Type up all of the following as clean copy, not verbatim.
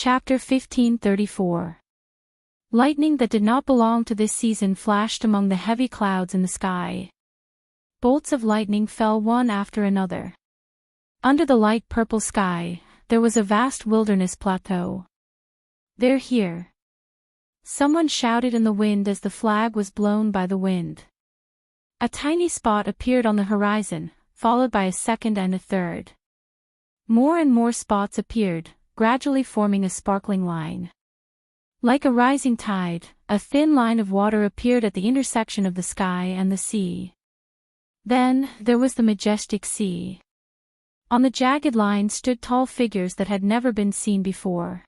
Chapter 1534. Lightning that did not belong to this season flashed among the heavy clouds in the sky. Bolts of lightning fell one after another. Under the light purple sky, there was a vast wilderness plateau. "They're here!" Someone shouted in the wind as the flag was blown by the wind. A tiny spot appeared on the horizon, followed by a second and a third. More and more spots appeared, gradually forming a sparkling line. Like a rising tide, a thin line of water appeared at the intersection of the sky and the sea. Then, there was the majestic sea. On the jagged line stood tall figures that had never been seen before.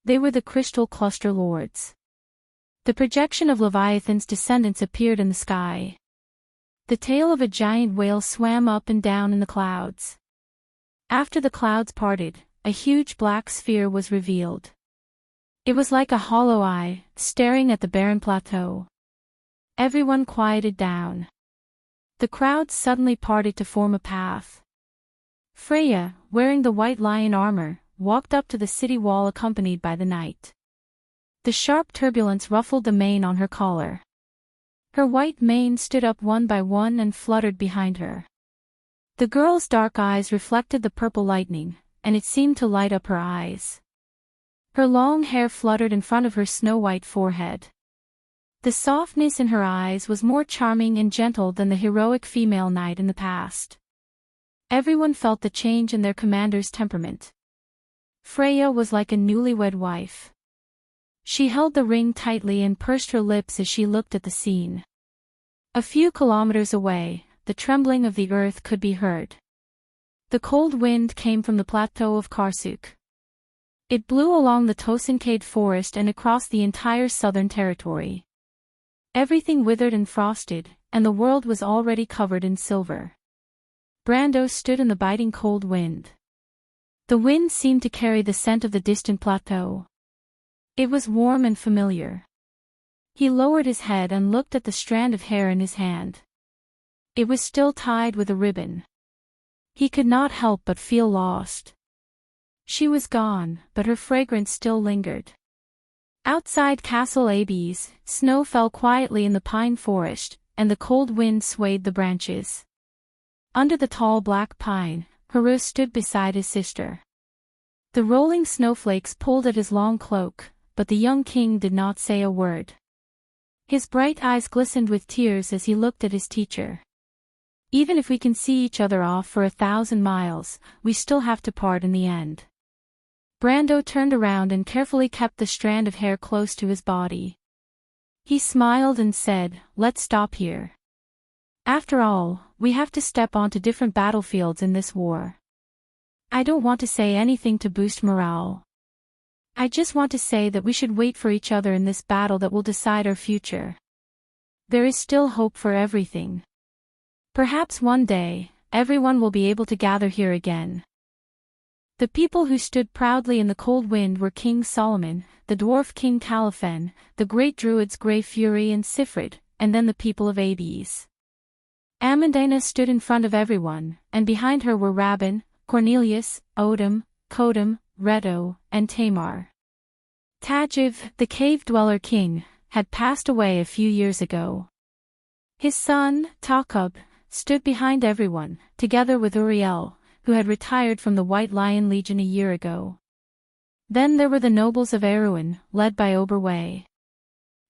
They were the Crystal Cluster Lords. The projection of Leviathan's descendants appeared in the sky. The tail of a giant whale swam up and down in the clouds. After the clouds parted, a huge black sphere was revealed. It was like a hollow eye, staring at the barren plateau. Everyone quieted down. The crowds suddenly parted to form a path. Freya, wearing the white lion armor, walked up to the city wall accompanied by the knight. The sharp turbulence ruffled the mane on her collar. Her white mane stood up one by one and fluttered behind her. The girl's dark eyes reflected the purple lightning, and it seemed to light up her eyes. Her long hair fluttered in front of her snow-white forehead. The softness in her eyes was more charming and gentle than the heroic female knight in the past. Everyone felt the change in their commander's temperament. Freya was like a newlywed wife. She held the ring tightly and pursed her lips as she looked at the scene. A few kilometers away, the trembling of the earth could be heard. The cold wind came from the plateau of Karsuk. It blew along the Tosankade forest and across the entire southern territory. Everything withered and frosted, and the world was already covered in silver. Brando stood in the biting cold wind. The wind seemed to carry the scent of the distant plateau. It was warm and familiar. He lowered his head and looked at the strand of hair in his hand. It was still tied with a ribbon. He could not help but feel lost. She was gone, but her fragrance still lingered. Outside Castle Abes, snow fell quietly in the pine forest, and the cold wind swayed the branches. Under the tall black pine, Haru stood beside his sister. The rolling snowflakes pulled at his long cloak, but the young king did not say a word. His bright eyes glistened with tears as he looked at his teacher. "Even if we can see each other off for 1,000 miles, we still have to part in the end." Brando turned around and carefully kept the strand of hair close to his body. He smiled and said, "Let's stop here. After all, we have to step onto different battlefields in this war. I don't want to say anything to boost morale. I just want to say that we should wait for each other in this battle that will decide our future. There is still hope for everything. Perhaps one day, everyone will be able to gather here again." The people who stood proudly in the cold wind were King Solomon, the dwarf King Califen, the great druids Grey Fury and Sifrid, and then the people of Abes. Amandina stood in front of everyone, and behind her were Rabin, Cornelius, Odom, Kodum, Reto, and Tamar. Tajiv, the cave-dweller king, had passed away a few years ago. His son, Takub, stood behind everyone, together with Uriel, who had retired from the White Lion Legion a year ago. Then there were the nobles of Erewhon, led by Oberway.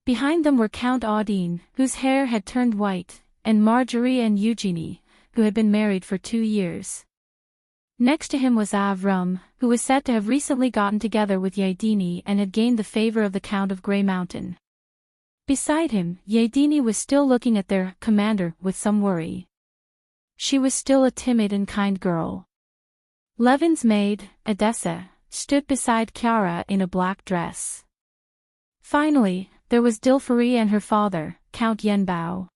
Behind them were Count Audine, whose hair had turned white, and Marjorie and Eugenie, who had been married for 2 years. Next to him was Avram, who was said to have recently gotten together with Yadini and had gained the favor of the Count of Grey Mountain. Beside him, Yadini was still looking at their commander with some worry. She was still a timid and kind girl. Levin's maid, Edessa, stood beside Chiara in a black dress. Finally, there was Dilfari and her father, Count Yenbao.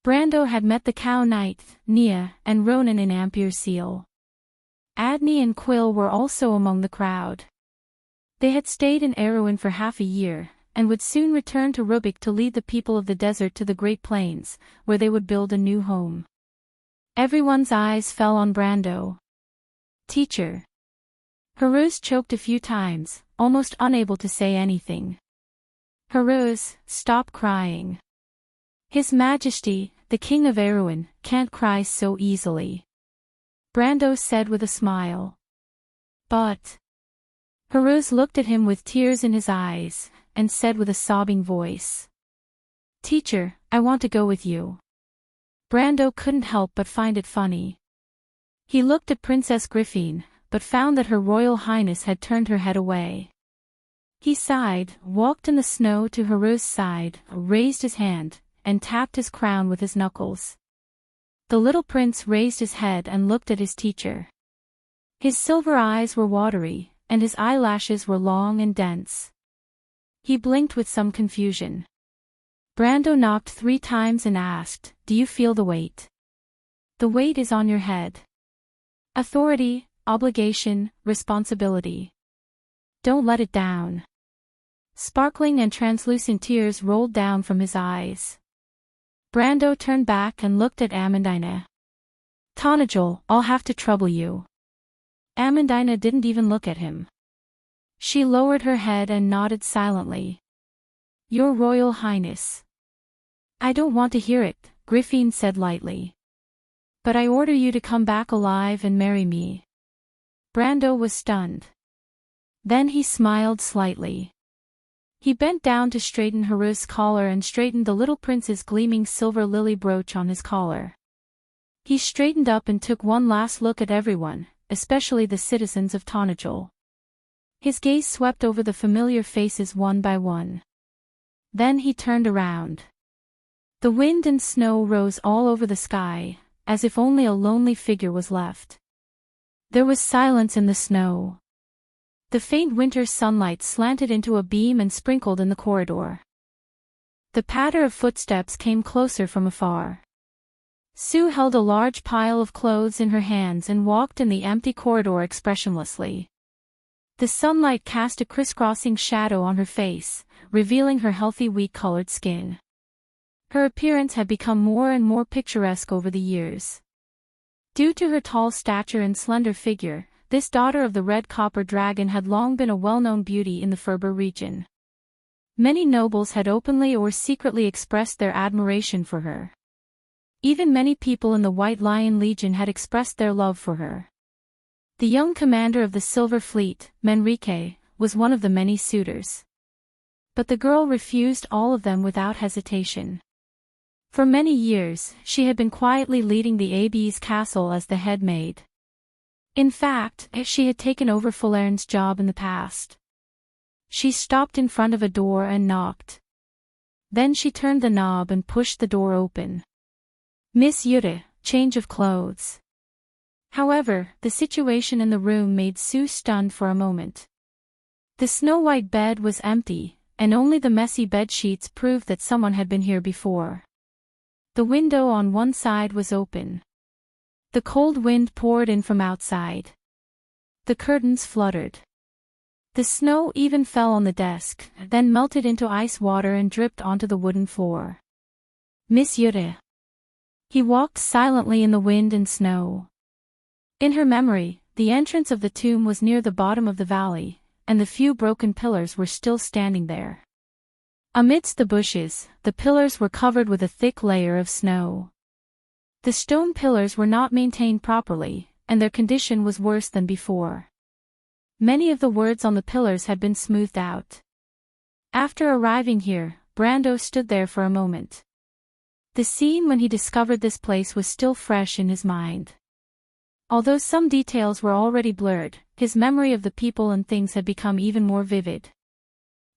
Brando had met the Cow Knight, Nia, and Ronan in Ampere Seal. Adney and Quill were also among the crowd. They had stayed in Erewhon for half a year, and would soon return to Rubik to lead the people of the desert to the Great Plains, where they would build a new home. Everyone's eyes fell on Brando. "Teacher." Haruz choked a few times, almost unable to say anything. Haruz, stop crying. His Majesty, the King of Erewhon, can't cry so easily. Brando said with a smile. But... Haruz looked at him with tears in his eyes, and said with a sobbing voice. Teacher, I want to go with you. Brando couldn't help but find it funny. He looked at Princess Griffin, but found that Her Royal Highness had turned her head away. He sighed, walked in the snow to Haruz's side, raised his hand, and tapped his crown with his knuckles. The little prince raised his head and looked at his teacher. His silver eyes were watery, and his eyelashes were long and dense. He blinked with some confusion. Brando knocked 3 times and asked, Do you feel the weight? The weight is on your head. Authority, obligation, responsibility. Don't let it down. Sparkling and translucent tears rolled down from his eyes. Brando turned back and looked at Amandina. Tonajol, I'll have to trouble you. Amandina didn't even look at him. She lowered her head and nodded silently. Your Royal Highness. I don't want to hear it, Griffin said lightly. But I order you to come back alive and marry me. Brando was stunned. Then he smiled slightly. He bent down to straighten Haruz's collar and straightened the little prince's gleaming silver lily brooch on his collar. He straightened up and took one last look at everyone, especially the citizens of Tonajol. His gaze swept over the familiar faces one by one. Then he turned around. The wind and snow rose all over the sky, as if only a lonely figure was left. There was silence in the snow. The faint winter sunlight slanted into a beam and sprinkled in the corridor. The patter of footsteps came closer from afar. Sue held a large pile of clothes in her hands and walked in the empty corridor expressionlessly. The sunlight cast a crisscrossing shadow on her face, revealing her healthy wheat-colored skin. Her appearance had become more and more picturesque over the years. Due to her tall stature and slender figure, this daughter of the Red Copper Dragon had long been a well-known beauty in the Ferber region. Many nobles had openly or secretly expressed their admiration for her. Even many people in the White Lion Legion had expressed their love for her. The young commander of the Silver Fleet, Manrique, was one of the many suitors. But the girl refused all of them without hesitation. For many years, she had been quietly leading the Abbey's castle as the head maid. In fact, she had taken over Fullerne's job in the past. She stopped in front of a door and knocked. Then she turned the knob and pushed the door open. Miss Yuta, change of clothes. However, the situation in the room made Sue stunned for a moment. The snow-white bed was empty, and only the messy bed sheets proved that someone had been here before. The window on one side was open. The cold wind poured in from outside. The curtains fluttered. The snow even fell on the desk, then melted into ice water and dripped onto the wooden floor. Miss Yuta. He walked silently in the wind and snow. In her memory, the entrance of the tomb was near the bottom of the valley, and the few broken pillars were still standing there. Amidst the bushes, the pillars were covered with a thick layer of snow. The stone pillars were not maintained properly, and their condition was worse than before. Many of the words on the pillars had been smoothed out. After arriving here, Brando stood there for a moment. The scene when he discovered this place was still fresh in his mind. Although some details were already blurred, his memory of the people and things had become even more vivid.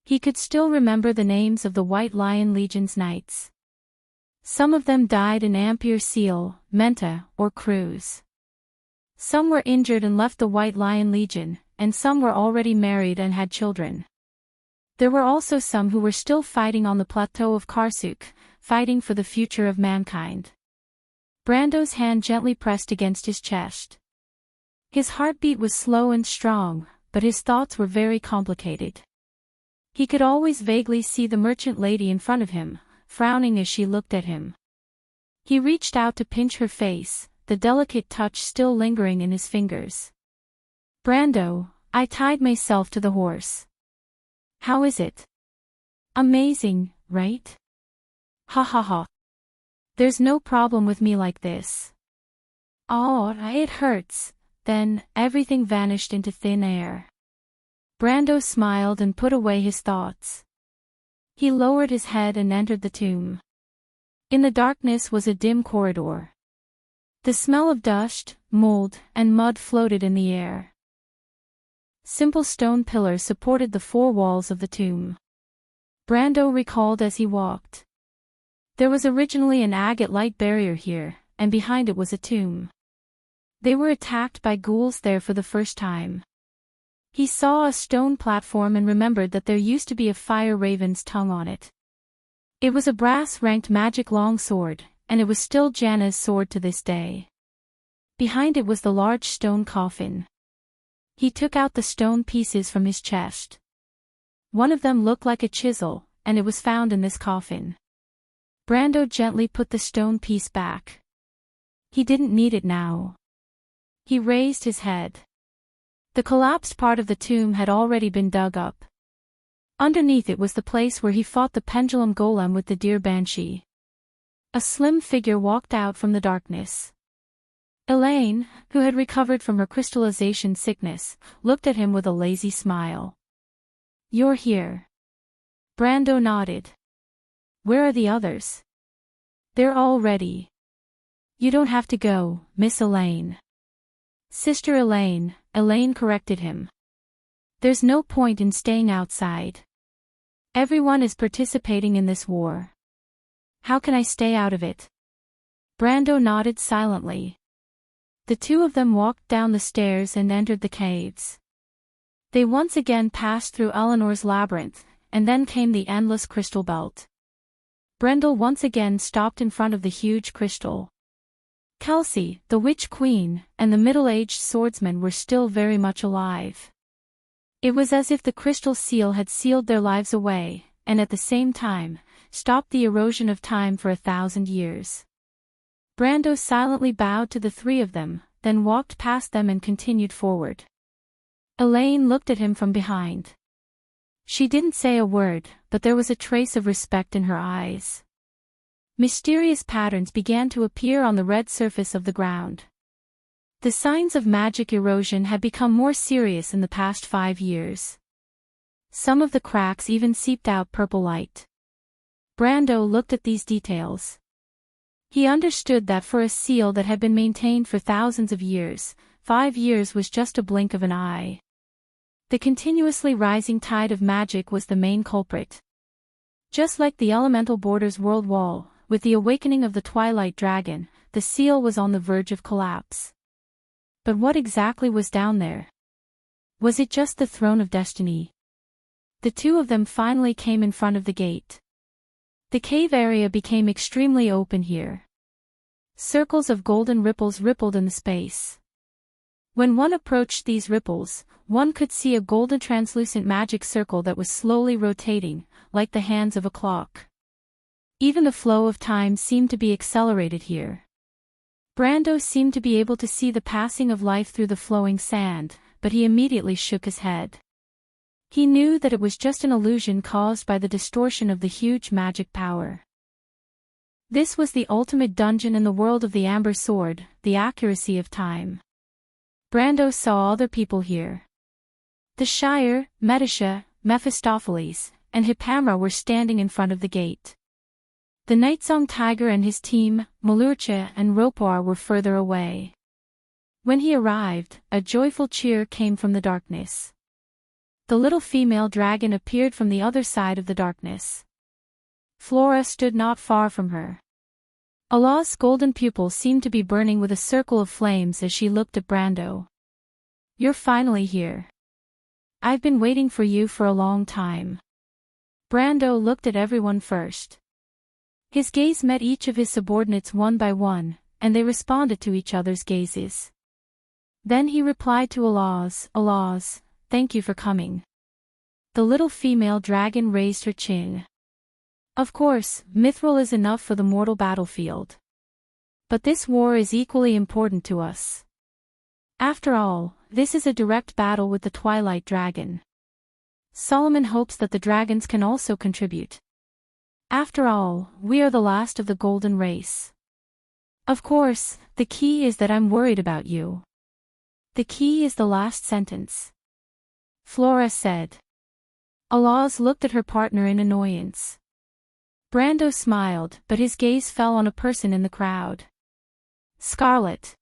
He could still remember the names of the White Lion Legion's knights. Some of them died in Ampere Seal, Menta, or Cruz. Some were injured and left the White Lion Legion, and some were already married and had children. There were also some who were still fighting on the plateau of Karsuk, fighting for the future of mankind. Brando's hand gently pressed against his chest. His heartbeat was slow and strong, but his thoughts were very complicated. He could always vaguely see the merchant lady in front of him, frowning as she looked at him. He reached out to pinch her face, the delicate touch still lingering in his fingers. Brando, I tied myself to the horse. How is it? Amazing, right? Ha ha ha. There's no problem with me like this. Oh, it hurts. Then, everything vanished into thin air. Brando smiled and put away his thoughts. He lowered his head and entered the tomb. In the darkness was a dim corridor. The smell of dust, mold, and mud floated in the air. Simple stone pillars supported the four walls of the tomb. Brando recalled as he walked. There was originally an agate light barrier here, and behind it was a tomb. They were attacked by ghouls there for the first time. He saw a stone platform and remembered that there used to be a fire raven's tongue on it. It was a brass-ranked magic longsword, and it was still Janna's sword to this day. Behind it was the large stone coffin. He took out the stone pieces from his chest. One of them looked like a chisel, and it was found in this coffin. Brando gently put the stone piece back. He didn't need it now. He raised his head. The collapsed part of the tomb had already been dug up. Underneath it was the place where he fought the pendulum golem with the deer banshee. A slim figure walked out from the darkness. Elaine, who had recovered from her crystallization sickness, looked at him with a lazy smile. You're here. Brando nodded. Where are the others? They're all ready. You don't have to go, Miss Elaine. Sister Elaine, Elaine corrected him. There's no point in staying outside. Everyone is participating in this war. How can I stay out of it? Brando nodded silently. The two of them walked down the stairs and entered the caves. They once again passed through Eleanor's labyrinth, and then came the endless crystal belt. Brendel once again stopped in front of the huge crystal. Kelsey, the witch queen, and the middle-aged swordsman were still very much alive. It was as if the crystal seal had sealed their lives away, and at the same time, stopped the erosion of time for 1,000 years. Brando silently bowed to the three of them, then walked past them and continued forward. Elaine looked at him from behind. She didn't say a word, but there was a trace of respect in her eyes. Mysterious patterns began to appear on the red surface of the ground. The signs of magic erosion had become more serious in the past 5 years. Some of the cracks even seeped out purple light. Brando looked at these details. He understood that for a seal that had been maintained for thousands of years, 5 years was just a blink of an eye. The continuously rising tide of magic was the main culprit. Just like the elemental border's world wall, with the awakening of the Twilight Dragon, the seal was on the verge of collapse. But what exactly was down there? Was it just the throne of destiny? The two of them finally came in front of the gate. The cave area became extremely open here. Circles of golden ripples rippled in the space. When one approached these ripples, one could see a golden translucent magic circle that was slowly rotating, like the hands of a clock. Even the flow of time seemed to be accelerated here. Brando seemed to be able to see the passing of life through the flowing sand, but he immediately shook his head. He knew that it was just an illusion caused by the distortion of the huge magic power. This was the ultimate dungeon in the world of the Amber Sword, the accuracy of time. Brando saw other people here. The Shire, Metisha, Mephistopheles, and Hippamra were standing in front of the gate. The Nightsong Tiger and his team, Malurcha and Ropar, were further away. When he arrived, a joyful cheer came from the darkness. The little female dragon appeared from the other side of the darkness. Flora stood not far from her. Allah's golden pupil seemed to be burning with a circle of flames as she looked at Brando. You're finally here. I've been waiting for you for a long time. Brando looked at everyone first. His gaze met each of his subordinates one by one, and they responded to each other's gazes. Then he replied to Allah's, thank you for coming. The little female dragon raised her chin. Of course, Mithril is enough for the mortal battlefield. But this war is equally important to us. After all, this is a direct battle with the Twilight Dragon. Solomon hopes that the dragons can also contribute. After all, we are the last of the golden race. Of course, the key is that I'm worried about you. The key is the last sentence. Flora said. Alaz looked at her partner in annoyance. Brando smiled, but his gaze fell on a person in the crowd. Scarlet.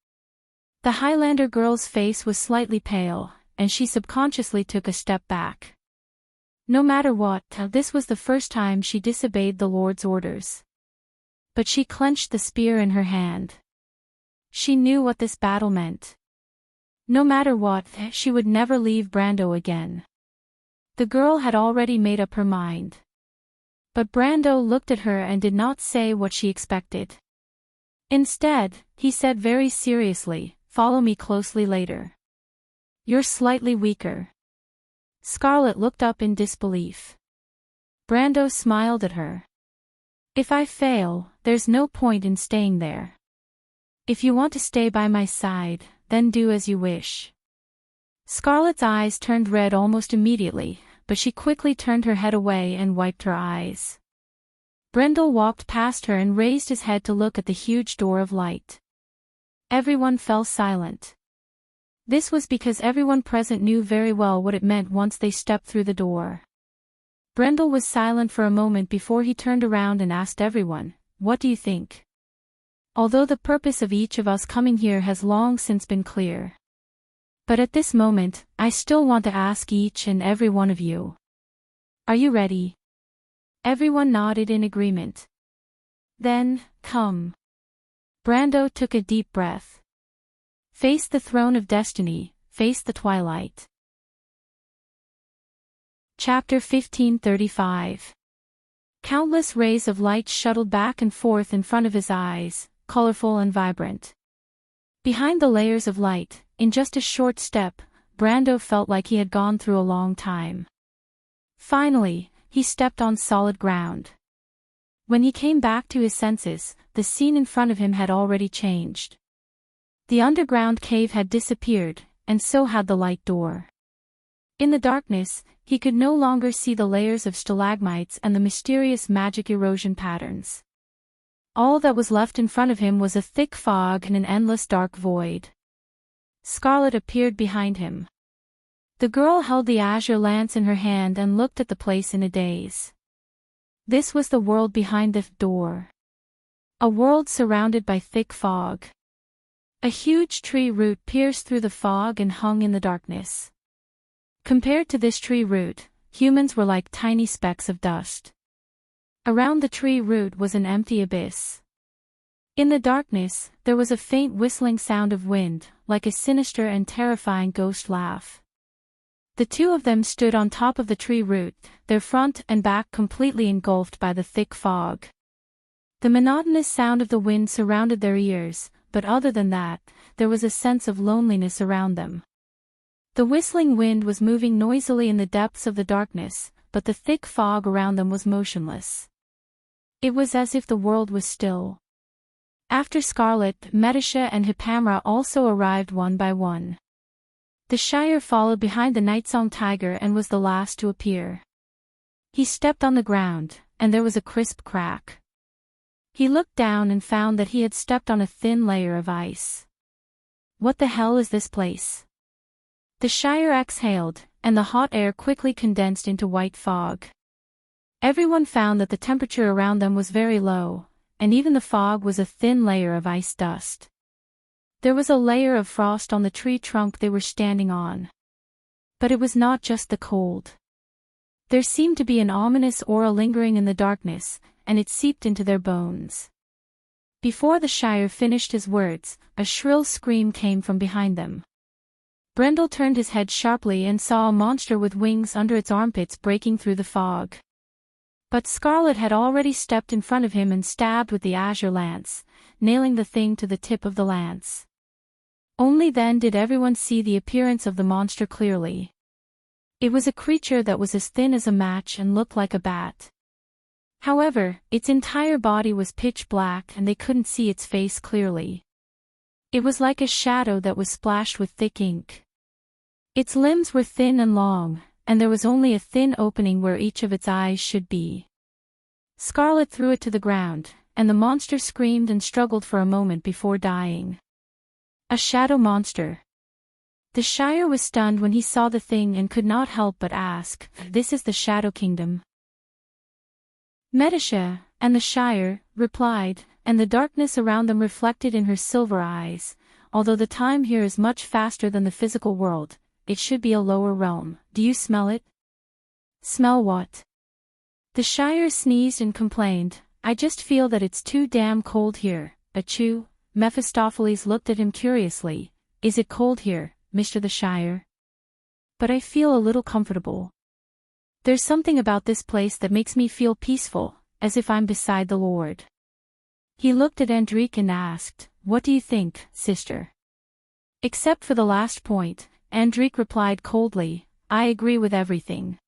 The Highlander girl's face was slightly pale, and she subconsciously took a step back. No matter what, this was the first time she disobeyed the Lord's orders. But she clenched the spear in her hand. She knew what this battle meant. No matter what, she would never leave Brando again. The girl had already made up her mind. But Brando looked at her and did not say what she expected. Instead, he said very seriously, "Follow me closely later. You're slightly weaker." Scarlet looked up in disbelief. Brando smiled at her. "If I fail, there's no point in staying there. If you want to stay by my side, then do as you wish." Scarlet's eyes turned red almost immediately, but she quickly turned her head away and wiped her eyes. Brendel walked past her and raised his head to look at the huge door of light. Everyone fell silent. This was because everyone present knew very well what it meant once they stepped through the door. Brendel was silent for a moment before he turned around and asked everyone, "What do you think?" Although the purpose of each of us coming here has long since been clear. But at this moment, I still want to ask each and every one of you. Are you ready? Everyone nodded in agreement. Then, come. Brando took a deep breath. Face the throne of destiny, face the twilight. Chapter 1535. Countless rays of light shuttled back and forth in front of his eyes, colorful and vibrant. Behind the layers of light, in just a short step, Brando felt like he had gone through a long time. Finally, he stepped on solid ground. When he came back to his senses, the scene in front of him had already changed. The underground cave had disappeared, and so had the light door. In the darkness, he could no longer see the layers of stalagmites and the mysterious magic erosion patterns. All that was left in front of him was a thick fog and an endless dark void. Scarlet appeared behind him. The girl held the azure lance in her hand and looked at the place in a daze. This was the world behind the door. A world surrounded by thick fog. A huge tree root pierced through the fog and hung in the darkness. Compared to this tree root, humans were like tiny specks of dust. Around the tree root was an empty abyss. In the darkness, there was a faint whistling sound of wind, like a sinister and terrifying ghost laugh. The two of them stood on top of the tree root, their front and back completely engulfed by the thick fog. The monotonous sound of the wind surrounded their ears, but other than that, there was a sense of loneliness around them. The whistling wind was moving noisily in the depths of the darkness, but the thick fog around them was motionless. It was as if the world was still. After Scarlet, Metasha and Hippamra also arrived one by one. The Shire followed behind the Nightsong Tiger and was the last to appear. He stepped on the ground, and there was a crisp crack. He looked down and found that he had stepped on a thin layer of ice. What the hell is this place? The Shire exhaled, and the hot air quickly condensed into white fog. Everyone found that the temperature around them was very low, and even the fog was a thin layer of ice dust. There was a layer of frost on the tree trunk they were standing on. But it was not just the cold. There seemed to be an ominous aura lingering in the darkness, and it seeped into their bones. Before the Shire finished his words, a shrill scream came from behind them. Brendel turned his head sharply and saw a monster with wings under its armpits breaking through the fog. But Scarlet had already stepped in front of him and stabbed with the azure lance, nailing the thing to the tip of the lance. Only then did everyone see the appearance of the monster clearly. It was a creature that was as thin as a match and looked like a bat. However, its entire body was pitch black and they couldn't see its face clearly. It was like a shadow that was splashed with thick ink. Its limbs were thin and long, and there was only a thin opening where each of its eyes should be. Scarlet threw it to the ground, and the monster screamed and struggled for a moment before dying. A shadow monster. The Shire was stunned when he saw the thing and could not help but ask, "This is the Shadow Kingdom?" Medisha, and the Shire, replied, and the darkness around them reflected in her silver eyes. Although the time here is much faster than the physical world, it should be a lower realm. Do you smell it? Smell what? The Shire sneezed and complained, "I just feel that it's too damn cold here." Achoo. Mephistopheles looked at him curiously. "Is it cold here, Mr. the Shire?" "But I feel a little comfortable. There's something about this place that makes me feel peaceful, as if I'm beside the Lord." He looked at Enrich and asked, "What do you think, sister?" Except for the last point, Enrich replied coldly, "I agree with everything."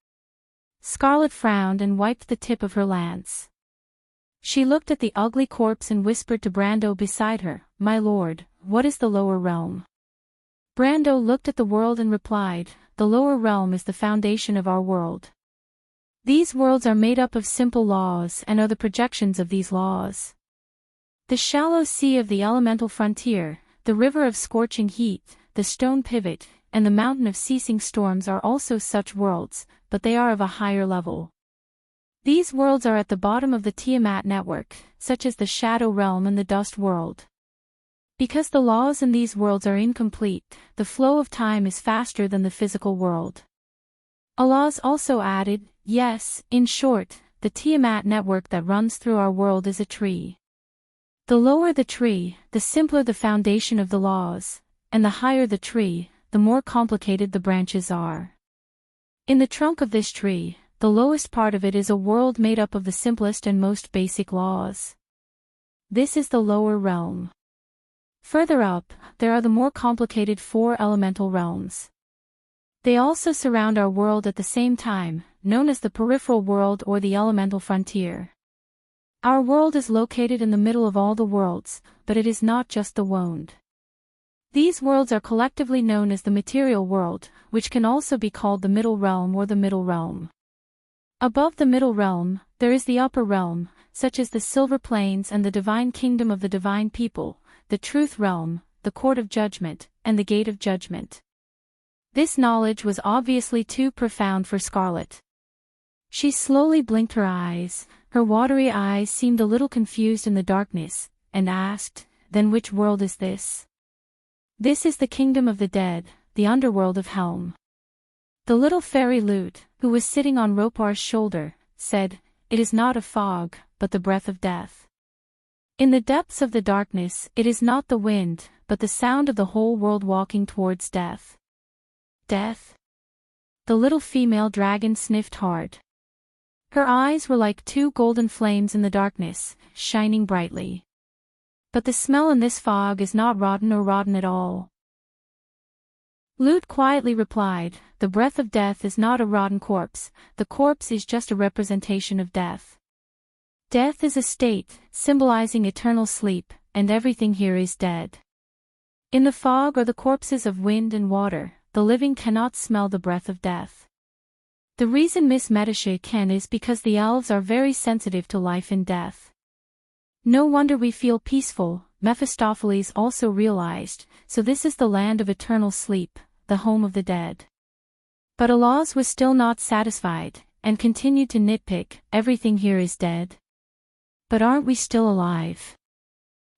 Scarlet frowned and wiped the tip of her lance. She looked at the ugly corpse and whispered to Brando beside her, "My lord, what is the lower realm?" Brando looked at the world and replied, "The lower realm is the foundation of our world. These worlds are made up of simple laws and are the projections of these laws. The shallow sea of the elemental frontier, the river of scorching heat, the stone pivot, and the mountain of ceasing storms are also such worlds, but they are of a higher level. These worlds are at the bottom of the Tiamat network, such as the Shadow Realm and the Dust World. Because the laws in these worlds are incomplete, the flow of time is faster than the physical world." Allahs also added, "Yes, in short, the Tiamat network that runs through our world is a tree. The lower the tree, the simpler the foundation of the laws, and the higher the tree, the more complicated the branches are. In the trunk of this tree, the lowest part of it is a world made up of the simplest and most basic laws. This is the lower realm. Further up, there are the more complicated four elemental realms. They also surround our world at the same time, known as the peripheral world or the elemental frontier. Our world is located in the middle of all the worlds, but it is not just the wound. These worlds are collectively known as the material world, which can also be called the middle realm or the middle realm. Above the middle realm, there is the upper realm, such as the silver plains and the divine kingdom of the divine people, the truth realm, the court of judgment, and the gate of judgment. This knowledge was obviously too profound for Scarlet. She slowly blinked her eyes, her watery eyes seemed a little confused in the darkness, and asked, "Then which world is this?" "This is the kingdom of the dead, the underworld of Helm." The little fairy lute, who was sitting on Ropar's shoulder, said, "It is not a fog, but the breath of death. In the depths of the darkness, it is not the wind, but the sound of the whole world walking towards death." "Death?" The little female dragon sniffed hard. Her eyes were like two golden flames in the darkness, shining brightly. "But the smell in this fog is not rotten or rotten at all." Lute quietly replied, "The breath of death is not a rotten corpse, the corpse is just a representation of death. Death is a state, symbolizing eternal sleep, and everything here is dead. In the fog are the corpses of wind and water, the living cannot smell the breath of death. The reason Miss Medisha can is because the elves are very sensitive to life and death. No wonder we feel peaceful," Mephistopheles also realized, "so this is the land of eternal sleep, the home of the dead." But Allahs was still not satisfied, and continued to nitpick, "Everything here is dead. But aren't we still alive?"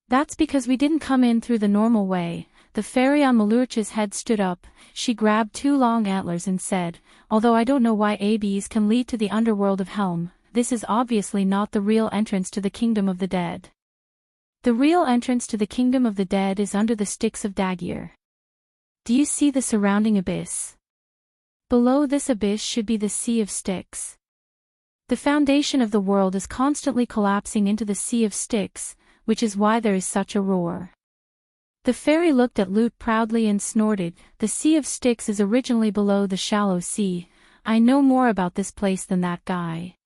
"That's because we didn't come in through the normal way." The fairy on Malurcha's head stood up, she grabbed two long antlers and said, "Although I don't know why ABs can lead to the underworld of Helm, this is obviously not the real entrance to the kingdom of the dead. The real entrance to the kingdom of the dead is under the sticks of Dagir. Do you see the surrounding abyss? Below this abyss should be the sea of Styx. The foundation of the world is constantly collapsing into the sea of Styx, which is why there is such a roar." The fairy looked at Lute proudly and snorted, "The Sea of Styx is originally below the shallow sea. I know more about this place than that guy."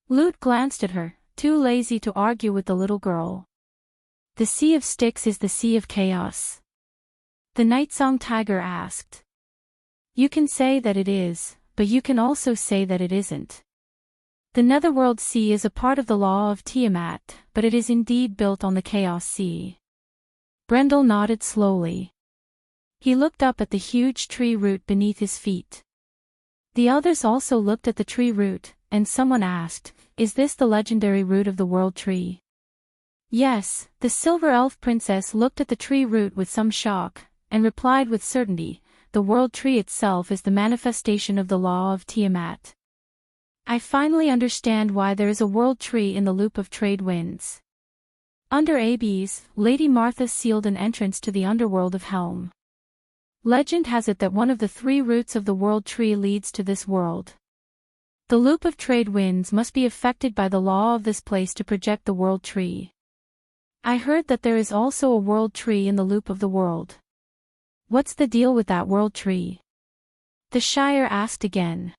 Lute glanced at her, too lazy to argue with the little girl. "The Sea of Styx is the Sea of Chaos?" the Night Song Tiger asked. You can say that it is, but you can also say that it isn't. The Netherworld Sea is a part of the law of Tiamat, but it is indeed built on the Chaos Sea. Brendel nodded slowly. He looked up at the huge tree root beneath his feet. The others also looked at the tree root, and someone asked, "Is this the legendary root of the World Tree?" Yes, the Silver Elf Princess looked at the tree root with some shock, and replied with certainty, "The World Tree itself is the manifestation of the law of Tiamat. I finally understand why there is a World Tree in the Loop of Trade Winds." Under Abes, Lady Martha sealed an entrance to the underworld of Helm. Legend has it that one of the 3 roots of the World Tree leads to this world. The Loop of Trade Winds must be affected by the law of this place to project the World Tree. I heard that there is also a World Tree in the Loop of the World. What's the deal with that World Tree? The Shire asked again.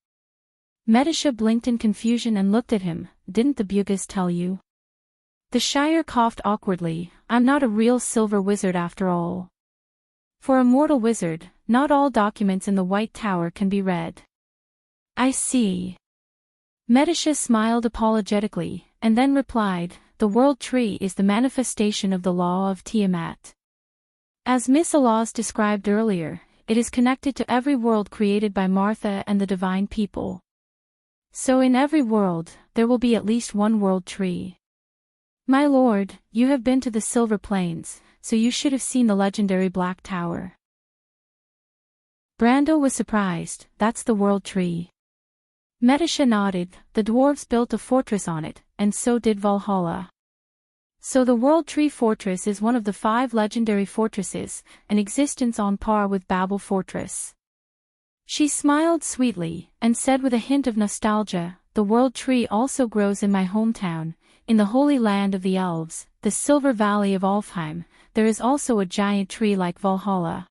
Medisha blinked in confusion and looked at him. Didn't the Bugis tell you? The Shire coughed awkwardly. I'm not a real silver wizard after all. For a mortal wizard, not all documents in the White Tower can be read. I see. Medisha smiled apologetically, and then replied, the World Tree is the manifestation of the law of Tiamat. As Miss Alaz described earlier, it is connected to every world created by Martha and the divine people. So in every world, there will be at least one World Tree. My lord, you have been to the Silver Plains, so you should have seen the legendary Black Tower. Brando was surprised. That's the World Tree. Medisha nodded. The dwarves built a fortress on it, and so did Valhalla. So the World Tree Fortress is one of the 5 legendary fortresses, an existence on par with Babel Fortress. She smiled sweetly, and said with a hint of nostalgia, the World Tree also grows in my hometown, in the holy land of the elves, the Silver Valley of Alfheim. There is also a giant tree like Valhalla.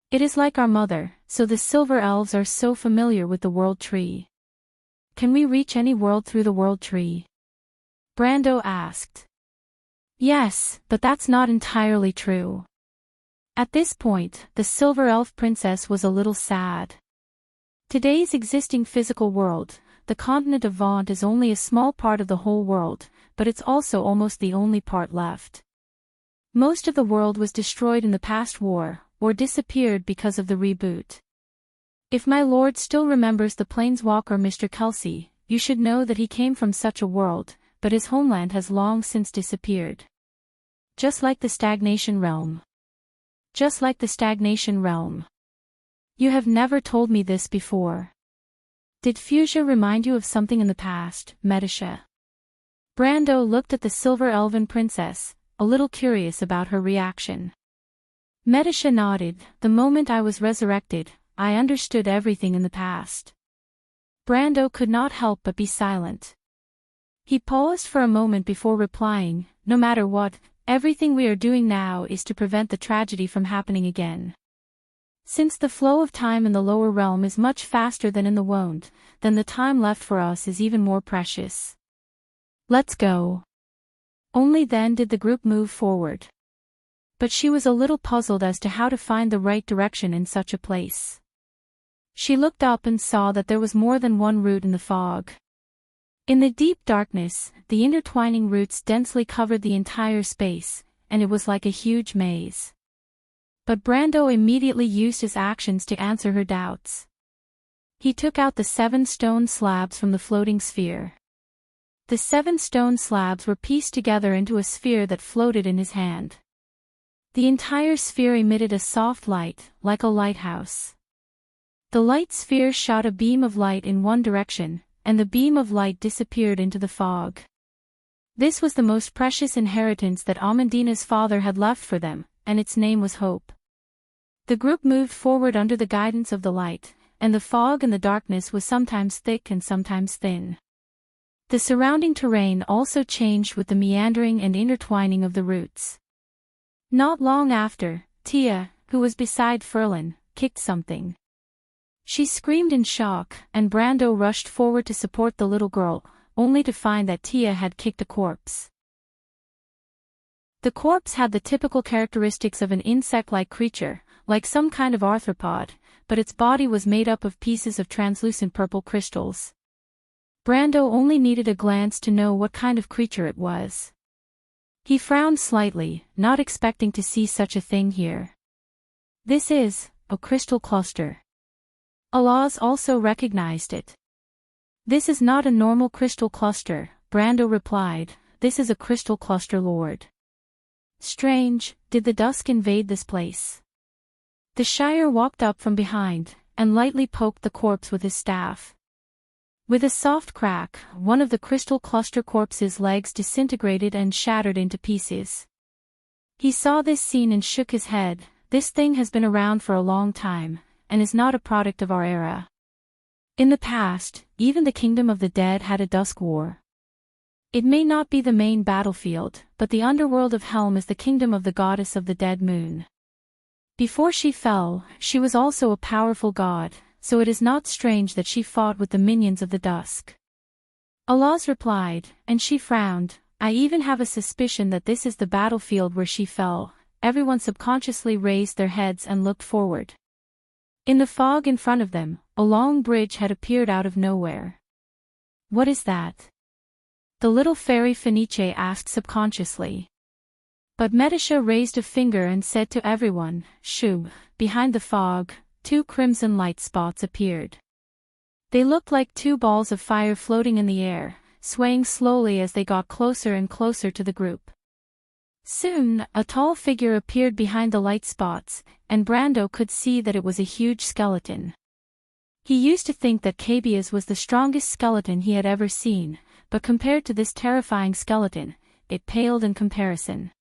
It is like our mother, so the Silver Elves are so familiar with the World Tree. Can we reach any world through the World Tree? Brando asked. Yes, but that's not entirely true. At this point, the Silver Elf Princess was a little sad. Today's existing physical world, the continent of Vaunt, is only a small part of the whole world, but it's also almost the only part left. Most of the world was destroyed in the past war, or disappeared because of the reboot. If my lord still remembers the planeswalker Mr. Kelsey, you should know that he came from such a world, but his homeland has long since disappeared. Just like the Stagnation Realm. Just like the Stagnation Realm. You have never told me this before. Did Fuchsia remind you of something in the past, Medisha? Brando looked at the Silver Elven Princess, a little curious about her reaction. Medisha nodded. The moment I was resurrected, I understood everything in the past. Brando could not help but be silent. He paused for a moment before replying, no matter what, everything we are doing now is to prevent the tragedy from happening again. Since the flow of time in the lower realm is much faster than in the wound, then the time left for us is even more precious. Let's go. Only then did the group move forward. But she was a little puzzled as to how to find the right direction in such a place. She looked up and saw that there was more than one route in the fog. In the deep darkness, the intertwining roots densely covered the entire space, and it was like a huge maze. But Brando immediately used his actions to answer her doubts. He took out the 7 stone slabs from the floating sphere. The 7 stone slabs were pieced together into a sphere that floated in his hand. The entire sphere emitted a soft light, like a lighthouse. The light sphere shot a beam of light in one direction, and the beam of light disappeared into the fog. This was the most precious inheritance that Amandina's father had left for them, and its name was Hope. The group moved forward under the guidance of the light, and the fog and the darkness was sometimes thick and sometimes thin. The surrounding terrain also changed with the meandering and intertwining of the roots. Not long after, Tia, who was beside Ferlin, kicked something. She screamed in shock, and Brando rushed forward to support the little girl, only to find that Tia had kicked a corpse. The corpse had the typical characteristics of an insect-like creature, like some kind of arthropod, but its body was made up of pieces of translucent purple crystals. Brando only needed a glance to know what kind of creature it was. He frowned slightly, not expecting to see such a thing here. This is a crystal cluster. Alaz also recognized it. This is not a normal crystal cluster, Brando replied, this is a crystal cluster, Lord. Strange, did the dusk invade this place? The Shire walked up from behind, and lightly poked the corpse with his staff. With a soft crack, one of the crystal cluster corpse's legs disintegrated and shattered into pieces. He saw this scene and shook his head. This thing has been around for a long time, and is not a product of our era. In the past, even the kingdom of the dead had a dusk war. It may not be the main battlefield, but the underworld of Helm is the kingdom of the goddess of the dead moon. Before she fell, she was also a powerful god, so it is not strange that she fought with the minions of the dusk. Alaz replied, and she frowned, I even have a suspicion that this is the battlefield where she fell. Everyone subconsciously raised their heads and looked forward. In the fog in front of them, a long bridge had appeared out of nowhere. What is that? The little fairy Fenice asked subconsciously. But Medisha raised a finger and said to everyone, shoo, behind the fog, 2 crimson light spots appeared. They looked like 2 balls of fire floating in the air, swaying slowly as they got closer and closer to the group. Soon, a tall figure appeared behind the light spots, and Brando could see that it was a huge skeleton. He used to think that Cabias was the strongest skeleton he had ever seen, but compared to this terrifying skeleton, it paled in comparison.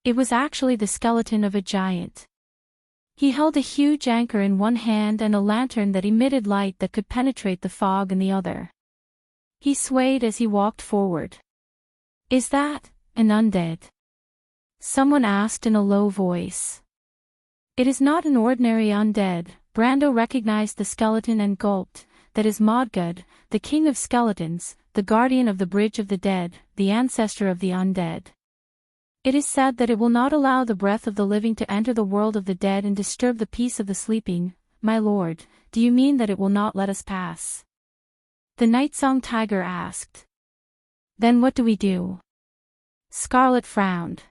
It was actually the skeleton of a giant. He held a huge anchor in one hand and a lantern that emitted light that could penetrate the fog in the other. He swayed as he walked forward. Is that an undead? Someone asked in a low voice. It is not an ordinary undead. Brando recognized the skeleton and gulped. That is Modgud, the king of skeletons, the guardian of the bridge of the dead, the ancestor of the undead. It is said that it will not allow the breath of the living to enter the world of the dead and disturb the peace of the sleeping. My lord, do you mean that it will not let us pass? The Nightsong Tiger asked. Then what do we do? Scarlet frowned.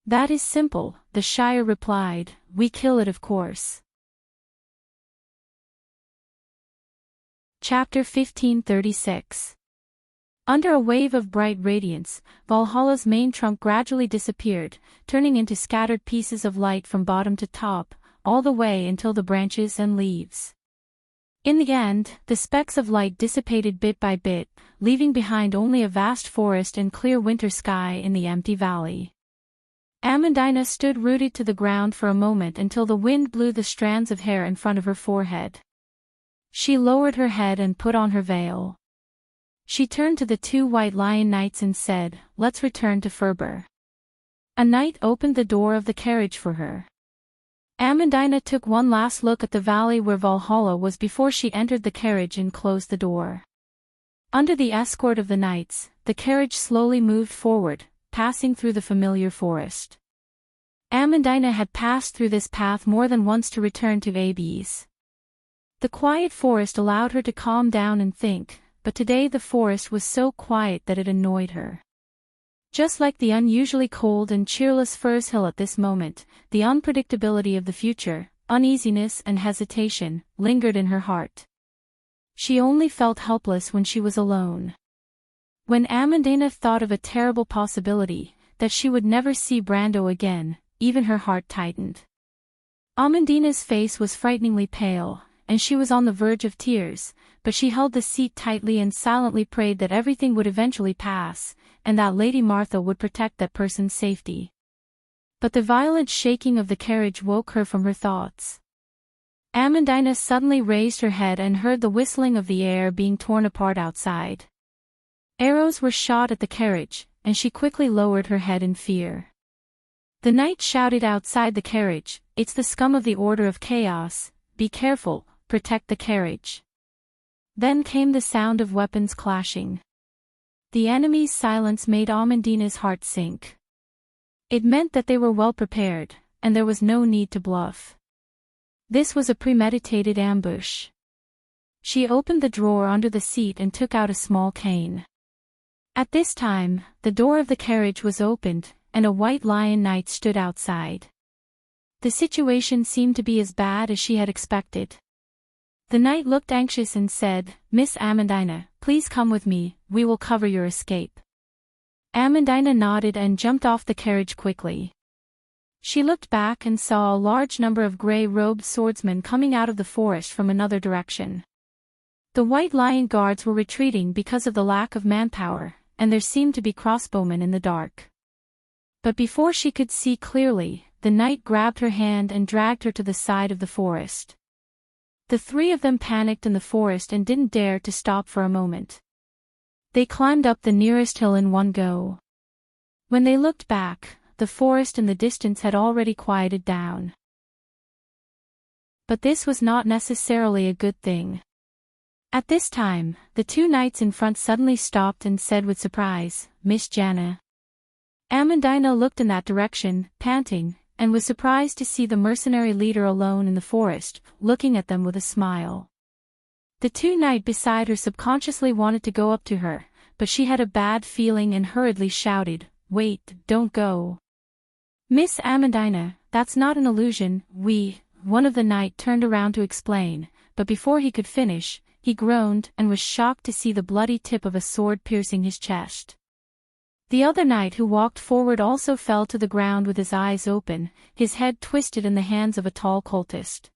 That is simple, the Shire replied, we kill it of course. Chapter 1536. Under a wave of bright radiance, Valhalla's main trunk gradually disappeared, turning into scattered pieces of light from bottom to top, all the way until the branches and leaves. In the end, the specks of light dissipated bit by bit, leaving behind only a vast forest and clear winter sky in the empty valley. Amandina stood rooted to the ground for a moment until the wind blew the strands of hair in front of her forehead. She lowered her head and put on her veil. She turned to the 2 white lion knights and said, let's return to Ferber. A knight opened the door of the carriage for her. Amandina took one last look at the valley where Valhalla was before she entered the carriage and closed the door. Under the escort of the knights, the carriage slowly moved forward, passing through the familiar forest. Amandina had passed through this path more than once to return to Abes. The quiet forest allowed her to calm down and think, but today the forest was so quiet that it annoyed her. Just like the unusually cold and cheerless Furze Hill at this moment, the unpredictability of the future, uneasiness and hesitation, lingered in her heart. She only felt helpless when she was alone. When Amandina thought of a terrible possibility, that she would never see Brando again, even her heart tightened. Amandina's face was frighteningly pale, and she was on the verge of tears, but she held the seat tightly and silently prayed that everything would eventually pass, and that Lady Martha would protect that person's safety. But the violent shaking of the carriage woke her from her thoughts. Amandina suddenly raised her head and heard the whistling of the air being torn apart outside. Arrows were shot at the carriage, and she quickly lowered her head in fear. The knight shouted outside the carriage, "It's the scum of the Order of Chaos, be careful, protect the carriage." Then came the sound of weapons clashing. The enemy's silence made Amandina's heart sink. It meant that they were well prepared, and there was no need to bluff. This was a premeditated ambush. She opened the drawer under the seat and took out a small cane. At this time, the door of the carriage was opened, and a white lion knight stood outside. The situation seemed to be as bad as she had expected. The knight looked anxious and said, "Miss Amandina, please come with me, we will cover your escape." Amandina nodded and jumped off the carriage quickly. She looked back and saw a large number of grey-robed swordsmen coming out of the forest from another direction. The White Lion guards were retreating because of the lack of manpower, and there seemed to be crossbowmen in the dark. But before she could see clearly, the knight grabbed her hand and dragged her to the side of the forest. The three of them panicked in the forest and didn't dare to stop for a moment. They climbed up the nearest hill in one go. When they looked back, the forest in the distance had already quieted down. But this was not necessarily a good thing. At this time, the two knights in front suddenly stopped and said with surprise, "Miss Jana." Amandina looked in that direction, panting, and was surprised to see the mercenary leader alone in the forest, looking at them with a smile. The two knights beside her subconsciously wanted to go up to her, but she had a bad feeling and hurriedly shouted, "Wait, don't go. Miss Amandina, that's not an illusion, One of the knights turned around to explain, but before he could finish, he groaned and was shocked to see the bloody tip of a sword piercing his chest. The other knight who walked forward also fell to the ground with his eyes open, his head twisted in the hands of a tall cultist.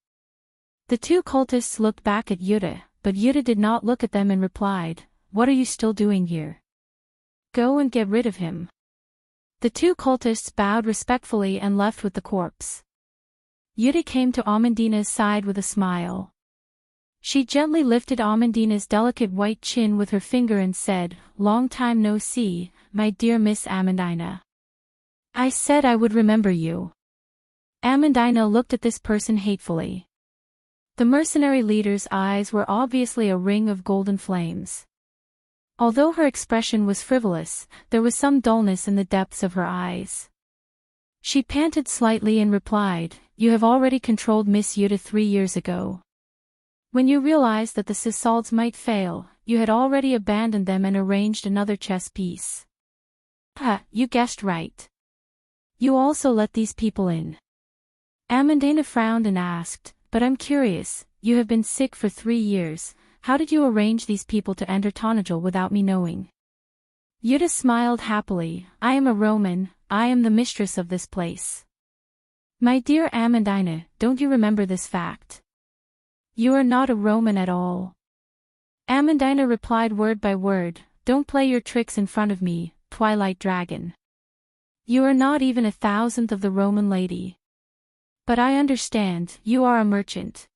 The two cultists looked back at Yuta, but Yuta did not look at them and replied, "What are you still doing here? Go and get rid of him." The two cultists bowed respectfully and left with the corpse. Yuta came to Amandina's side with a smile. She gently lifted Amandina's delicate white chin with her finger and said, "Long time no see, my dear Miss Amandina. I said I would remember you." Amandina looked at this person hatefully. The mercenary leader's eyes were obviously a ring of golden flames. Although her expression was frivolous, there was some dullness in the depths of her eyes. She panted slightly and replied, "You have already controlled Miss Yuta 3 years ago. When you realized that the Cisalds might fail, you had already abandoned them and arranged another chess piece." You guessed right. You also let these people in." Amandina frowned and asked, "But I'm curious, you have been sick for 3 years, how did you arrange these people to enter Tonajal without me knowing?" Yuta smiled happily, "I am a Roman, I am the mistress of this place." "My dear Amandina, don't you remember this fact? You are not a Roman at all." Amandina replied word by word, "Don't play your tricks in front of me, Twilight Dragon. You are not even 1,000th of the Roman lady. But I understand, you are a merchant.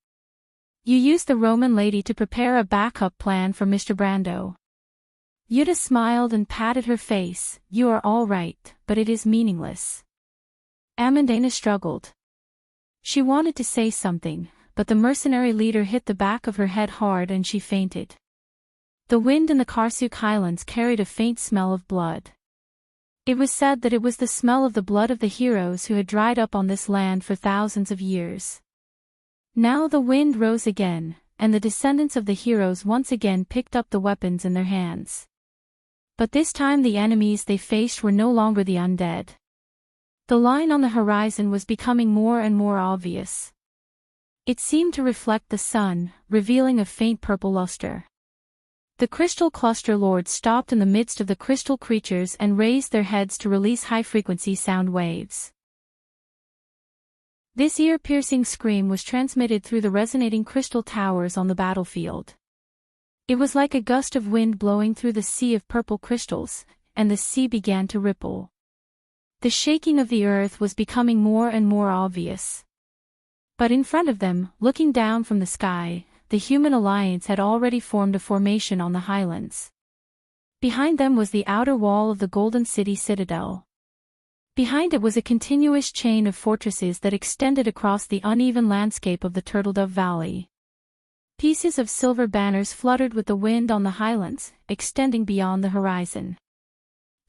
You used the Roman lady to prepare a backup plan for Mr. Brando." Yuta smiled and patted her face, "You are all right, but it is meaningless." Amandina struggled. She wanted to say something, but the mercenary leader hit the back of her head hard and she fainted. The wind in the Karsuk Highlands carried a faint smell of blood. It was said that it was the smell of the blood of the heroes who had dried up on this land for thousands of years. Now the wind rose again, and the descendants of the heroes once again picked up the weapons in their hands. But this time the enemies they faced were no longer the undead. The line on the horizon was becoming more and more obvious. It seemed to reflect the sun, revealing a faint purple luster. The crystal cluster lords stopped in the midst of the crystal creatures and raised their heads to release high-frequency sound waves. This ear-piercing scream was transmitted through the resonating crystal towers on the battlefield. It was like a gust of wind blowing through the sea of purple crystals, and the sea began to ripple. The shaking of the earth was becoming more and more obvious. But in front of them, looking down from the sky, the human alliance had already formed a formation on the highlands. Behind them was the outer wall of the Golden City Citadel. Behind it was a continuous chain of fortresses that extended across the uneven landscape of the Turtledove Valley. Pieces of silver banners fluttered with the wind on the highlands, extending beyond the horizon.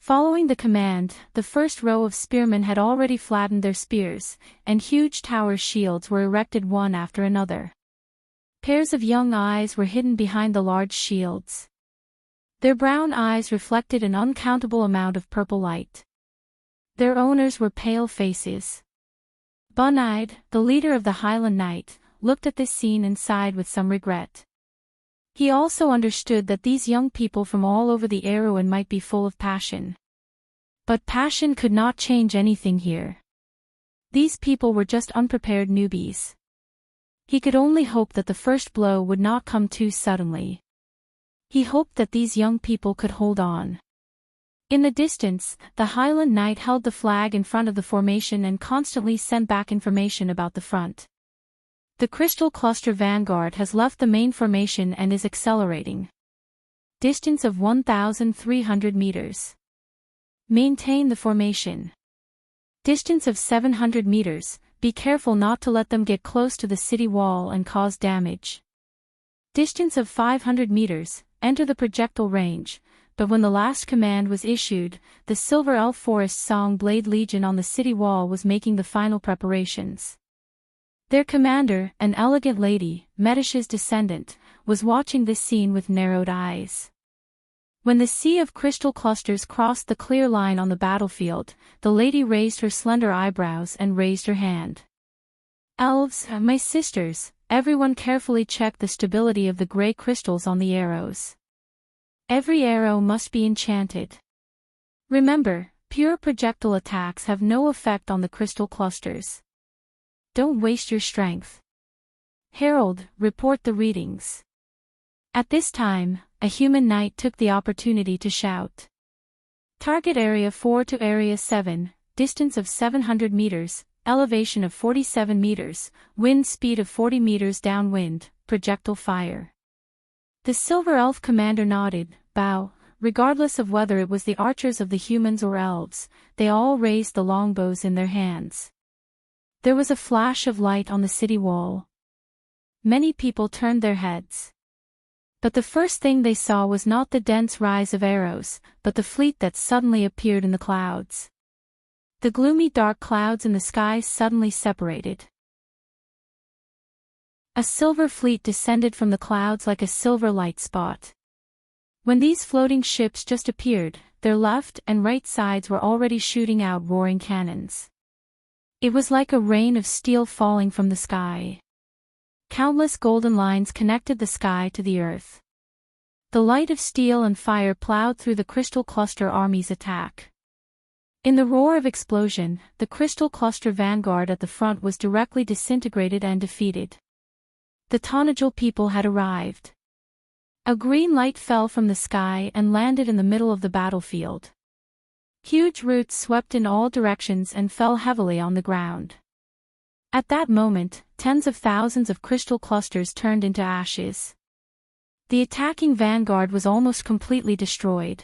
Following the command, the first row of spearmen had already flattened their spears, and huge tower shields were erected one after another. Pairs of young eyes were hidden behind the large shields. Their brown eyes reflected an uncountable amount of purple light. Their owners were pale faces. Bun-eyed, the leader of the Highland Knight, looked at this scene and sighed with some regret. He also understood that these young people from all over the Arrowan might be full of passion. But passion could not change anything here. These people were just unprepared newbies. He could only hope that the first blow would not come too suddenly. He hoped that these young people could hold on. In the distance, the Highland Knight held the flag in front of the formation and constantly sent back information about the front. The Crystal Cluster Vanguard has left the main formation and is accelerating. Distance of 1,300 meters. Maintain the formation. Distance of 700 meters, be careful not to let them get close to the city wall and cause damage. Distance of 500 meters, enter the projectile range, but when the last command was issued, the Silver Elf Forest Song Blade Legion on the city wall was making the final preparations. Their commander, an elegant lady, Medish's descendant, was watching this scene with narrowed eyes. When the sea of crystal clusters crossed the clear line on the battlefield, the lady raised her slender eyebrows and raised her hand. Elves, my sisters, everyone carefully check the stability of the gray crystals on the arrows. Every arrow must be enchanted. Remember, pure projectile attacks have no effect on the crystal clusters. Don't waste your strength. Herald, report the readings. At this time, a human knight took the opportunity to shout. Target area 4 to area 7, distance of 700 meters, elevation of 47 meters, wind speed of 40 meters downwind, projectile fire. The Silver Elf commander nodded, bow, regardless of whether it was the archers of the humans or elves, they all raised the longbows in their hands. There was a flash of light on the city wall. Many people turned their heads. But the first thing they saw was not the dense rise of arrows, but the fleet that suddenly appeared in the clouds. The gloomy dark clouds in the sky suddenly separated. A silver fleet descended from the clouds like a silver light spot. When these floating ships just appeared, their left and right sides were already shooting out roaring cannons. It was like a rain of steel falling from the sky. Countless golden lines connected the sky to the earth. The light of steel and fire plowed through the Crystal Cluster Army's attack. In the roar of explosion, the Crystal Cluster Vanguard at the front was directly disintegrated and defeated. The Tonajal people had arrived. A green light fell from the sky and landed in the middle of the battlefield. Huge roots swept in all directions and fell heavily on the ground. At that moment, tens of thousands of crystal clusters turned into ashes. The attacking vanguard was almost completely destroyed.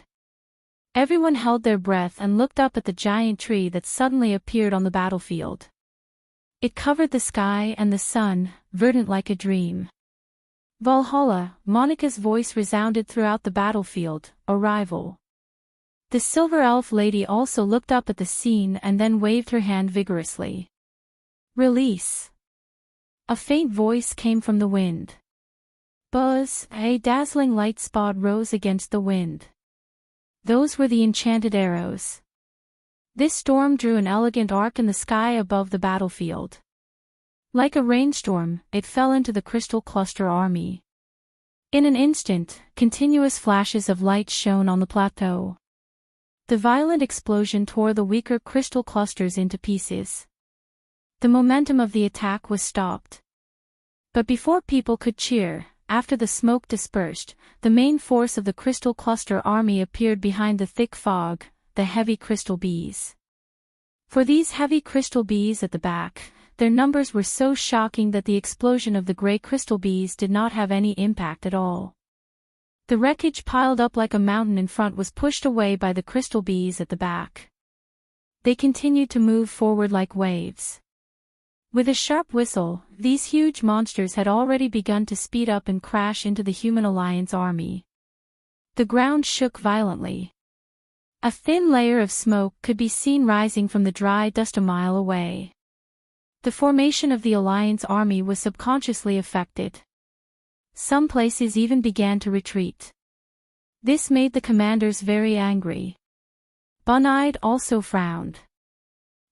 Everyone held their breath and looked up at the giant tree that suddenly appeared on the battlefield. It covered the sky and the sun, verdant like a dream. Valhalla, Monica's voice resounded throughout the battlefield, arrival. The Silver Elf lady also looked up at the scene and then waved her hand vigorously. Release. A faint voice came from the wind. Buzz, a dazzling light spot rose against the wind. Those were the enchanted arrows. This storm drew an elegant arc in the sky above the battlefield. Like a rainstorm, it fell into the Crystal Cluster Army. In an instant, continuous flashes of light shone on the plateau. The violent explosion tore the weaker crystal clusters into pieces. The momentum of the attack was stopped. But before people could cheer, after the smoke dispersed, the main force of the Crystal Cluster Army appeared behind the thick fog, the heavy crystal bees. For these heavy crystal bees at the back, their numbers were so shocking that the explosion of the gray crystal bees did not have any impact at all. The wreckage piled up like a mountain in front was pushed away by the crystal bees at the back. They continued to move forward like waves. With a sharp whistle, these huge monsters had already begun to speed up and crash into the Human Alliance army. The ground shook violently. A thin layer of smoke could be seen rising from the dry dust a mile away. The formation of the Alliance army was subconsciously affected. Some places even began to retreat. This made the commanders very angry. Bun-Eyed also frowned.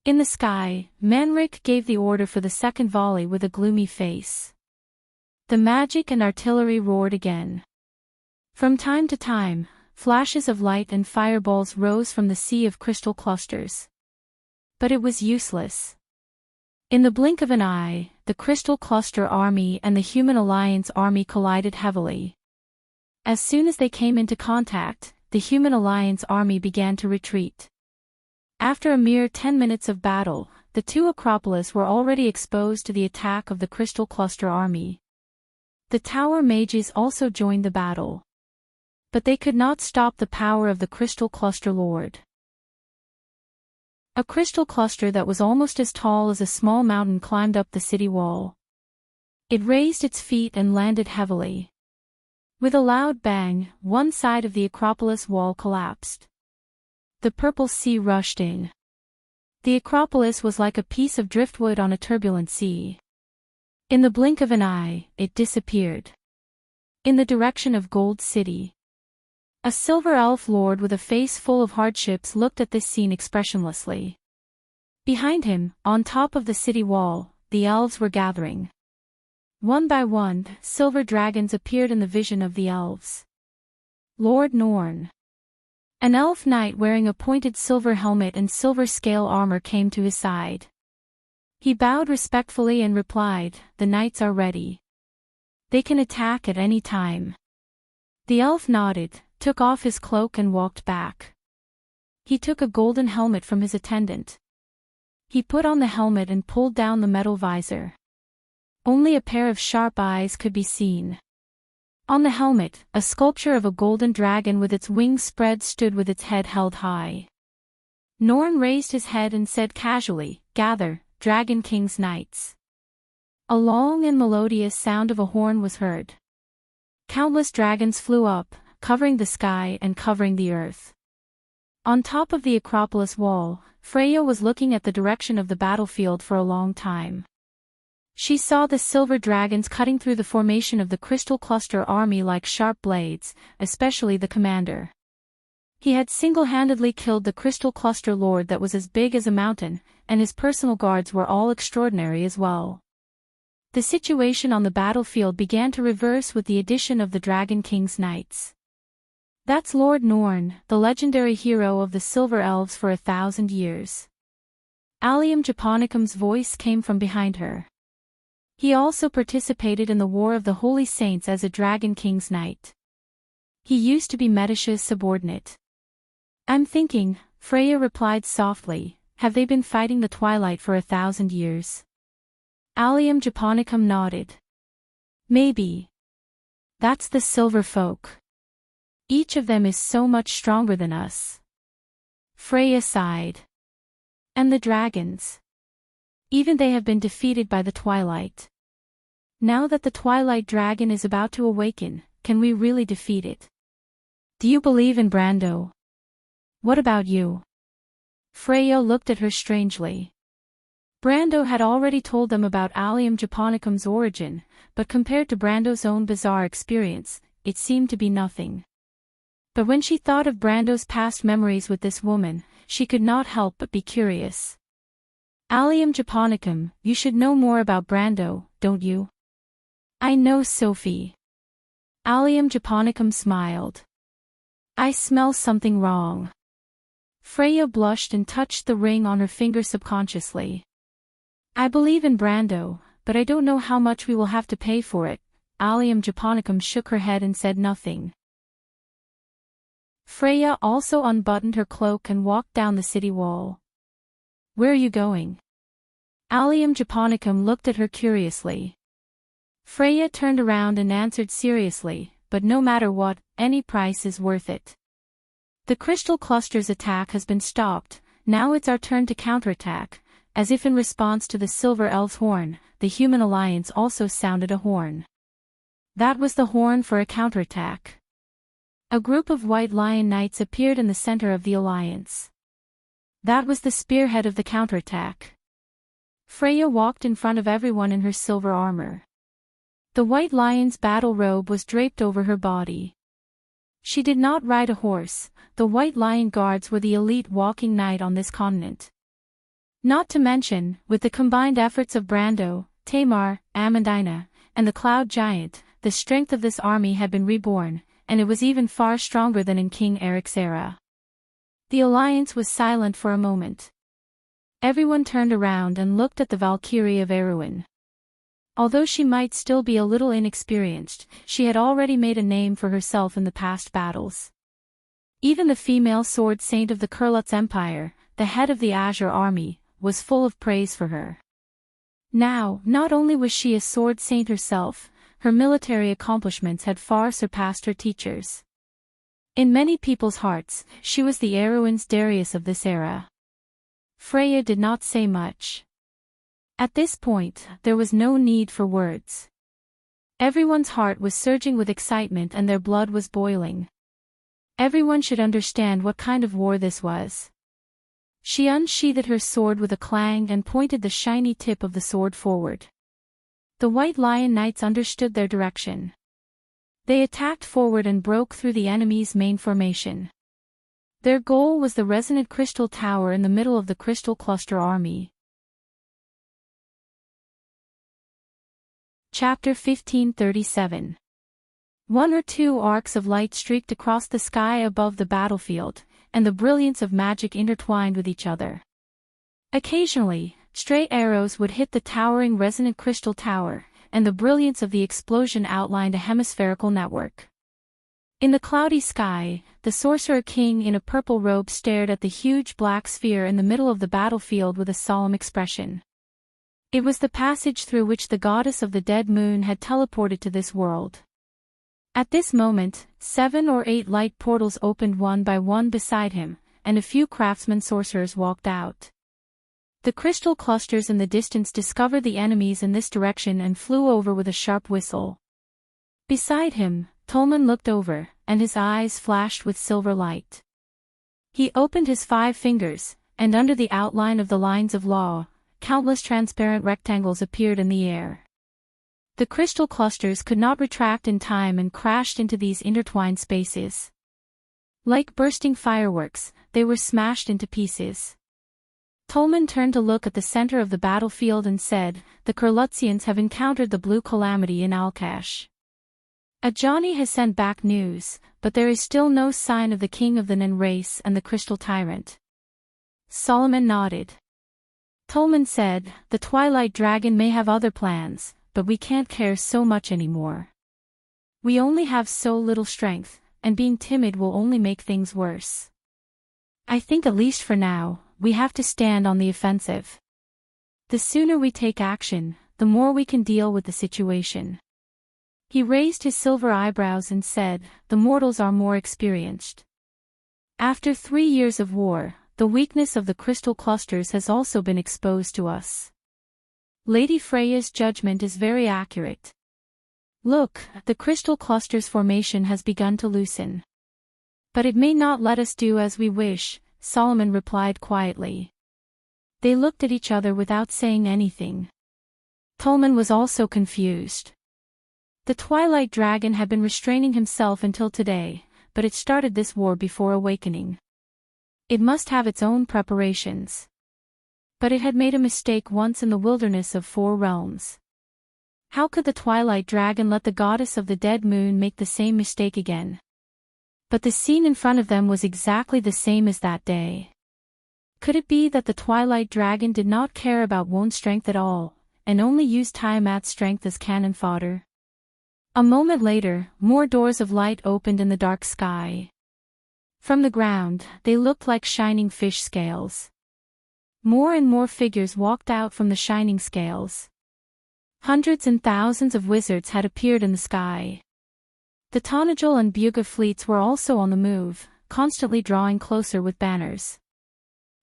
In the sky, Enrich gave the order for the second volley with a gloomy face. The magic and artillery roared again. From time to time, flashes of light and fireballs rose from the sea of crystal clusters. But it was useless. In the blink of an eye, the Crystal Cluster Army and the Human Alliance Army collided heavily. As soon as they came into contact, the Human Alliance Army began to retreat. After a mere 10 minutes of battle, the two Acropolis were already exposed to the attack of the Crystal Cluster Army. The Tower Mages also joined the battle. But they could not stop the power of the Crystal Cluster Lord. A crystal cluster that was almost as tall as a small mountain climbed up the city wall. It raised its feet and landed heavily. With a loud bang, one side of the Acropolis wall collapsed. The purple sea rushed in. The Acropolis was like a piece of driftwood on a turbulent sea. In the blink of an eye, it disappeared. In the direction of Gold City. A silver elf lord with a face full of hardships looked at this scene expressionlessly. Behind him, on top of the city wall, the elves were gathering. One by one, silver dragons appeared in the vision of the elves. Lord Norn. An elf knight wearing a pointed silver helmet and silver scale armor came to his side. He bowed respectfully and replied, "The knights are ready. They can attack at any time." The elf nodded, took off his cloak and walked back. He took a golden helmet from his attendant. He put on the helmet and pulled down the metal visor. Only a pair of sharp eyes could be seen. On the helmet, a sculpture of a golden dragon with its wings spread stood with its head held high. Norn raised his head and said casually, "Gather, Dragon King's knights." A long and melodious sound of a horn was heard. Countless dragons flew up, covering the sky and covering the earth. On top of the Acropolis wall, Freya was looking at the direction of the battlefield for a long time. She saw the silver dragons cutting through the formation of the Crystal Cluster Army like sharp blades, especially the commander. He had single-handedly killed the Crystal Cluster Lord that was as big as a mountain, and his personal guards were all extraordinary as well. The situation on the battlefield began to reverse with the addition of the Dragon King's knights. "That's Lord Norn, the legendary hero of the Silver Elves for 1,000 years. Allium Japonicum's voice came from behind her. He also participated in the War of the Holy Saints as a Dragon King's knight. He used to be Medicia's subordinate." "I'm thinking," Freya replied softly, "have they been fighting the Twilight for 1,000 years?" Allium Japonicum nodded. "Maybe. That's the Silver Folk. Each of them is so much stronger than us." Freya sighed. "And the dragons? Even they have been defeated by the Twilight. Now that the Twilight Dragon is about to awaken, can we really defeat it? Do you believe in Brando? What about you?" Freya looked at her strangely. Brando had already told them about Allium Japonicum's origin, but compared to Brando's own bizarre experience, it seemed to be nothing. But when she thought of Brando's past memories with this woman, she could not help but be curious. "Allium Japonicum, you should know more about Brando, don't you?" "I know Sophie." Allium Japonicum smiled. "I smell something wrong." Freya blushed and touched the ring on her finger subconsciously. "I believe in Brando, but I don't know how much we will have to pay for it." Allium Japonicum shook her head and said nothing. Freya also unbuttoned her cloak and walked down the city wall. "Where are you going?" Allium Japonicum looked at her curiously. Freya turned around and answered seriously, "But no matter what, any price is worth it. The Crystal Cluster's attack has been stopped, now it's our turn to counterattack." As if in response to the Silver Elf's horn, the Human Alliance also sounded a horn. That was the horn for a counterattack. A group of White Lion Knights appeared in the center of the alliance. That was the spearhead of the counterattack. Freya walked in front of everyone in her silver armor. The White Lion's battle robe was draped over her body. She did not ride a horse. The White Lion Guards were the elite walking knight on this continent. Not to mention, with the combined efforts of Brando, Tamar, Amandina, and the Cloud Giant, the strength of this army had been reborn, and it was even far stronger than in King Eric's era. The alliance was silent for a moment. Everyone turned around and looked at the Valkyrie of Erwin. Although she might still be a little inexperienced, she had already made a name for herself in the past battles. Even the female sword saint of the Kurlutz Empire, the head of the Azure army, was full of praise for her. Now, not only was she a sword saint herself, her military accomplishments had far surpassed her teachers. In many people's hearts, she was the Erwin's Darius of this era. Freya did not say much. At this point, there was no need for words. Everyone's heart was surging with excitement and their blood was boiling. Everyone should understand what kind of war this was. She unsheathed her sword with a clang and pointed the shiny tip of the sword forward. The White Lion Knights understood their direction. They attacked forward and broke through the enemy's main formation. Their goal was the resonant crystal tower in the middle of the Crystal Cluster army. Chapter 1537. One or two arcs of light streaked across the sky above the battlefield, and the brilliance of magic intertwined with each other. Occasionally, stray arrows would hit the towering resonant crystal tower, and the brilliance of the explosion outlined a hemispherical network. In the cloudy sky, the Sorcerer King in a purple robe stared at the huge black sphere in the middle of the battlefield with a solemn expression. It was the passage through which the goddess of the dead moon had teleported to this world. At this moment, 7 or 8 light portals opened one by one beside him, and a few craftsman sorcerers walked out. The crystal clusters in the distance discovered the enemies in this direction and flew over with a sharp whistle. Beside him, Tolman looked over, and his eyes flashed with silver light. He opened his 5 fingers, and under the outline of the lines of law, countless transparent rectangles appeared in the air. The crystal clusters could not retract in time and crashed into these intertwined spaces. Like bursting fireworks, they were smashed into pieces. Tolman turned to look at the center of the battlefield and said, "The Kurlutzians have encountered the blue calamity in Alkash. Ajani has sent back news, but there is still no sign of the king of the Nen race and the crystal tyrant." Solomon nodded. Tolman said, "The Twilight Dragon may have other plans, but we can't care so much anymore. We only have so little strength, and being timid will only make things worse. I think at least for now, we have to stand on the offensive. The sooner we take action, the more we can deal with the situation." He raised his silver eyebrows and said, "The mortals are more experienced. After 3 years of war, the weakness of the crystal clusters has also been exposed to us. Lady Freya's judgment is very accurate. Look, the crystal clusters formation has begun to loosen. But it may not let us do as we wish," Solomon replied quietly. They looked at each other without saying anything. Tolman was also confused. The Twilight Dragon had been restraining himself until today, but it started this war before awakening. It must have its own preparations. But it had made a mistake once in the wilderness of 4 realms. How could the Twilight Dragon let the goddess of the dead moon make the same mistake again? But the scene in front of them was exactly the same as that day. Could it be that the Twilight Dragon did not care about Won's strength at all, and only used Tiamat's strength as cannon fodder? A moment later, more doors of light opened in the dark sky. From the ground, they looked like shining fish scales. More and more figures walked out from the shining scales. Hundreds and thousands of wizards had appeared in the sky. The Tonajul and Buga fleets were also on the move, constantly drawing closer with banners.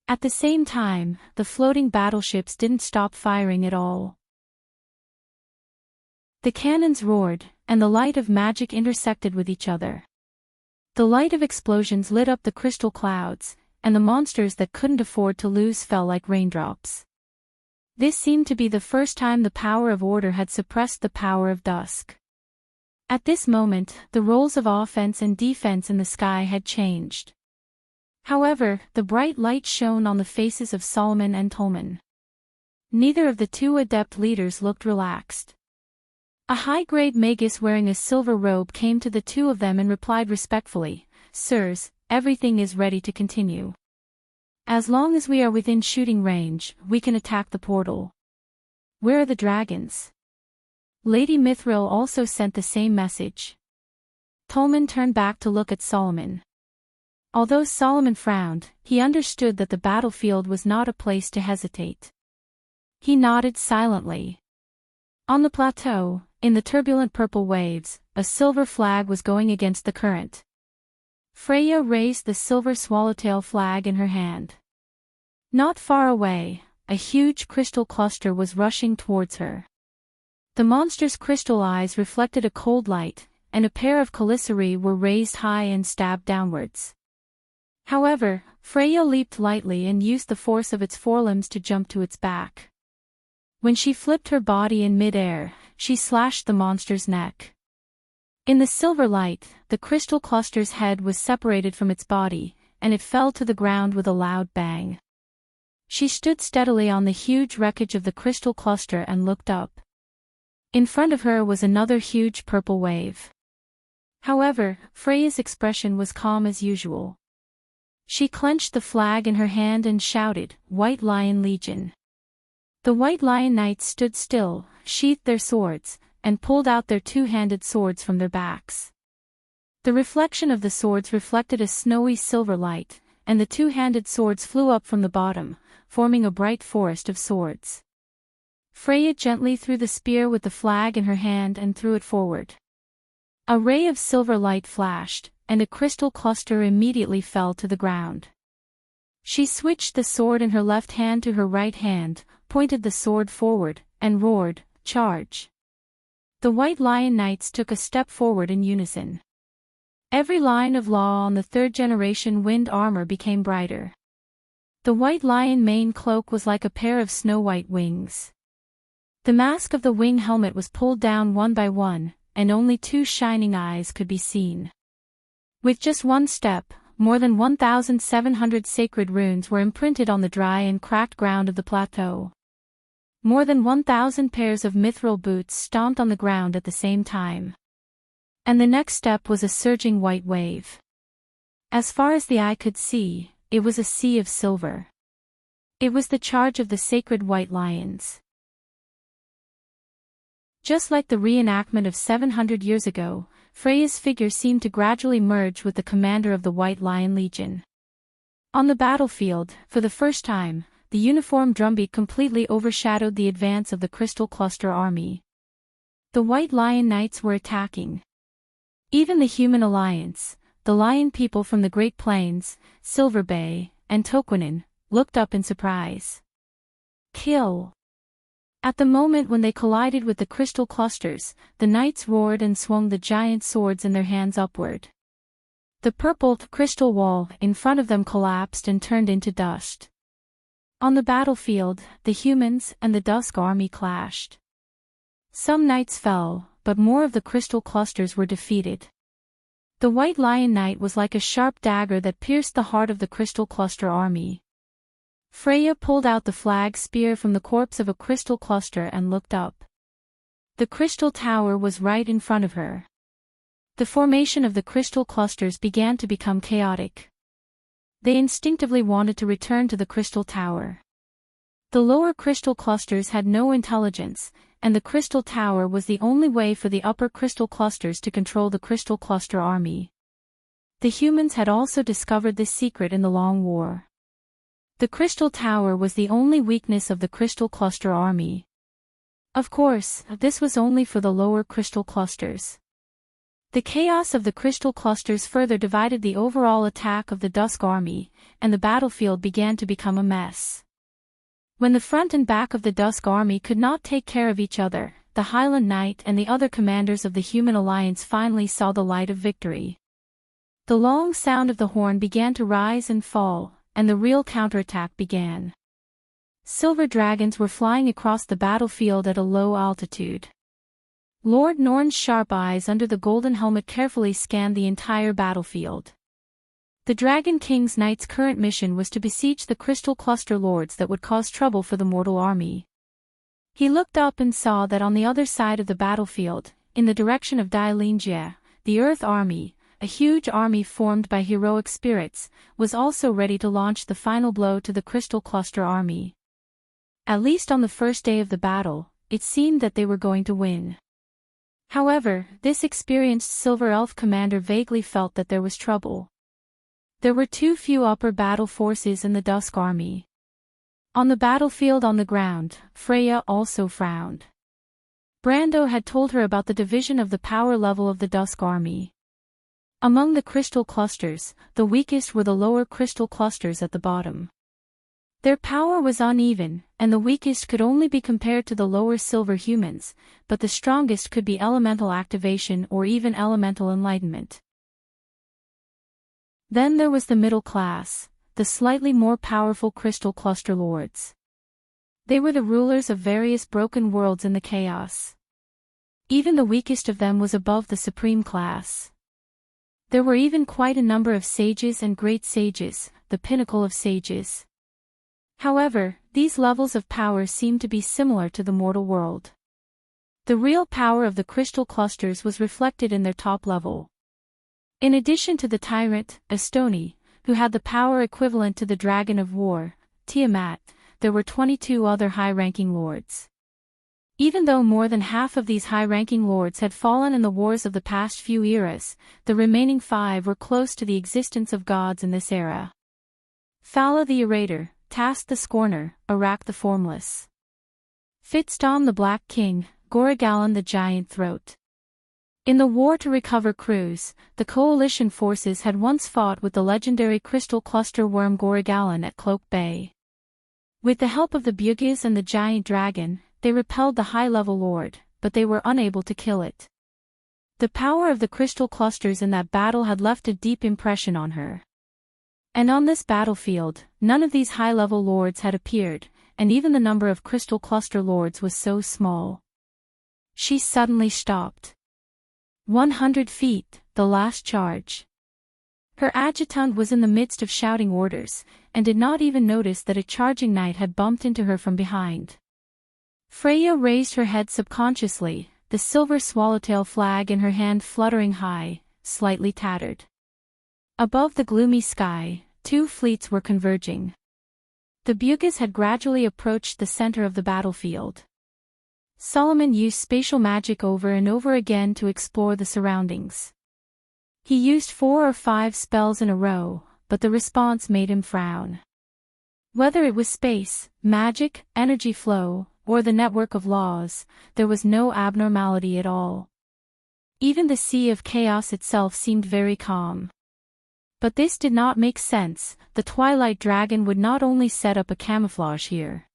At the same time, the floating battleships didn't stop firing at all. The cannons roared, and the light of magic intersected with each other. The light of explosions lit up the crystal clouds, and the monsters that couldn't afford to lose fell like raindrops. This seemed to be the first time the power of order had suppressed the power of dusk. At this moment, the roles of offense and defense in the sky had changed. However, the bright light shone on the faces of Solomon and Tolman. Neither of the two adept leaders looked relaxed. A high-grade magus wearing a silver robe came to the two of them and replied respectfully, "Sirs, everything is ready to continue. As long as we are within shooting range, we can attack the portal." "Where are the dragons?" Lady Mithril also sent the same message. Tolman turned back to look at Solomon. Although Solomon frowned, he understood that the battlefield was not a place to hesitate. He nodded silently. On the plateau, in the turbulent purple waves, a silver flag was going against the current. Freya raised the silver swallowtail flag in her hand. Not far away, a huge crystal cluster was rushing towards her. The monster's crystal eyes reflected a cold light, and a pair of chelicerae were raised high and stabbed downwards. However, Freya leaped lightly and used the force of its forelimbs to jump to its back. When she flipped her body in mid-air, she slashed the monster's neck. In the silver light, the crystal cluster's head was separated from its body, and it fell to the ground with a loud bang. She stood steadily on the huge wreckage of the crystal cluster and looked up. In front of her was another huge purple wave. However, Freya's expression was calm as usual. She clenched the flag in her hand and shouted, "White Lion Legion." The White Lion Knights stood still, sheathed their swords, and pulled out their two-handed swords from their backs. The reflection of the swords reflected a snowy silver light, and the two-handed swords flew up from the bottom, forming a bright forest of swords. Freya gently threw the spear with the flag in her hand and threw it forward. A ray of silver light flashed, and a crystal cluster immediately fell to the ground. She switched the sword in her left hand to her right hand, pointed the sword forward, and roared, "Charge!" The White Lion Knights took a step forward in unison. Every line of law on the third-generation wind armor became brighter. The White Lion mane cloak was like a pair of snow-white wings. The mask of the wing helmet was pulled down one by one, and only two shining eyes could be seen. With just one step, more than 1,700 sacred runes were imprinted on the dry and cracked ground of the plateau. More than 1,000 pairs of mithril boots stomped on the ground at the same time. And the next step was a surging white wave. As far as the eye could see, it was a sea of silver. It was the charge of the sacred white lions. Just like the reenactment of 700 years ago, Freya's figure seemed to gradually merge with the commander of the White Lion Legion. On the battlefield, for the first time, the uniform drumbeat completely overshadowed the advance of the Crystal Cluster army. The White Lion Knights were attacking. Even the Human Alliance, the Lion people from the Great Plains, Silver Bay, and Toquinen, looked up in surprise. Kill! At the moment when they collided with the crystal clusters, the knights roared and swung the giant swords in their hands upward. The purple crystal wall in front of them collapsed and turned into dust. On the battlefield, the humans and the Dusk army clashed. Some knights fell, but more of the crystal clusters were defeated. The White Lion Knight was like a sharp dagger that pierced the heart of the crystal cluster army. Freya pulled out the flag spear from the corpse of a crystal cluster and looked up. The crystal tower was right in front of her. The formation of the crystal clusters began to become chaotic. They instinctively wanted to return to the crystal tower. The lower crystal clusters had no intelligence, and the crystal tower was the only way for the upper crystal clusters to control the crystal cluster army. The humans had also discovered this secret in the Long War. The crystal tower was the only weakness of the crystal cluster army. Of course, this was only for the lower crystal clusters. The chaos of the crystal clusters further divided the overall attack of the Dusk army, and the battlefield began to become a mess. When the front and back of the Dusk army could not take care of each other, the Highland Knight and the other commanders of the Human Alliance finally saw the light of victory. The long sound of the horn began to rise and fall, and the real counterattack began. Silver dragons were flying across the battlefield at a low altitude. Lord Norn's sharp eyes under the golden helmet carefully scanned the entire battlefield. The Dragon King's knight's current mission was to besiege the crystal cluster lords that would cause trouble for the mortal army. He looked up and saw that on the other side of the battlefield, in the direction of Dailingia, the Earth Army, a huge army formed by heroic spirits, was also ready to launch the final blow to the crystal cluster army. At least on the first day of the battle, it seemed that they were going to win. However, this experienced Silver Elf commander vaguely felt that there was trouble. There were too few upper battle forces in the Dusk Army. On the battlefield on the ground, Freya also frowned. Brando had told her about the division of the power level of the Dusk Army. Among the crystal clusters, the weakest were the lower crystal clusters at the bottom. Their power was uneven, and the weakest could only be compared to the lower silver humans, but the strongest could be elemental activation or even elemental enlightenment. Then there was the middle class, the slightly more powerful crystal cluster lords. They were the rulers of various broken worlds in the chaos. Even the weakest of them was above the supreme class. There were even quite a number of sages and great sages, the pinnacle of sages. However, these levels of power seemed to be similar to the mortal world. The real power of the crystal clusters was reflected in their top level. In addition to the tyrant, Estoni, who had the power equivalent to the Dragon of War, Tiamat, there were 22 other high-ranking lords. Even though more than half of these high-ranking lords had fallen in the wars of the past few eras, the remaining 5 were close to the existence of gods in this era. Fala the Orator, Task the Scorner, Arak the Formless. Fitstom the Black King, Goragalan the Giant Throat. In the war to recover Cruz, the coalition forces had once fought with the legendary crystal cluster worm Goragalan at Cloak Bay. With the help of the Bugis and the giant dragon, they repelled the high-level lord, but they were unable to kill it. The power of the crystal clusters in that battle had left a deep impression on her. And on this battlefield, none of these high-level lords had appeared, and even the number of crystal cluster lords was so small. She suddenly stopped. 100 feet, the last charge. Her adjutant was in the midst of shouting orders, and did not even notice that a charging knight had bumped into her from behind. Freya raised her head subconsciously, the silver swallowtail flag in her hand fluttering high, slightly tattered. Above the gloomy sky, 2 fleets were converging. The Bugis had gradually approached the center of the battlefield. Solomon used spatial magic over and over again to explore the surroundings. He used 4 or 5 spells in a row, but the response made him frown. Whether it was space, magic, energy flow, or the network of laws, there was no abnormality at all. Even the sea of chaos itself seemed very calm. But this did not make sense. The Twilight Dragon would not only set up a camouflage here.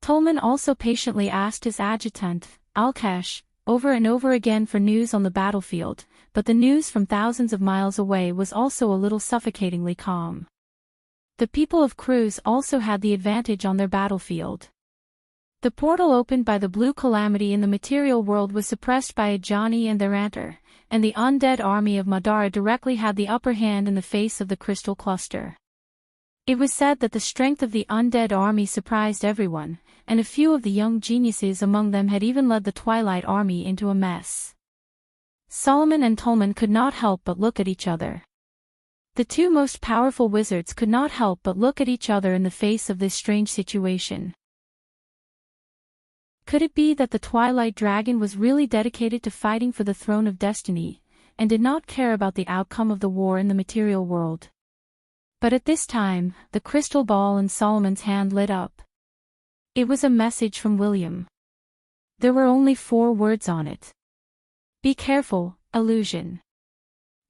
Tolman also patiently asked his adjutant, Alkesh, over and over again for news on the battlefield, but the news from thousands of miles away was also a little suffocatingly calm. The people of Cruz also had the advantage on their battlefield. The portal opened by the Blue Calamity in the material world was suppressed by Ajani and their Antar, and the undead army of Madara directly had the upper hand in the face of the crystal cluster. It was said that the strength of the undead army surprised everyone, and a few of the young geniuses among them had even led the Twilight army into a mess. Solomon and Tolman could not help but look at each other. The 2 most powerful wizards could not help but look at each other in the face of this strange situation. Could it be that the Twilight Dragon was really dedicated to fighting for the throne of destiny, and did not care about the outcome of the war in the material world? But at this time, the crystal ball in Solomon's hand lit up. It was a message from William. There were only 4 words on it. Be careful, illusion.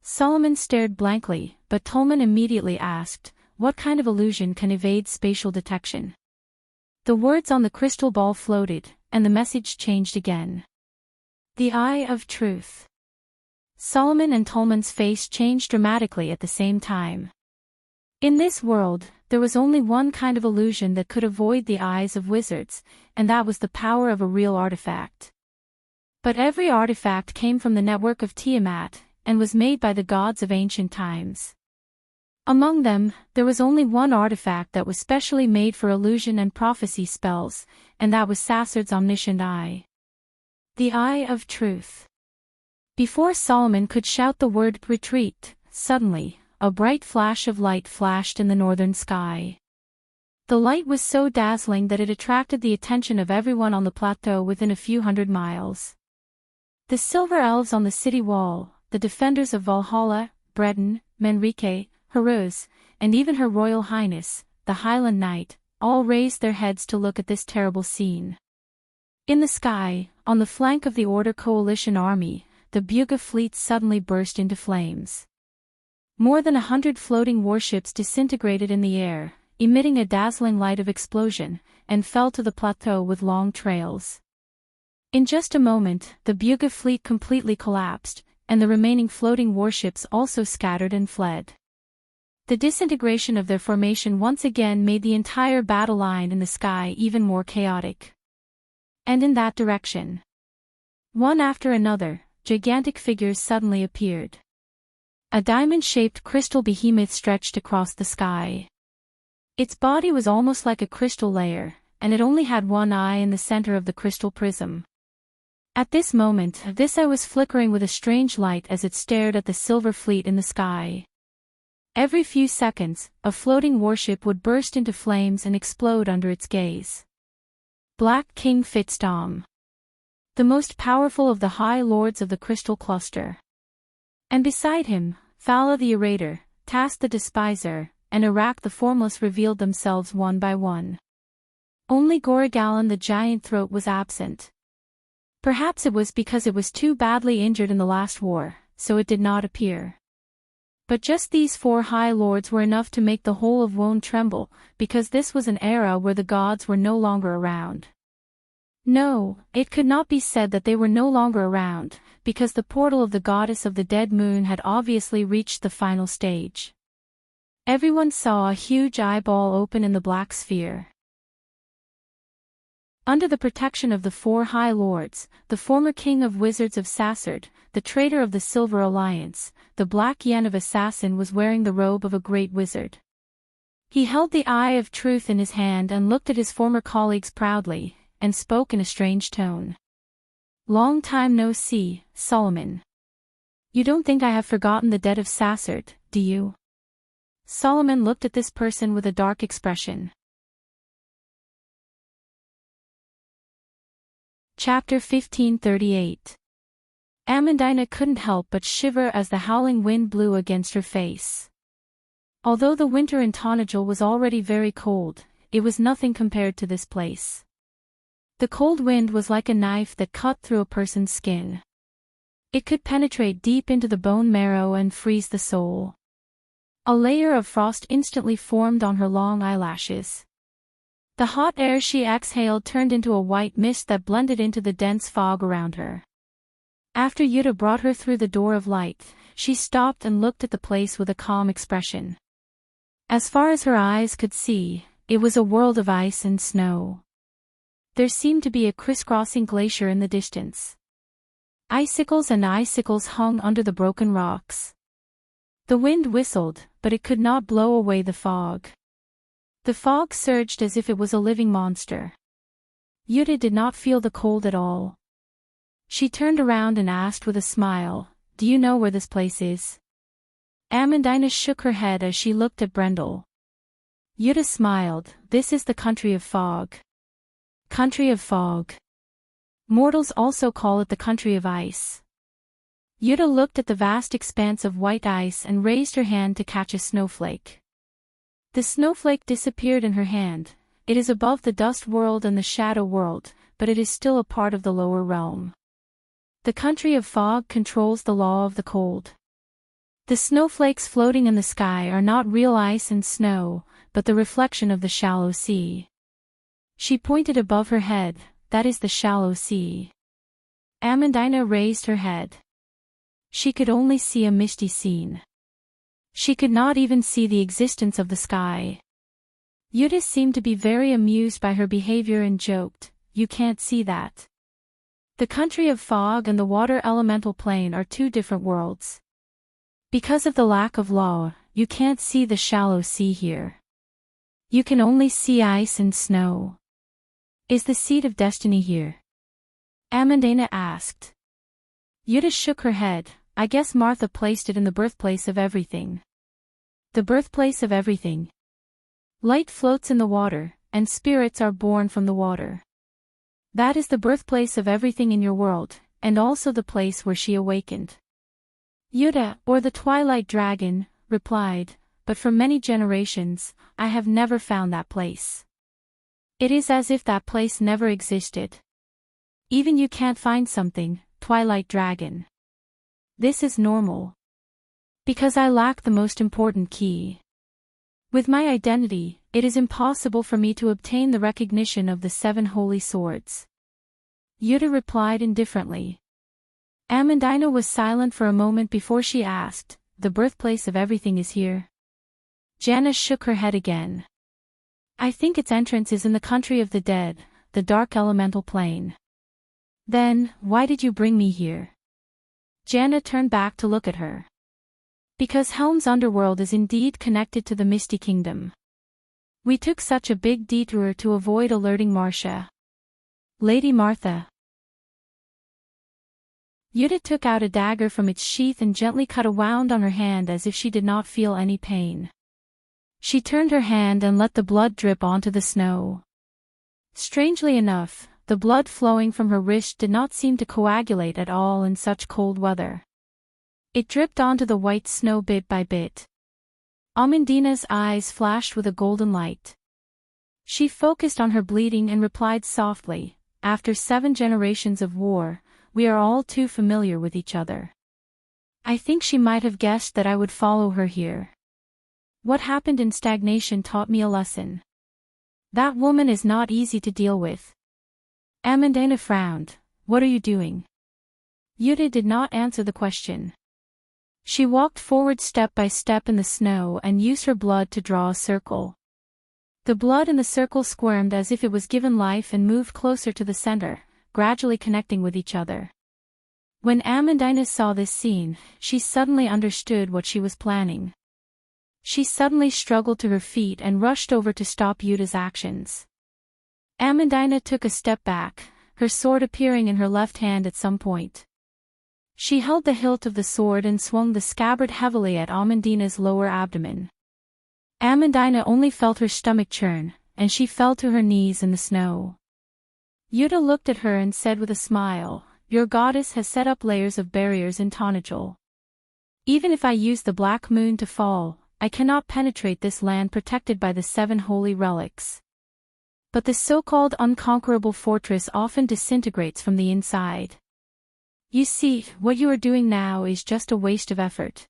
Solomon stared blankly, but Tolman immediately asked, what kind of illusion can evade spatial detection? The words on the crystal ball floated, and the message changed again. The Eye of Truth. Solomon and Tolman's face changed dramatically at the same time. In this world, there was only one kind of illusion that could avoid the eyes of wizards, and that was the power of a real artifact. But every artifact came from the network of Tiamat, and was made by the gods of ancient times. Among them, there was only one artifact that was specially made for illusion and prophecy spells, and that was Sasard's omniscient eye. The Eye of Truth. Before Solomon could shout the word retreat, suddenly, a bright flash of light flashed in the northern sky. The light was so dazzling that it attracted the attention of everyone on the plateau within a few hundred miles. The silver elves on the city wall, the defenders of Valhalla, Breton, Manrique, Haruz, and even Her Royal Highness, the Highland Knight, all raised their heads to look at this terrible scene. In the sky, on the flank of the Order Coalition army, the Buga fleet suddenly burst into flames. More than 100 floating warships disintegrated in the air, emitting a dazzling light of explosion, and fell to the plateau with long trails. In just a moment, the Buga fleet completely collapsed, and the remaining floating warships also scattered and fled. The disintegration of their formation once again made the entire battle line in the sky even more chaotic. And in that direction, one after another, gigantic figures suddenly appeared. A diamond-shaped crystal behemoth stretched across the sky. Its body was almost like a crystal layer, and it only had one eye in the center of the crystal prism. At this moment, this eye was flickering with a strange light as it stared at the silver fleet in the sky. Every few seconds, a floating warship would burst into flames and explode under its gaze. Black King Fitstom, the most powerful of the High Lords of the Crystal Cluster. And beside him, Fala the Orator, Tas the Despiser, and Iraq the Formless revealed themselves one by one. Only Gorigalan the Giant Throat was absent. Perhaps it was because it was too badly injured in the last war, so it did not appear. But just these 4 High Lords were enough to make the whole of Wone tremble, because this was an era where the gods were no longer around. No, it could not be said that they were no longer around, because the portal of the goddess of the dead moon had obviously reached the final stage. Everyone saw a huge eyeball open in the black sphere. Under the protection of the 4 High Lords, the former king of wizards of Sasard, the traitor of the Silver Alliance, the Black Yen of Assassin was wearing the robe of a great wizard. He held the Eye of Truth in his hand and looked at his former colleagues proudly, and spoke in a strange tone. "Long time no see, Solomon. You don't think I have forgotten the dead of Sasard, do you?" Solomon looked at this person with a dark expression. Chapter 1538. Amandina couldn't help but shiver as the howling wind blew against her face. Although the winter in Tonagel was already very cold, it was nothing compared to this place. The cold wind was like a knife that cut through a person's skin. It could penetrate deep into the bone marrow and freeze the soul. A layer of frost instantly formed on her long eyelashes. The hot air she exhaled turned into a white mist that blended into the dense fog around her. After Yuta brought her through the door of light, she stopped and looked at the place with a calm expression. As far as her eyes could see, it was a world of ice and snow. There seemed to be a crisscrossing glacier in the distance. Icicles and icicles hung under the broken rocks. The wind whistled, but it could not blow away the fog. The fog surged as if it was a living monster. Yuta did not feel the cold at all. She turned around and asked with a smile, "Do you know where this place is?" Amandina shook her head as she looked at Brendel. Yuta smiled. "This is the country of fog." Country of fog. Mortals also call it the country of ice. Yuta looked at the vast expanse of white ice and raised her hand to catch a snowflake. The snowflake disappeared in her hand. It is above the dust world and the shadow world, but it is still a part of the lower realm. The country of fog controls the law of the cold. The snowflakes floating in the sky are not real ice and snow, but the reflection of the shallow sea. She pointed above her head. "That is the shallow sea." Amandina raised her head. She could only see a misty scene. She could not even see the existence of the sky. Yuta seemed to be very amused by her behavior and joked, "You can't see that. The country of fog and the water elemental plane are two different worlds. Because of the lack of law, you can't see the shallow sea here. You can only see ice and snow. Is the seat of destiny here?" Amandina asked. Yuta shook her head. "I guess Martha placed it in the birthplace of everything." The birthplace of everything. Light floats in the water, and spirits are born from the water. That is the birthplace of everything in your world, and also the place where she awakened. Yuta, or the Twilight Dragon, replied, "But for many generations, I have never found that place. It is as if that place never existed. Even you can't find something, Twilight Dragon. This is normal. Because I lack the most important key. With my identity, it is impossible for me to obtain the recognition of the 7 holy swords." Yuta replied indifferently. Amandina was silent for a moment before she asked, "The birthplace of everything is here?" Jana shook her head again. "I think its entrance is in the country of the dead, the dark elemental plane." "Then, why did you bring me here?" Jana turned back to look at her. "Because Helm's underworld is indeed connected to the Misty Kingdom. We took such a big detour to avoid alerting Marcia." "Lady Martha." Yuta took out a dagger from its sheath and gently cut a wound on her hand as if she did not feel any pain. She turned her hand and let the blood drip onto the snow. Strangely enough, the blood flowing from her wrist did not seem to coagulate at all in such cold weather. It dripped onto the white snow bit by bit. Amandina's eyes flashed with a golden light. She focused on her bleeding and replied softly, "After 7 generations of war, we are all too familiar with each other. I think she might have guessed that I would follow her here. What happened in stagnation taught me a lesson. That woman is not easy to deal with." Amandina frowned. "What are you doing?" Yuta did not answer the question. She walked forward step by step in the snow and used her blood to draw a circle. The blood in the circle squirmed as if it was given life and moved closer to the center, gradually connecting with each other. When Amandina saw this scene, she suddenly understood what she was planning. She suddenly struggled to her feet and rushed over to stop Yuta's actions. Amandina took a step back, her sword appearing in her left hand at some point. She held the hilt of the sword and swung the scabbard heavily at Amandina's lower abdomen. Amandina only felt her stomach churn, and she fell to her knees in the snow. Yuta looked at her and said with a smile, "Your goddess has set up layers of barriers in Tonajul. Even if I use the black moon to fall, I cannot penetrate this land protected by the 7 holy relics. But the so-called unconquerable fortress often disintegrates from the inside. You see, what you are doing now is just a waste of effort."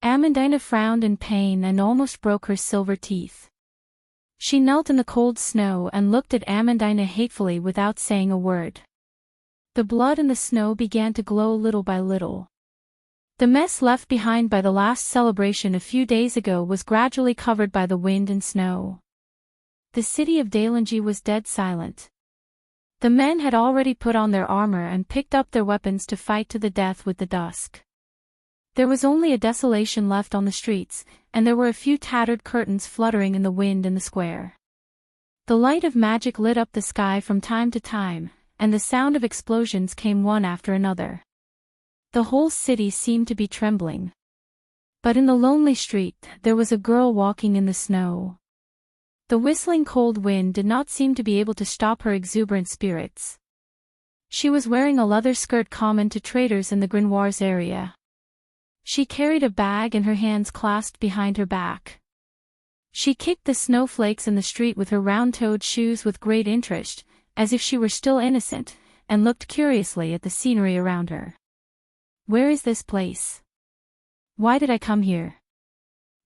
Amandina frowned in pain and almost broke her silver teeth. She knelt in the cold snow and looked at Amandina hatefully without saying a word. The blood in the snow began to glow little by little. The mess left behind by the last celebration a few days ago was gradually covered by the wind and snow. The city of Daelanji was dead silent. The men had already put on their armor and picked up their weapons to fight to the death with the dusk. There was only a desolation left on the streets, and there were a few tattered curtains fluttering in the wind in the square. The light of magic lit up the sky from time to time, and the sound of explosions came one after another. The whole city seemed to be trembling. But in the lonely street, there was a girl walking in the snow. The whistling cold wind did not seem to be able to stop her exuberant spirits. She was wearing a leather skirt common to traders in the Grimoires area. She carried a bag and her hands clasped behind her back. She kicked the snowflakes in the street with her round-toed shoes with great interest, as if she were still innocent, and looked curiously at the scenery around her. "Where is this place? Why did I come here?"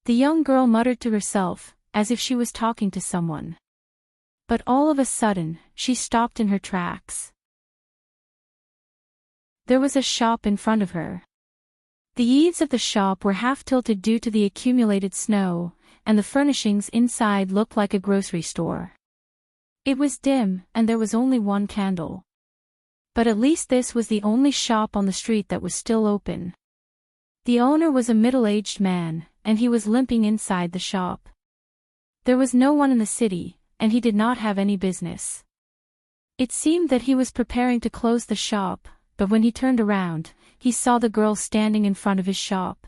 The young girl muttered to herself, as if she was talking to someone. But all of a sudden, she stopped in her tracks. There was a shop in front of her. The eaves of the shop were half tilted due to the accumulated snow, and the furnishings inside looked like a grocery store. It was dim, and there was only one candle. But at least this was the only shop on the street that was still open. The owner was a middle-aged man, and he was limping inside the shop. There was no one in the city, and he did not have any business. It seemed that he was preparing to close the shop, but when he turned around, he saw the girl standing in front of his shop.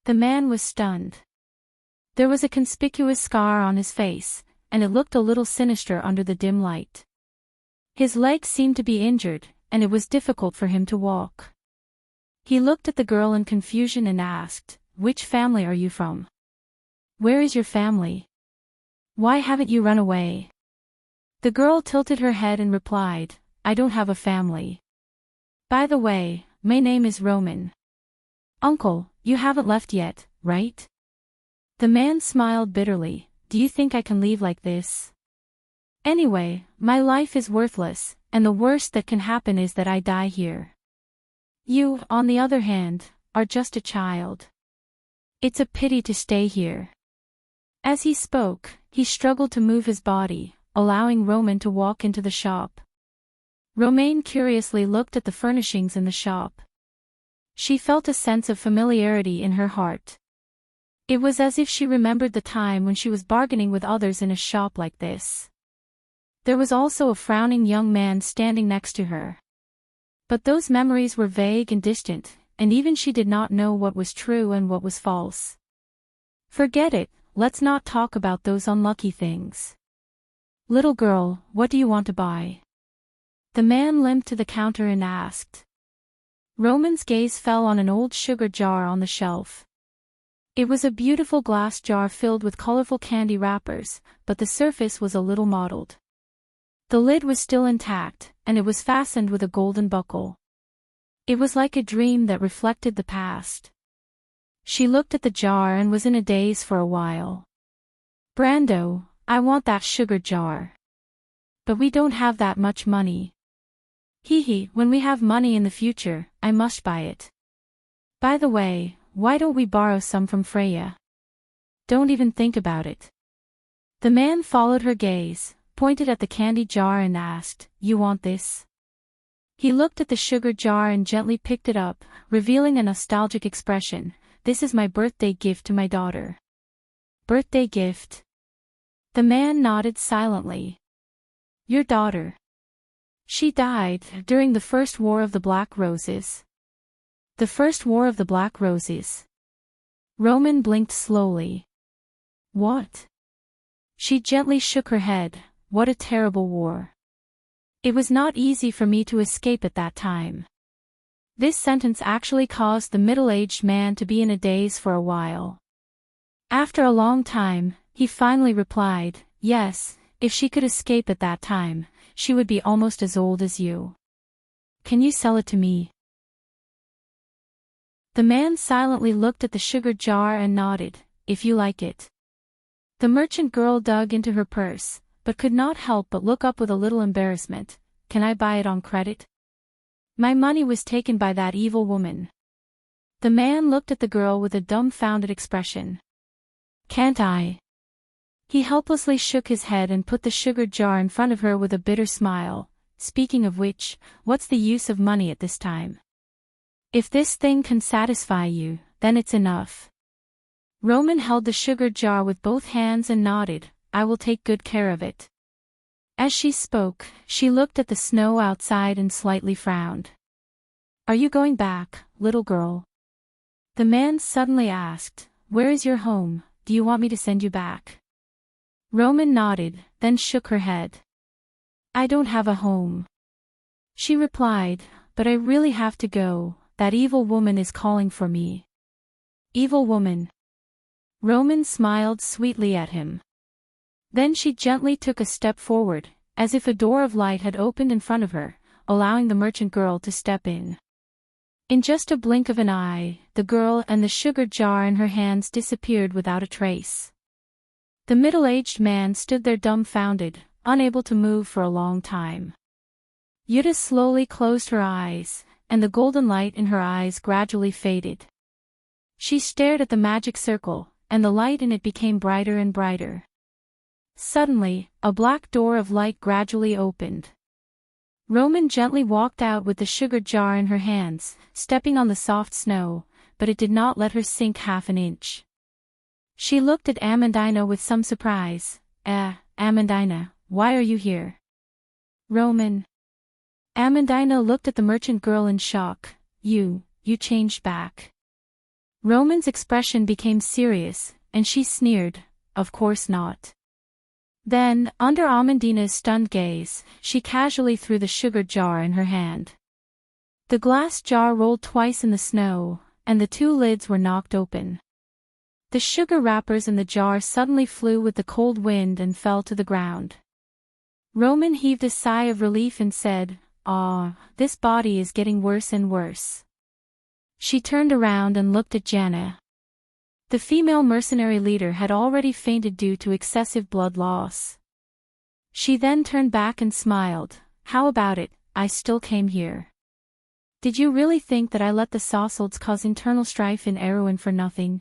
The man was stunned. There was a conspicuous scar on his face, and it looked a little sinister under the dim light. His legs seemed to be injured, and it was difficult for him to walk. He looked at the girl in confusion and asked, "Which family are you from? Where is your family? Why haven't you run away?" The girl tilted her head and replied, "I don't have a family. By the way, my name is Roman." "Uncle, you haven't left yet, right?" The man smiled bitterly. "Do you think I can leave like this? Anyway, my life is worthless, and the worst that can happen is that I die here. You, on the other hand, are just a child. It's a pity to stay here." As he spoke, he struggled to move his body, allowing Roman to walk into the shop. Romaine curiously looked at the furnishings in the shop. She felt a sense of familiarity in her heart. It was as if she remembered the time when she was bargaining with others in a shop like this. There was also a frowning young man standing next to her. But those memories were vague and distant, and even she did not know what was true and what was false. "Forget it, let's not talk about those unlucky things. Little girl, what do you want to buy?" The man limped to the counter and asked. Roman's gaze fell on an old sugar jar on the shelf. It was a beautiful glass jar filled with colorful candy wrappers, but the surface was a little mottled. The lid was still intact, and it was fastened with a golden buckle. It was like a dream that reflected the past. She looked at the jar and was in a daze for a while. "Brando, I want that sugar jar. But we don't have that much money." "Hee, when we have money in the future, I must buy it. By the way, why don't we borrow some from Freya?" "Don't even think about it." The man followed her gaze, pointed at the candy jar and asked, "You want this?" He looked at the sugar jar and gently picked it up, revealing a nostalgic expression. "This is my birthday gift to my daughter." "Birthday gift?" The man nodded silently. "Your daughter. She died during the First War of the Black Roses." "The First War of the Black Roses?" Roman blinked slowly. "What?" She gently shook her head. "What a terrible war. It was not easy for me to escape at that time." This sentence actually caused the middle-aged man to be in a daze for a while. After a long time, he finally replied, "Yes, if she could escape at that time, she would be almost as old as you. Can you sell it to me?" The man silently looked at the sugar jar and nodded, "If you like it." The merchant girl dug into her purse, but could not help but look up with a little embarrassment. "Can I buy it on credit? My money was taken by that evil woman." The man looked at the girl with a dumbfounded expression. "Can't I?" He helplessly shook his head and put the sugar jar in front of her with a bitter smile. "Speaking of which, what's the use of money at this time? If this thing can satisfy you, then it's enough." Roman held the sugar jar with both hands and nodded, "I will take good care of it." As she spoke, she looked at the snow outside and slightly frowned. "Are you going back, little girl?" The man suddenly asked, "Where is your home? Do you want me to send you back?" Roman nodded, then shook her head. "I don't have a home," she replied, "but I really have to go. That evil woman is calling for me." "Evil woman?" Roman smiled sweetly at him. Then she gently took a step forward, as if a door of light had opened in front of her, allowing the merchant girl to step in. In just a blink of an eye, the girl and the sugar jar in her hands disappeared without a trace. The middle-aged man stood there dumbfounded, unable to move for a long time. Yuta slowly closed her eyes, and the golden light in her eyes gradually faded. She stared at the magic circle, and the light in it became brighter and brighter. Suddenly, a black door of light gradually opened. Roman gently walked out with the sugar jar in her hands, stepping on the soft snow, but it did not let her sink half an inch. She looked at Amandina with some surprise. Amandina, why are you here?" "Roman." Amandina looked at the merchant girl in shock. You changed back." Roman's expression became serious, and she sneered, "Of course not." Then, under Amandina's stunned gaze, she casually threw the sugar jar in her hand. The glass jar rolled twice in the snow, and the two lids were knocked open. The sugar wrappers in the jar suddenly flew with the cold wind and fell to the ground. Roman heaved a sigh of relief and said, This body is getting worse and worse." She turned around and looked at Jana. The female mercenary leader had already fainted due to excessive blood loss. She then turned back and smiled. "How about it, I still came here. Did you really think that I let the Sausalds cause internal strife in Erewhon for nothing?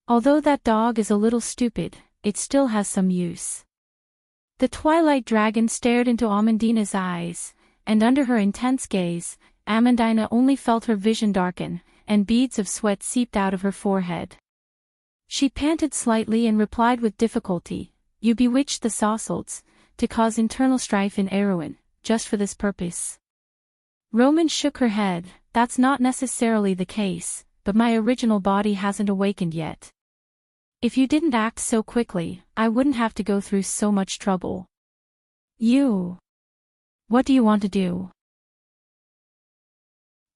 Although that dog is a little stupid, it still has some use." The Twilight Dragon stared into Amandina's eyes, and under her intense gaze, Amandina only felt her vision darken, and beads of sweat seeped out of her forehead. She panted slightly and replied with difficulty, "You bewitched the Sausalds, to cause internal strife in Erewhon, just for this purpose." Roman shook her head. "That's not necessarily the case, but my original body hasn't awakened yet. If you didn't act so quickly, I wouldn't have to go through so much trouble." What do you want to do?"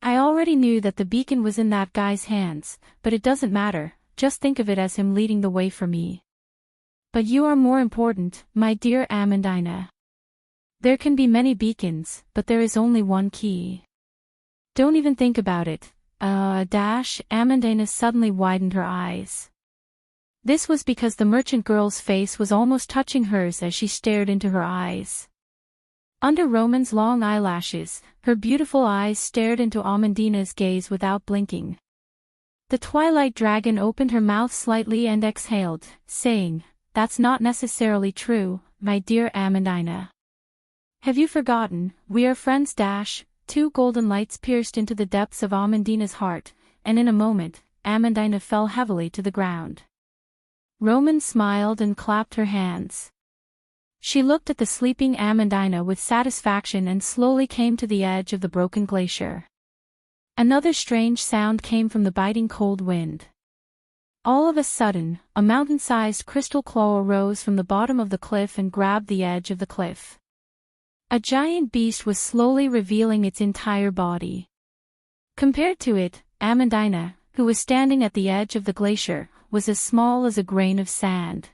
"I already knew that the beacon was in that guy's hands, but it doesn't matter, just think of it as him leading the way for me. But you are more important, my dear Amandina. There can be many beacons, but there is only one key. Don't even think about it." Amandina suddenly widened her eyes. This was because the merchant girl's face was almost touching hers as she stared into her eyes. Under Roman's long eyelashes, her beautiful eyes stared into Amandina's gaze without blinking. The Twilight Dragon opened her mouth slightly and exhaled, saying, "That's not necessarily true, my dear Amandina. Have you forgotten, we are friends? Two golden lights pierced into the depths of Amandina's heart, and in a moment, Amandina fell heavily to the ground. Roman smiled and clapped her hands. She looked at the sleeping Amandina with satisfaction and slowly came to the edge of the broken glacier. Another strange sound came from the biting cold wind. All of a sudden, a mountain-sized crystal claw arose from the bottom of the cliff and grabbed the edge of the cliff. A giant beast was slowly revealing its entire body. Compared to it, Amandina, who was standing at the edge of the glacier, was as small as a grain of sand.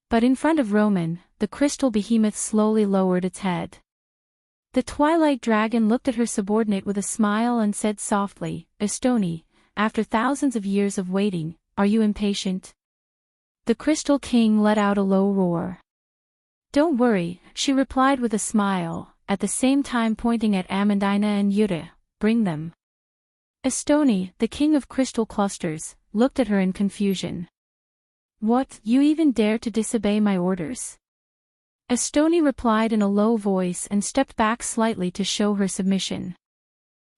But in front of Roman, the crystal behemoth slowly lowered its head. The Twilight Dragon looked at her subordinate with a smile and said softly, "Estoni, after thousands of years of waiting, are you impatient?" The Crystal King let out a low roar. "Don't worry," she replied with a smile, at the same time pointing at Amandina and Yuta, "bring them." Estoni, the king of crystal clusters, looked at her in confusion. "What, you even dare to disobey my orders?" Estoni replied in a low voice and stepped back slightly to show her submission.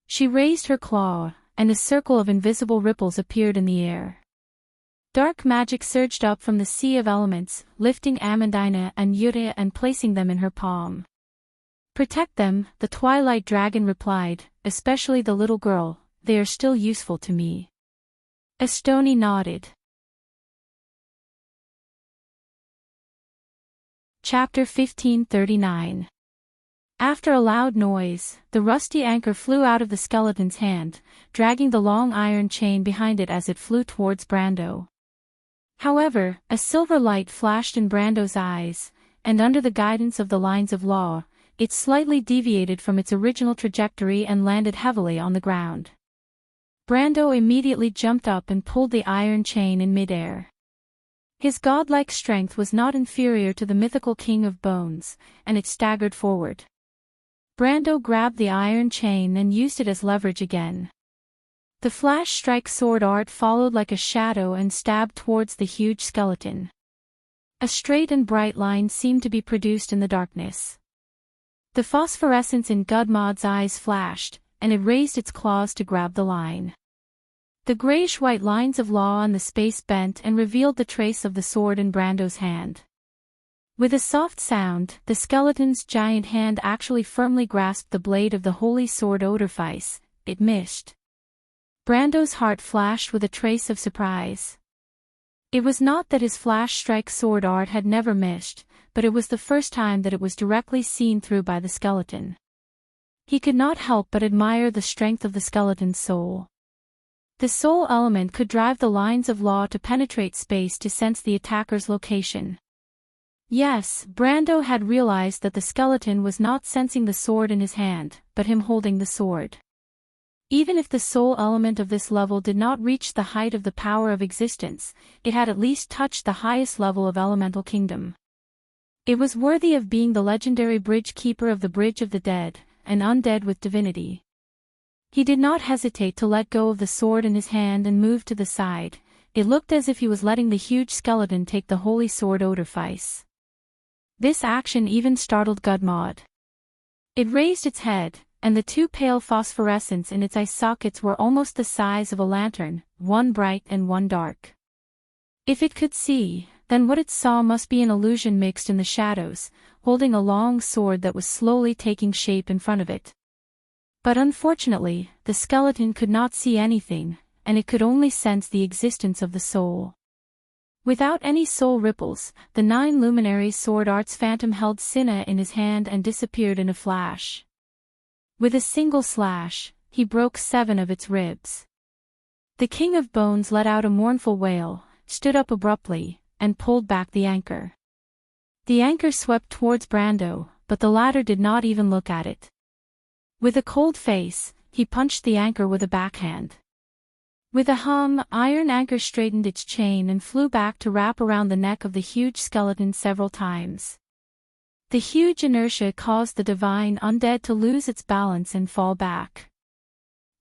She raised her claw, and a circle of invisible ripples appeared in the air. Dark magic surged up from the sea of elements, lifting Amandina and Yuta and placing them in her palm. "Protect them," the Twilight Dragon replied, "especially the little girl, they are still useful to me." Estoni nodded. Chapter 1539. After a loud noise, the rusty anchor flew out of the skeleton's hand, dragging the long iron chain behind it as it flew towards Brando. However, a silver light flashed in Brando's eyes, and under the guidance of the lines of law, it slightly deviated from its original trajectory and landed heavily on the ground. Brando immediately jumped up and pulled the iron chain in midair. His godlike strength was not inferior to the mythical King of Bones, and it staggered forward. Brando grabbed the iron chain and used it as leverage again. The flash strike sword art followed like a shadow and stabbed towards the huge skeleton. A straight and bright line seemed to be produced in the darkness. The phosphorescence in Gudmod's eyes flashed, and it raised its claws to grab the line. The grayish-white lines of law on the space bent and revealed the trace of the sword in Brando's hand. With a soft sound, the skeleton's giant hand actually firmly grasped the blade of the holy sword Odorfice. It missed. Brando's heart flashed with a trace of surprise. It was not that his flash strike sword art had never missed, but it was the first time that it was directly seen through by the skeleton. He could not help but admire the strength of the skeleton's soul. The soul element could drive the lines of law to penetrate space to sense the attacker's location. Yes, Brando had realized that the skeleton was not sensing the sword in his hand, but him holding the sword. Even if the soul element of this level did not reach the height of the power of existence, it had at least touched the highest level of elemental kingdom. It was worthy of being the legendary bridge keeper of the Bridge of the Dead, an undead with divinity. He did not hesitate to let go of the sword in his hand and move to the side. It looked as if he was letting the huge skeleton take the holy sword Odorfice. This action even startled Gudmod. It raised its head, and the two pale phosphorescents in its eye sockets were almost the size of a lantern, one bright and one dark. If it could see, then what it saw must be an illusion mixed in the shadows, holding a long sword that was slowly taking shape in front of it. But unfortunately, the skeleton could not see anything, and it could only sense the existence of the soul. Without any soul ripples, the 9 luminaries sword art's phantom held Cinna in his hand and disappeared in a flash. With a single slash, he broke 7 of its ribs. The King of Bones let out a mournful wail, stood up abruptly, and pulled back the anchor. The anchor swept towards Brando, but the latter did not even look at it. With a cold face, he punched the anchor with a backhand. With a hum, iron anchor straightened its chain and flew back to wrap around the neck of the huge skeleton several times. The huge inertia caused the divine undead to lose its balance and fall back.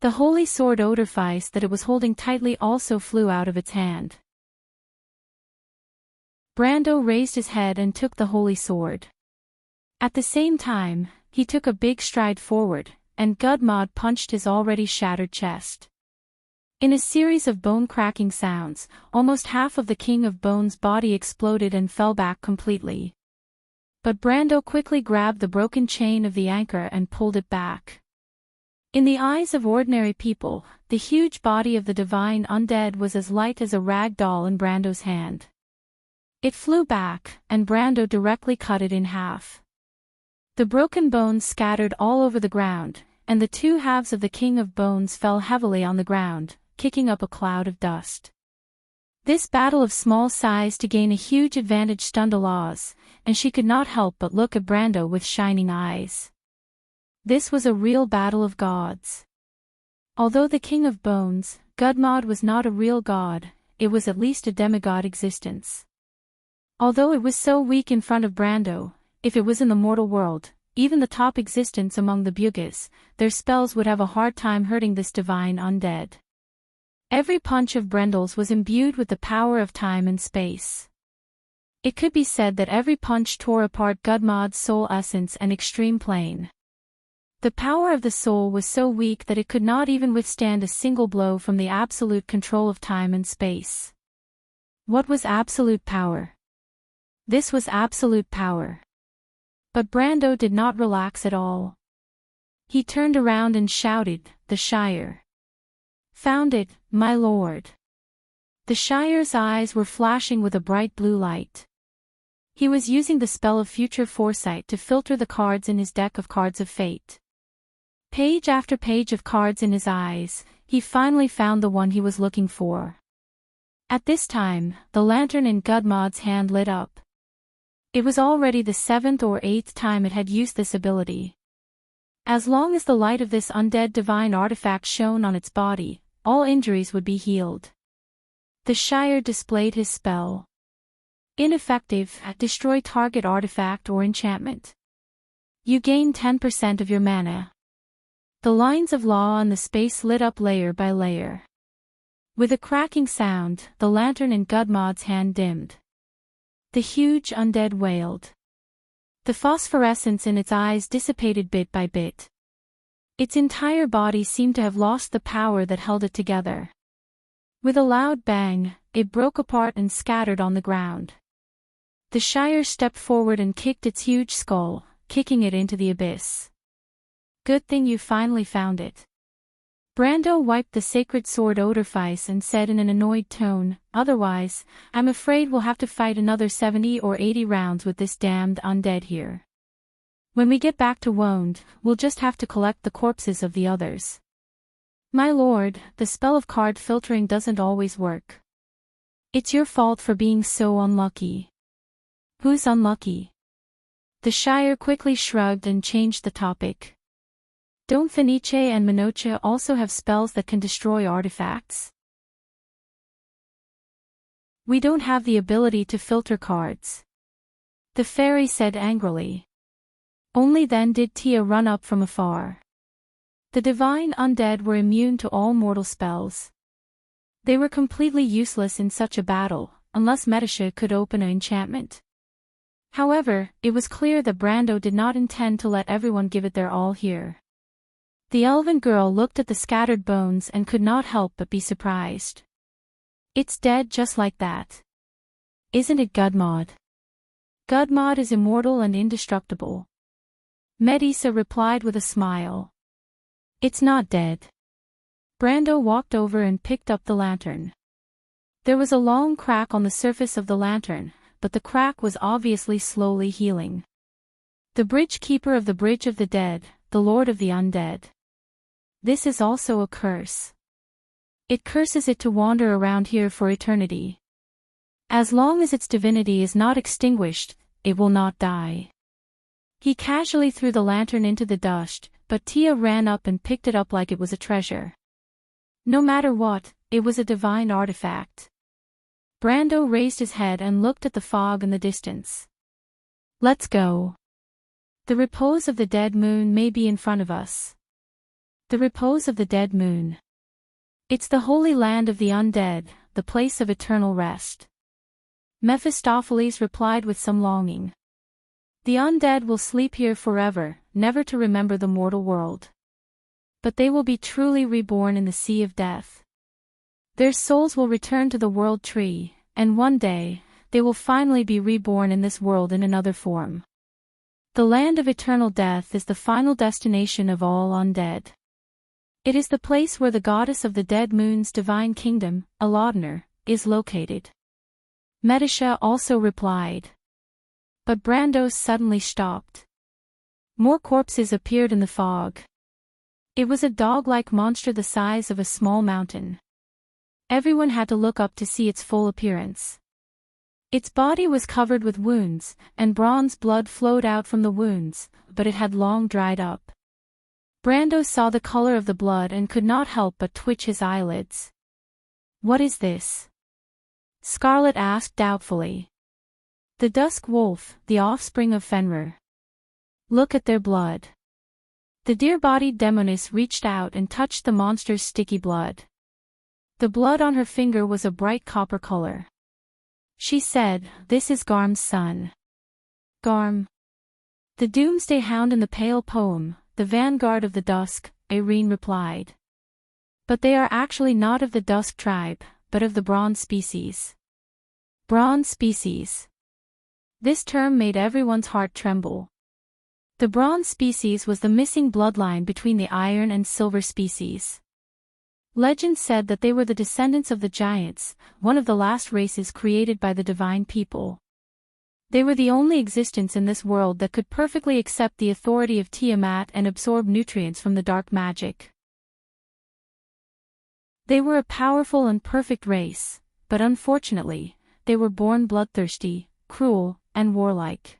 The holy sword Odorfice that it was holding tightly also flew out of its hand. Brando raised his head and took the holy sword. At the same time, he took a big stride forward, and Gudmod punched his already shattered chest. In a series of bone-cracking sounds, almost half of the King of Bones' body exploded and fell back completely. But Brando quickly grabbed the broken chain of the anchor and pulled it back. In the eyes of ordinary people, the huge body of the divine undead was as light as a rag doll in Brando's hand. It flew back, and Brando directly cut it in half. The broken bones scattered all over the ground, and the 2 halves of the King of Bones fell heavily on the ground, kicking up a cloud of dust. This battle of small size to gain a huge advantage stunned Alaz, and she could not help but look at Brando with shining eyes. This was a real battle of gods. Although the King of Bones, Gudmod was not a real god, it was at least a demigod existence. Although it was so weak in front of Brando, if it was in the mortal world, even the top existence among the Bugas, their spells would have a hard time hurting this divine undead. Every punch of Brendel's was imbued with the power of time and space. It could be said that every punch tore apart Gudmod's soul essence and extreme plane. The power of the soul was so weak that it could not even withstand a single blow from the absolute control of time and space. What was absolute power? This was absolute power. But Brando did not relax at all. He turned around and shouted, "The Shire." "Found it, my lord." The Shire's eyes were flashing with a bright blue light. He was using the spell of future foresight to filter the cards in his deck of cards of fate. Page after page of cards in his eyes, he finally found the one he was looking for. At this time, the lantern in Gudmod's hand lit up. It was already the 7th or 8th time it had used this ability. As long as the light of this undead divine artifact shone on its body, all injuries would be healed. The Shire displayed his spell. Ineffective, destroy target artifact or enchantment. You gain 10% of your mana. The lines of law on the space lit up layer by layer. With a cracking sound, the lantern in Gudmod's hand dimmed. The huge undead wailed. The phosphorescence in its eyes dissipated bit by bit. Its entire body seemed to have lost the power that held it together. With a loud bang, it broke apart and scattered on the ground. The Shire stepped forward and kicked its huge skull, kicking it into the abyss. Good thing you finally found it. Brando wiped the sacred sword Odorfice and said in an annoyed tone, otherwise, I'm afraid we'll have to fight another 70 or 80 rounds with this damned undead here. When we get back to Wonde, we'll just have to collect the corpses of the others. My lord, the spell of card filtering doesn't always work. It's your fault for being so unlucky. Who's unlucky? The Shire quickly shrugged and changed the topic. Don't Fenice and Minocha also have spells that can destroy artifacts? We don't have the ability to filter cards. The fairy said angrily. Only then did Tia run up from afar. The divine undead were immune to all mortal spells. They were completely useless in such a battle, unless Minocha could open an enchantment. However, it was clear that Brando did not intend to let everyone give it their all here. The elven girl looked at the scattered bones and could not help but be surprised. It's dead just like that. Isn't it Gudmod? Gudmod is immortal and indestructible. Medisa replied with a smile. It's not dead. Brando walked over and picked up the lantern. There was a long crack on the surface of the lantern, but the crack was obviously slowly healing. The bridge keeper of the Bridge of the Dead, the Lord of the Undead. This is also a curse. It curses it to wander around here for eternity. As long as its divinity is not extinguished, it will not die. He casually threw the lantern into the dust, but Tia ran up and picked it up like it was a treasure. No matter what, it was a divine artifact. Brando raised his head and looked at the fog in the distance. Let's go. The repose of the dead moon may be in front of us. The repose of the dead moon. It's the holy land of the undead, the place of eternal rest. Mephistopheles replied with some longing. The undead will sleep here forever, never to remember the mortal world. But they will be truly reborn in the sea of death. Their souls will return to the world tree, and one day, they will finally be reborn in this world in another form. The land of eternal death is the final destination of all undead. It is the place where the goddess of the dead moon's divine kingdom, Alaudner, is located. Medisha also replied. But Brando suddenly stopped. More corpses appeared in the fog. It was a dog-like monster the size of a small mountain. Everyone had to look up to see its full appearance. Its body was covered with wounds, and bronze blood flowed out from the wounds, but it had long dried up. Brando saw the color of the blood and could not help but twitch his eyelids. What is this? Scarlet asked doubtfully. The Dusk Wolf, the offspring of Fenrir. Look at their blood. The deer-bodied demoness reached out and touched the monster's sticky blood. The blood on her finger was a bright copper color. She said, This is Garm's son. Garm. The Doomsday Hound in the Pale poem, the vanguard of the Dusk, Irene replied. But they are actually not of the Dusk tribe, but of the Bronze species. Bronze species. This term made everyone's heart tremble. The Bronze species was the missing bloodline between the Iron and Silver species. Legend said that they were the descendants of the Giants, one of the last races created by the divine people. They were the only existence in this world that could perfectly accept the authority of Tiamat and absorb nutrients from the dark magic. They were a powerful and perfect race, but unfortunately, they were born bloodthirsty, cruel, and warlike.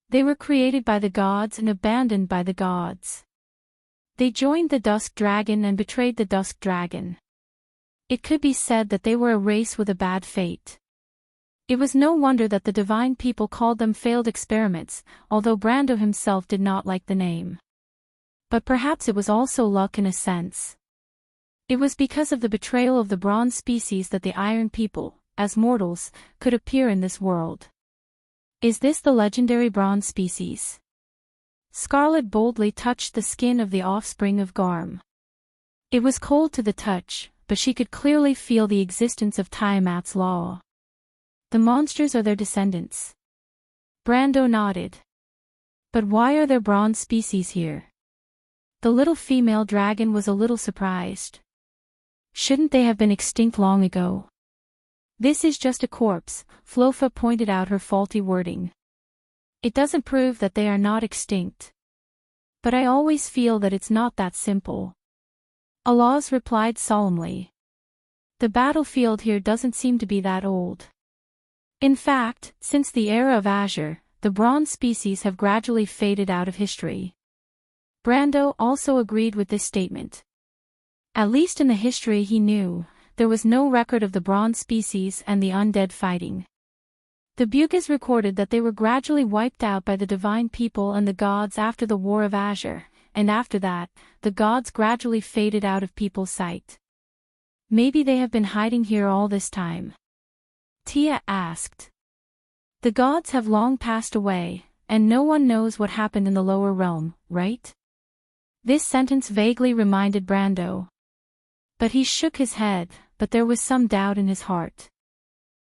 They were created by the gods and abandoned by the gods. They joined the Dusk Dragon and betrayed the Dusk Dragon. It could be said that they were a race with a bad fate. It was no wonder that the divine people called them failed experiments, although Brando himself did not like the name. But perhaps it was also luck in a sense. It was because of the betrayal of the bronze species that the Iron People, as mortals, could appear in this world. Is this the legendary bronze species? Scarlet boldly touched the skin of the offspring of Garm. It was cold to the touch, but she could clearly feel the existence of Tiamat's law. The monsters are their descendants. Brando nodded. But why are there bronze species here? The little female dragon was a little surprised. Shouldn't they have been extinct long ago? This is just a corpse, Flofa pointed out her faulty wording. It doesn't prove that they are not extinct. But I always feel that it's not that simple. Alaz replied solemnly. The battlefield here doesn't seem to be that old. In fact, since the era of Azure, the bronze species have gradually faded out of history. Brando also agreed with this statement. At least in the history he knew, there was no record of the bronze species and the undead fighting. The Bugas recorded that they were gradually wiped out by the divine people and the gods after the War of Azure, and after that, the gods gradually faded out of people's sight. Maybe they have been hiding here all this time. Tia asked. The gods have long passed away, and no one knows what happened in the lower realm, right? This sentence vaguely reminded Brando. But he shook his head, but there was some doubt in his heart.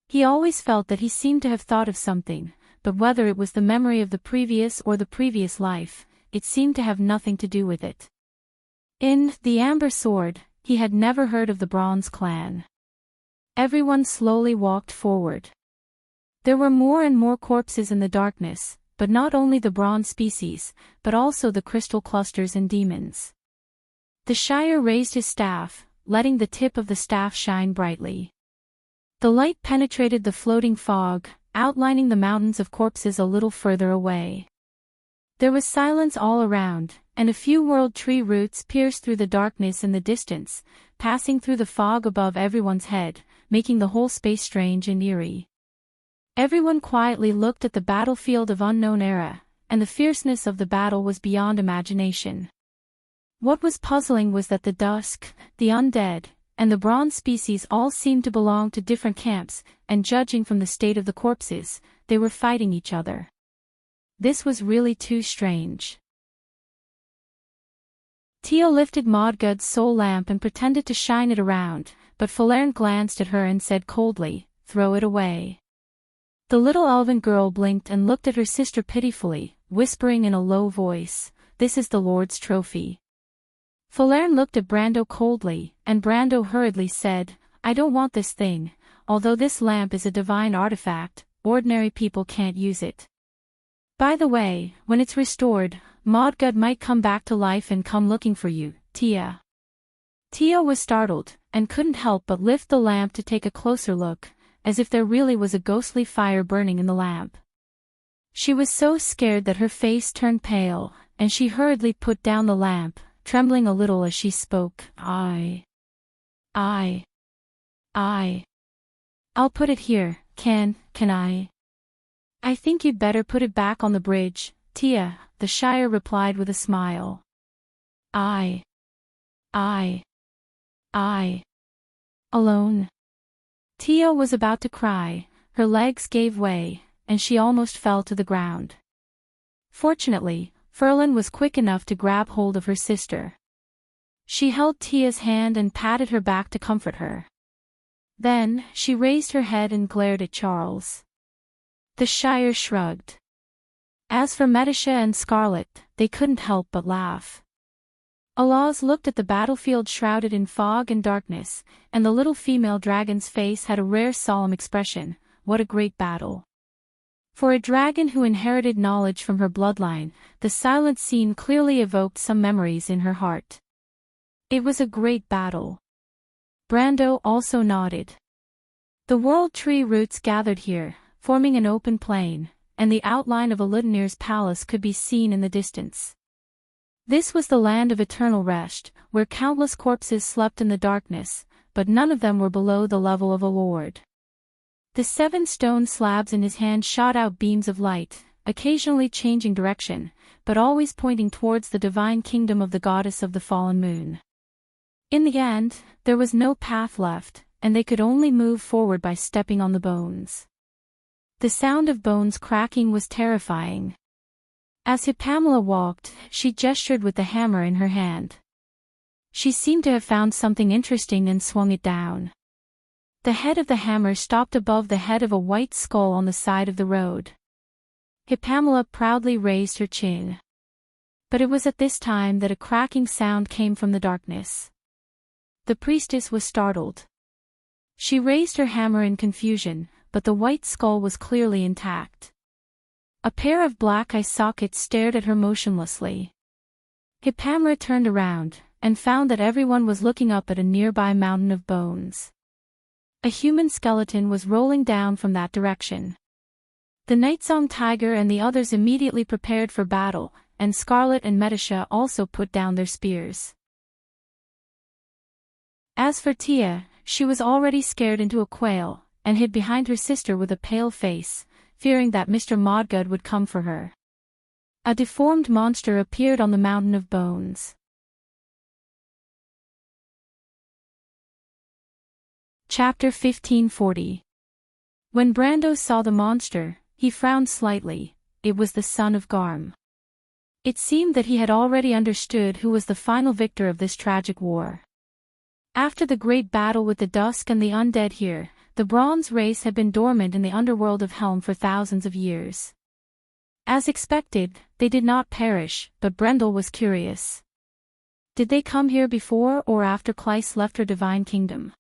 He always felt that he seemed to have thought of something, but whether it was the memory of the previous or the previous life, it seemed to have nothing to do with it. In The Amber Sword, he had never heard of the Bronze Clan. Everyone slowly walked forward. There were more and more corpses in the darkness, but not only the bronze species, but also the crystal clusters and demons. The Shire raised his staff, letting the tip of the staff shine brightly. The light penetrated the floating fog, outlining the mountains of corpses a little further away. There was silence all around, and a few world tree roots pierced through the darkness in the distance, passing through the fog above everyone's head, making the whole space strange and eerie. Everyone quietly looked at the battlefield of unknown era, and the fierceness of the battle was beyond imagination. What was puzzling was that the dusk, the undead, and the bronze species all seemed to belong to different camps, and judging from the state of the corpses, they were fighting each other. This was really too strange. Tia lifted Modgud's soul lamp and pretended to shine it around, but Falerne glanced at her and said coldly, "Throw it away." The little elven girl blinked and looked at her sister pitifully, whispering in a low voice, "This is the Lord's trophy." Falerne looked at Brando coldly, and Brando hurriedly said, "I don't want this thing. Although this lamp is a divine artifact, ordinary people can't use it. By the way, when it's restored, Modgud might come back to life and come looking for you, Tia." Tia was startled, and couldn't help but lift the lamp to take a closer look, as if there really was a ghostly fire burning in the lamp. She was so scared that her face turned pale, and she hurriedly put down the lamp, trembling a little as she spoke. I'll put it here, can I? I think you'd better put it back on the bridge, Tia," the Shire replied with a smile. Alone. Tia was about to cry, her legs gave way, and she almost fell to the ground. Fortunately, Ferlin was quick enough to grab hold of her sister. She held Tia's hand and patted her back to comfort her. Then, she raised her head and glared at Charles. The Shire shrugged. As for Metisha and Scarlet, they couldn't help but laugh. Alaz looked at the battlefield shrouded in fog and darkness, and the little female dragon's face had a rare solemn expression. What a great battle. For a dragon who inherited knowledge from her bloodline, the silent scene clearly evoked some memories in her heart. It was a great battle. Brando also nodded. The world tree roots gathered here, forming an open plain, and the outline of Eludinir's palace could be seen in the distance. This was the land of eternal rest, where countless corpses slept in the darkness, but none of them were below the level of a lord. The 7 stone slabs in his hand shot out beams of light, occasionally changing direction, but always pointing towards the divine kingdom of the goddess of the fallen moon. In the end, there was no path left, and they could only move forward by stepping on the bones. The sound of bones cracking was terrifying. As Pamela walked, she gestured with the hammer in her hand. She seemed to have found something interesting and swung it down. The head of the hammer stopped above the head of a white skull on the side of the road. Pamela proudly raised her chin. But it was at this time that a cracking sound came from the darkness. The priestess was startled. She raised her hammer in confusion, but the white skull was clearly intact. A pair of black eye sockets stared at her motionlessly. Pamela turned around, and found that everyone was looking up at a nearby mountain of bones. A human skeleton was rolling down from that direction. The Nightsong Tiger and the others immediately prepared for battle, and Scarlet and Metasha also put down their spears. As for Tia, she was already scared into a quail, and hid behind her sister with a pale face, fearing that Mr. Modgud would come for her. A deformed monster appeared on the mountain of bones. Chapter 1540. When Brando saw the monster, he frowned slightly. It was the son of Garm. It seemed that he had already understood who was the final victor of this tragic war. After the great battle with the Dusk and the undead here, the Bronze race had been dormant in the underworld of Helm for thousands of years. As expected, they did not perish, but Brendel was curious. Did they come here before or after Cleis left her divine kingdom?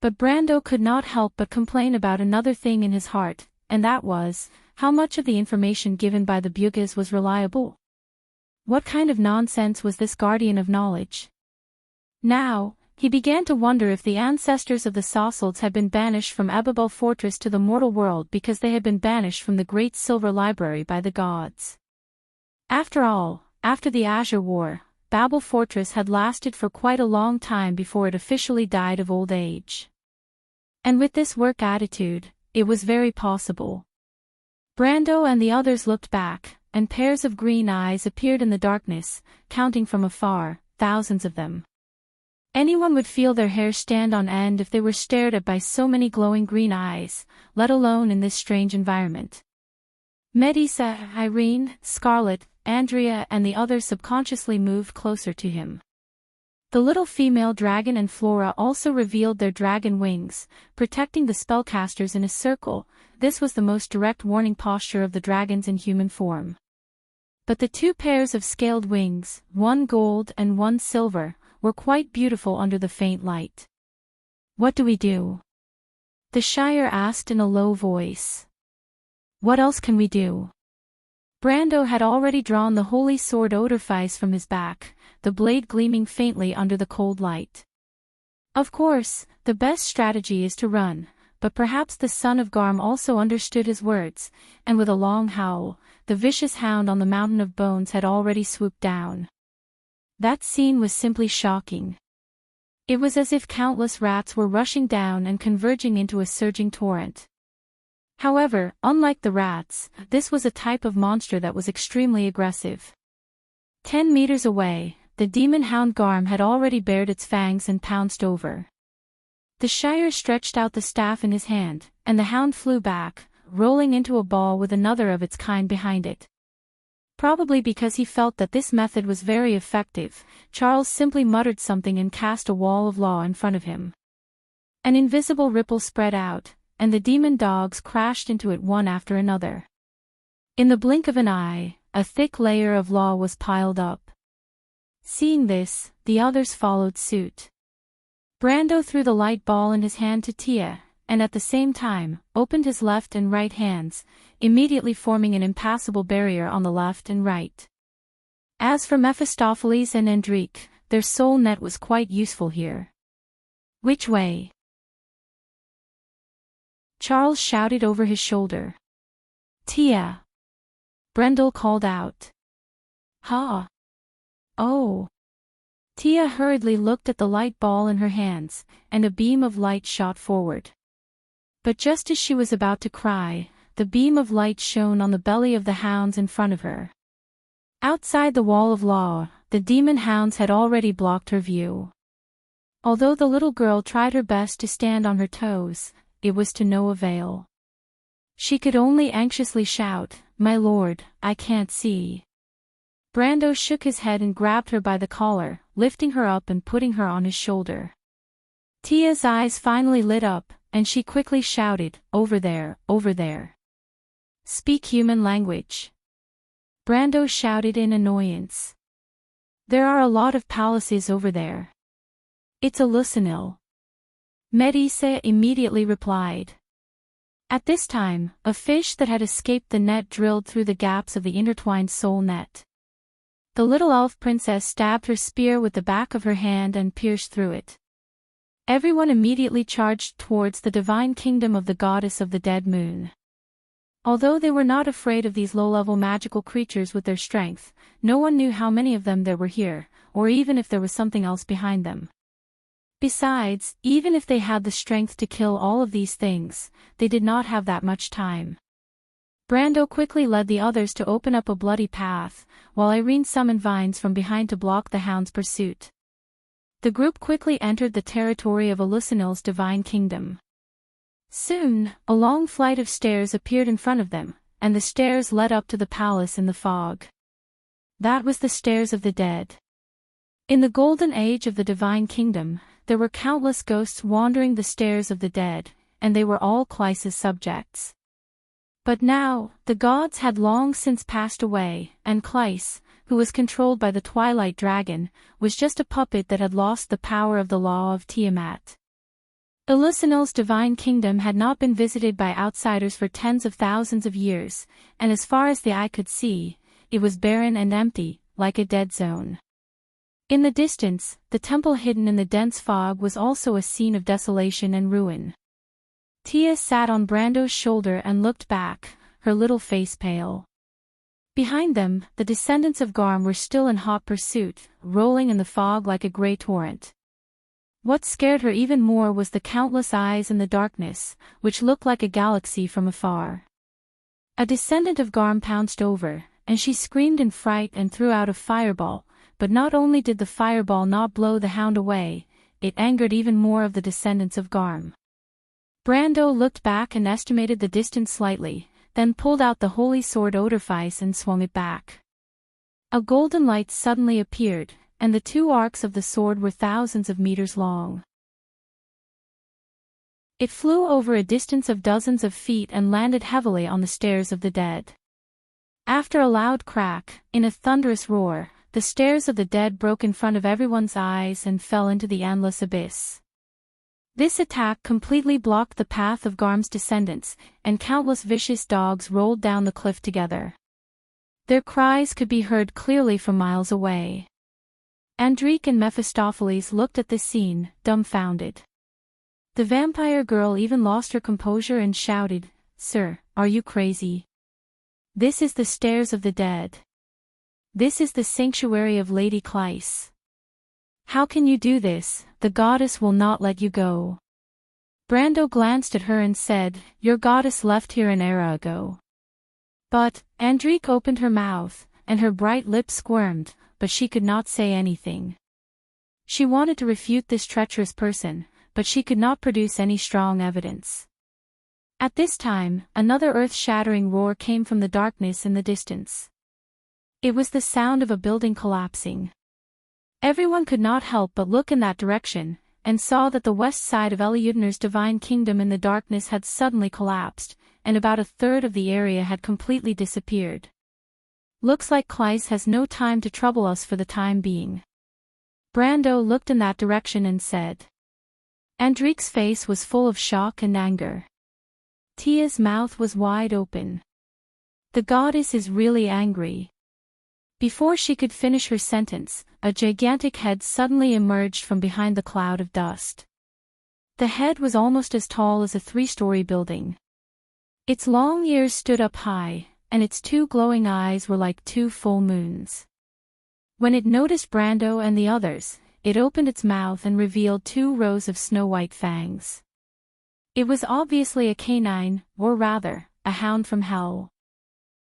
But Brando could not help but complain about another thing in his heart, and that was, how much of the information given by the Bugis was reliable. What kind of nonsense was this guardian of knowledge? Now, he began to wonder if the ancestors of the Sossalds had been banished from Ababel Fortress to the mortal world because they had been banished from the Great Silver Library by the gods. After all, after the Azure War, Babel Fortress had lasted for quite a long time before it officially died of old age. And with this work attitude, it was very possible. Brando and the others looked back, and pairs of green eyes appeared in the darkness, counting from afar, thousands of them. Anyone would feel their hair stand on end if they were stared at by so many glowing green eyes, let alone in this strange environment. Medusa, Irene, Scarlet, Andrea and the others subconsciously moved closer to him. The little female dragon and Flora also revealed their dragon wings, protecting the spellcasters in a circle. This was the most direct warning posture of the dragons in human form. But the two pairs of scaled wings, one gold and one silver, were quite beautiful under the faint light. "What do we do?" the Shire asked in a low voice. "What else can we do?" Brando had already drawn the holy sword Odorfice from his back, the blade gleaming faintly under the cold light. Of course, the best strategy is to run, but perhaps the son of Garm also understood his words, and with a long howl, the vicious hound on the mountain of bones had already swooped down. That scene was simply shocking. It was as if countless rats were rushing down and converging into a surging torrent. However, unlike the rats, this was a type of monster that was extremely aggressive. 10 meters away, the demon hound Garm had already bared its fangs and pounced over. The Shire stretched out the staff in his hand, and the hound flew back, rolling into a ball with another of its kind behind it. Probably because he felt that this method was very effective, Charles simply muttered something and cast a wall of law in front of him. An invisible ripple spread out, and the demon dogs crashed into it one after another. In the blink of an eye, a thick layer of law was piled up. Seeing this, the others followed suit. Brando threw the light ball in his hand to Tia, and at the same time, opened his left and right hands, immediately forming an impassable barrier on the left and right. As for Mephistopheles and Enrich, their soul net was quite useful here. "Which way?" Charles shouted over his shoulder. "Tia!" Brendel called out. "Ha! Oh!" Tia hurriedly looked at the light ball in her hands, and a beam of light shot forward. But just as she was about to cry, the beam of light shone on the belly of the hounds in front of her. Outside the wall of law, the demon hounds had already blocked her view. Although the little girl tried her best to stand on her toes, it was to no avail. She could only anxiously shout, "My lord, I can't see." Brando shook his head and grabbed her by the collar, lifting her up and putting her on his shoulder. Tia's eyes finally lit up, and she quickly shouted, "Over there, over there. Speak human language." Brando shouted in annoyance. "There are a lot of palaces over there. It's a Lucinil." Medisa immediately replied. At this time, a fish that had escaped the net drilled through the gaps of the intertwined soul net. The little elf princess stabbed her spear with the back of her hand and pierced through it. Everyone immediately charged towards the divine kingdom of the goddess of the dead moon. Although they were not afraid of these low-level magical creatures with their strength, no one knew how many of them there were here, or even if there was something else behind them. Besides, even if they had the strength to kill all of these things, they did not have that much time. Brando quickly led the others to open up a bloody path, while Irene summoned vines from behind to block the hound's pursuit. The group quickly entered the territory of Lucinil's divine kingdom. Soon, a long flight of stairs appeared in front of them, and the stairs led up to the palace in the fog. That was the stairs of the dead. In the golden age of the divine kingdom, there were countless ghosts wandering the stairs of the dead, and they were all Clyce's subjects. But now, the gods had long since passed away, and Clyce, who was controlled by the Twilight Dragon, was just a puppet that had lost the power of the law of Tiamat. Lucinil's divine kingdom had not been visited by outsiders for tens of thousands of years, and as far as the eye could see, it was barren and empty, like a dead zone. In the distance, the temple hidden in the dense fog was also a scene of desolation and ruin. Tia sat on Brando's shoulder and looked back, her little face pale. Behind them, the descendants of Garm were still in hot pursuit, rolling in the fog like a grey torrent. What scared her even more was the countless eyes in the darkness, which looked like a galaxy from afar. A descendant of Garm pounced over, and she screamed in fright and threw out a fireball, but not only did the fireball not blow the hound away, it angered even more of the descendants of Garm. Brando looked back and estimated the distance slightly, then pulled out the holy sword Odorfice and swung it back. A golden light suddenly appeared, and the two arcs of the sword were thousands of meters long. It flew over a distance of dozens of feet and landed heavily on the stairs of the dead. After a loud crack, in a thunderous roar, the stairs of the dead broke in front of everyone's eyes and fell into the endless abyss. This attack completely blocked the path of Garm's descendants, and countless vicious dogs rolled down the cliff together. Their cries could be heard clearly from miles away. Andrique and Mephistopheles looked at this scene, dumbfounded. The vampire girl even lost her composure and shouted, "Sir, are you crazy? This is the stairs of the dead. This is the sanctuary of Lady Clyce. How can you do this? The goddess will not let you go." Brando glanced at her and said, "Your goddess left here an era ago." But Andrique opened her mouth, and her bright lips squirmed, but she could not say anything. She wanted to refute this treacherous person, but she could not produce any strong evidence. At this time, another earth-shattering roar came from the darkness in the distance. It was the sound of a building collapsing. Everyone could not help but look in that direction, and saw that the west side of Eliudner's divine kingdom in the darkness had suddenly collapsed, and about a third of the area had completely disappeared. "Looks like Clyce has no time to trouble us for the time being." Brando looked in that direction and said. Andrique's face was full of shock and anger. Tia's mouth was wide open. The goddess is really angry. Before she could finish her sentence, a gigantic head suddenly emerged from behind the cloud of dust. The head was almost as tall as a 3-story building. Its long ears stood up high, and its 2 glowing eyes were like 2 full moons. When it noticed Brando and the others, it opened its mouth and revealed 2 rows of snow-white fangs. It was obviously a canine, or rather, a hound from hell.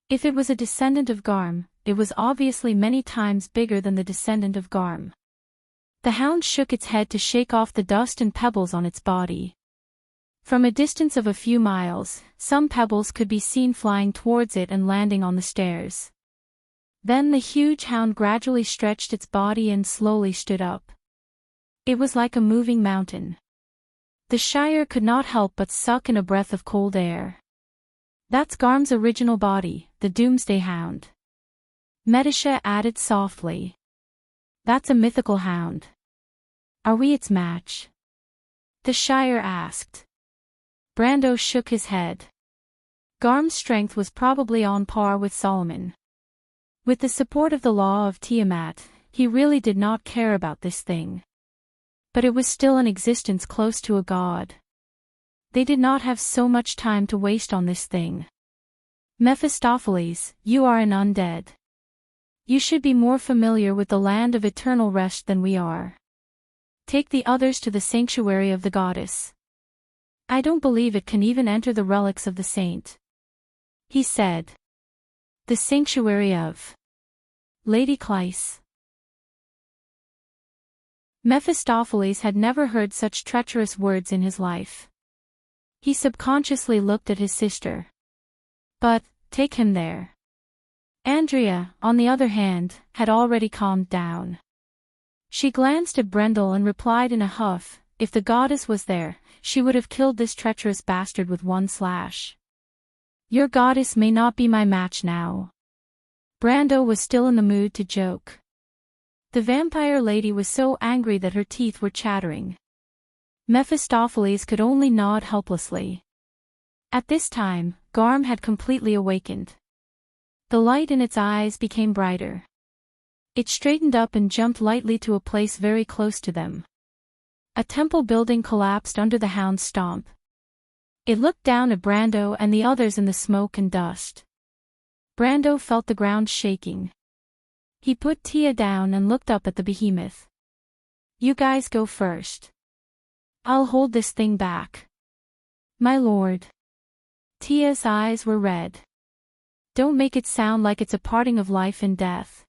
If it was a descendant of Garm, it was obviously many times bigger than the descendant of Garm. The hound shook its head to shake off the dust and pebbles on its body. From a distance of a few miles, some pebbles could be seen flying towards it and landing on the stairs. Then the huge hound gradually stretched its body and slowly stood up. It was like a moving mountain. The Shire could not help but suck in a breath of cold air. That's Garm's original body, the Doomsday Hound. Medisha added softly. That's a mythical hound. Are we its match? The Shire asked. Brando shook his head. Garm's strength was probably on par with Solomon. With the support of the law of Tiamat, he really did not care about this thing. But it was still an existence close to a god. They did not have so much time to waste on this thing. Mephistopheles, you are an undead. You should be more familiar with the land of eternal rest than we are. Take the others to the sanctuary of the goddess. I don't believe it can even enter the relics of the saint. He said. The sanctuary of Lady Clyce. Mephistopheles had never heard such treacherous words in his life. He subconsciously looked at his sister. But, take him there. Andrea, on the other hand, had already calmed down. She glanced at Brendel and replied in a huff, if the goddess was there, she would have killed this treacherous bastard with one slash. Your goddess may not be my match now. Brando was still in the mood to joke. The vampire lady was so angry that her teeth were chattering. Mephistopheles could only nod helplessly. At this time, Garm had completely awakened. The light in its eyes became brighter. It straightened up and jumped lightly to a place very close to them. A temple building collapsed under the hound's stomp. It looked down at Brando and the others in the smoke and dust. Brando felt the ground shaking. He put Tia down and looked up at the behemoth. You guys go first. I'll hold this thing back. My lord. Tia's eyes were red. Don't make it sound like it's a parting of life and death.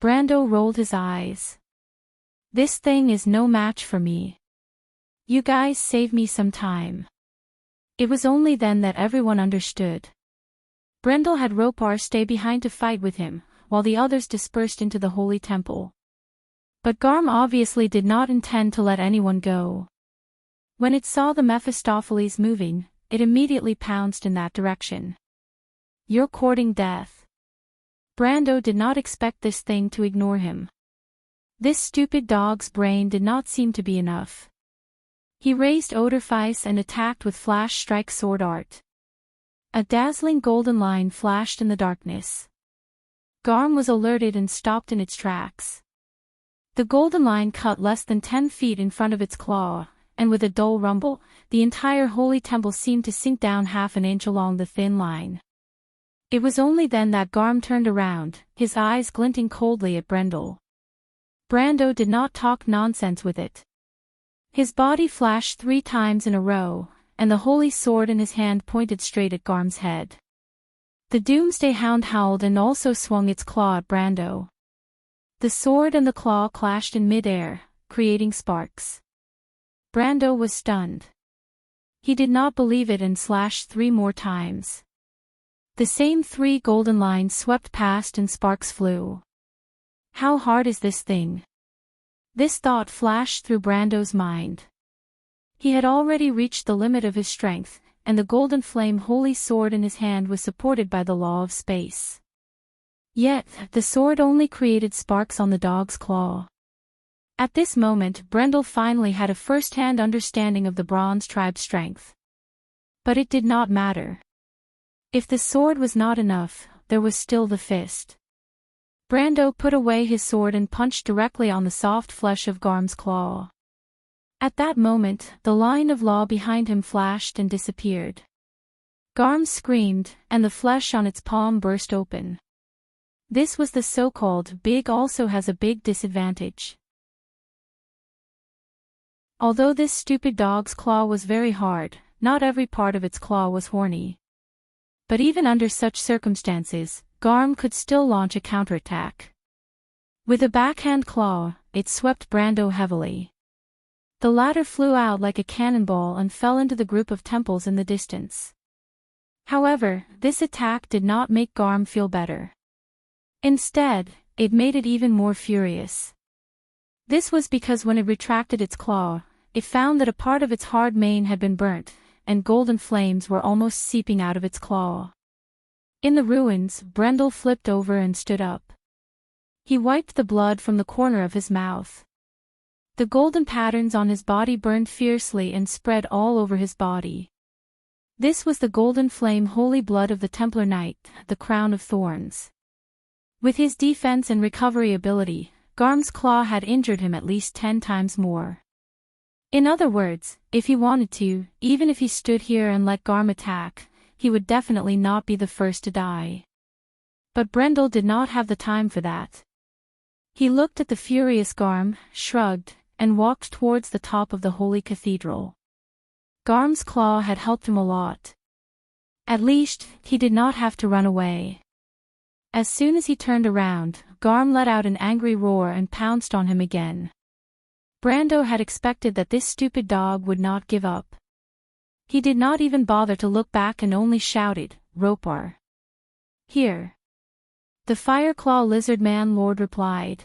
Brando rolled his eyes. This thing is no match for me. You guys save me some time. It was only then that everyone understood. Brendel had Ropar stay behind to fight with him, while the others dispersed into the holy temple. But Garm obviously did not intend to let anyone go. When it saw the Mephistopheles moving, it immediately pounced in that direction. You're courting death. Brando did not expect this thing to ignore him. This stupid dog's brain did not seem to be enough. He raised Odorfice and attacked with Flash Strike sword art. A dazzling golden line flashed in the darkness. Garm was alerted and stopped in its tracks. The golden line cut less than 10 feet in front of its claw, and with a dull rumble, the entire holy temple seemed to sink down half an inch along the thin line. It was only then that Garm turned around, his eyes glinting coldly at Brendel. Brando did not talk nonsense with it. His body flashed 3 times in a row, and the holy sword in his hand pointed straight at Garm's head. The Doomsday Hound howled and also swung its claw at Brando. The sword and the claw clashed in mid-air, creating sparks. Brando was stunned. He did not believe it and slashed 3 more times. The same 3 golden lines swept past and sparks flew. How hard is this thing? This thought flashed through Brando's mind. He had already reached the limit of his strength, and the golden flame holy sword in his hand was supported by the law of space. Yet, the sword only created sparks on the dog's claw. At this moment, Brendel finally had a first-hand understanding of the Bronze Tribe's strength. But it did not matter. If the sword was not enough, there was still the fist. Brando put away his sword and punched directly on the soft flesh of Garm's claw. At that moment, the line of law behind him flashed and disappeared. Garm screamed, and the flesh on its palm burst open. This was the so-called big also has a big disadvantage. Although this stupid dog's claw was very hard, not every part of its claw was horny. But even under such circumstances, Garm could still launch a counterattack. With a backhand claw, it swept Brando heavily. The latter flew out like a cannonball and fell into the group of temples in the distance. However, this attack did not make Garm feel better. Instead, it made it even more furious. This was because when it retracted its claw, it found that a part of its hard mane had been burnt, and golden flames were almost seeping out of its claw. In the ruins, Brendel flipped over and stood up. He wiped the blood from the corner of his mouth. The golden patterns on his body burned fiercely and spread all over his body. This was the golden flame holy blood of the Templar Knight, the crown of thorns. With his defense and recovery ability, Garm's claw had injured him at least 10 times more. In other words, if he wanted to, even if he stood here and let Garm attack, he would definitely not be the first to die. But Brendel did not have the time for that. He looked at the furious Garm, shrugged, and walked towards the top of the holy cathedral. Garm's claw had helped him a lot. At least, he did not have to run away. As soon as he turned around, Garm let out an angry roar and pounced on him again. Brando had expected that this stupid dog would not give up. He did not even bother to look back and only shouted, "Ropar. Here." The Fireclaw Lizard Man Lord replied.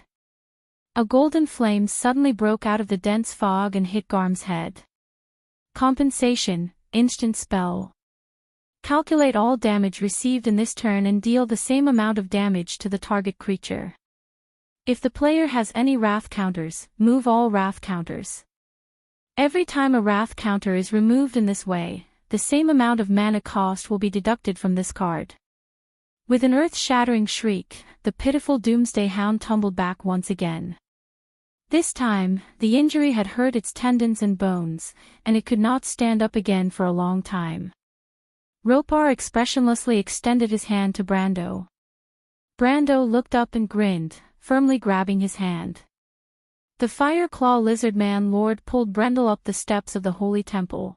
A golden flame suddenly broke out of the dense fog and hit Garm's head. Compensation, instant spell. Calculate all damage received in this turn and deal the same amount of damage to the target creature. If the player has any wrath counters, move all wrath counters. Every time a wrath counter is removed in this way, the same amount of mana cost will be deducted from this card. With an earth-shattering shriek, the pitiful Doomsday Hound tumbled back once again. This time, the injury had hurt its tendons and bones, and it could not stand up again for a long time. Ropar expressionlessly extended his hand to Brando. Brando looked up and grinned, firmly grabbing his hand. The Fireclaw Lizard Man Lord pulled Brendel up the steps of the Holy Temple.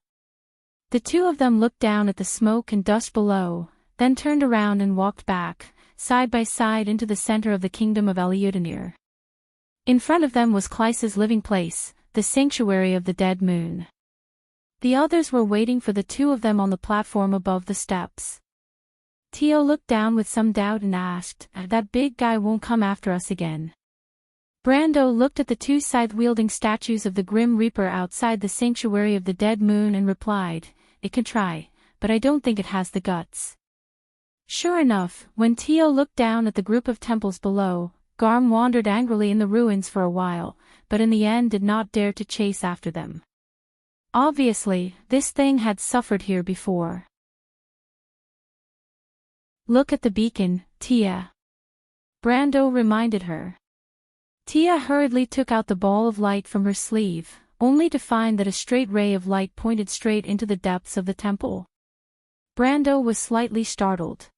The two of them looked down at the smoke and dust below, then turned around and walked back, side by side into the center of the kingdom of Eliudanir. In front of them was Clyce's living place, the sanctuary of the dead moon. The others were waiting for the two of them on the platform above the steps. Tio looked down with some doubt and asked, "That big guy won't come after us again?" Brando looked at the two scythe-wielding statues of the Grim Reaper outside the sanctuary of the dead moon and replied, "It can try, but I don't think it has the guts." Sure enough, when Tio looked down at the group of temples below, Garm wandered angrily in the ruins for a while, but in the end did not dare to chase after them. Obviously, this thing had suffered here before. "Look at the beacon, Tia," Brando reminded her. Tia hurriedly took out the ball of light from her sleeve, only to find that a straight ray of light pointed straight into the depths of the temple. Brando was slightly startled.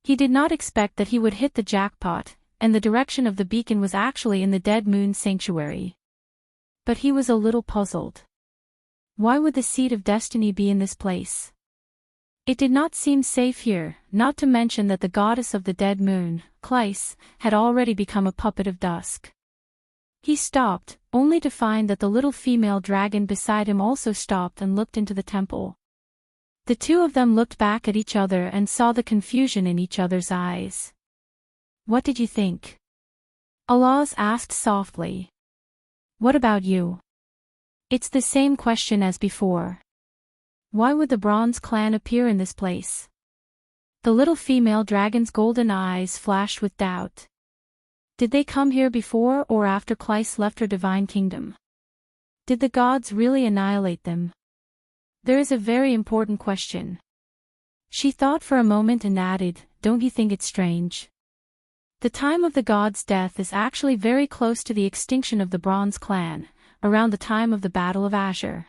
He did not expect that he would hit the jackpot, and the direction of the beacon was actually in the Dead Moon Sanctuary. But he was a little puzzled. Why would the Seed of Destiny be in this place? It did not seem safe here, not to mention that the goddess of the dead moon, Clyce, had already become a puppet of dusk. He stopped, only to find that the little female dragon beside him also stopped and looked into the temple. The two of them looked back at each other and saw the confusion in each other's eyes. "What did you think?" Alaz asked softly. "What about you?" "It's the same question as before. Why would the Bronze Clan appear in this place?" The little female dragon's golden eyes flashed with doubt. Did they come here before or after Clyce left her divine kingdom? Did the gods really annihilate them? There is a very important question. She thought for a moment and added, "Don't you think it's strange? The time of the gods' death is actually very close to the extinction of the Bronze Clan, around the time of the Battle of Azure."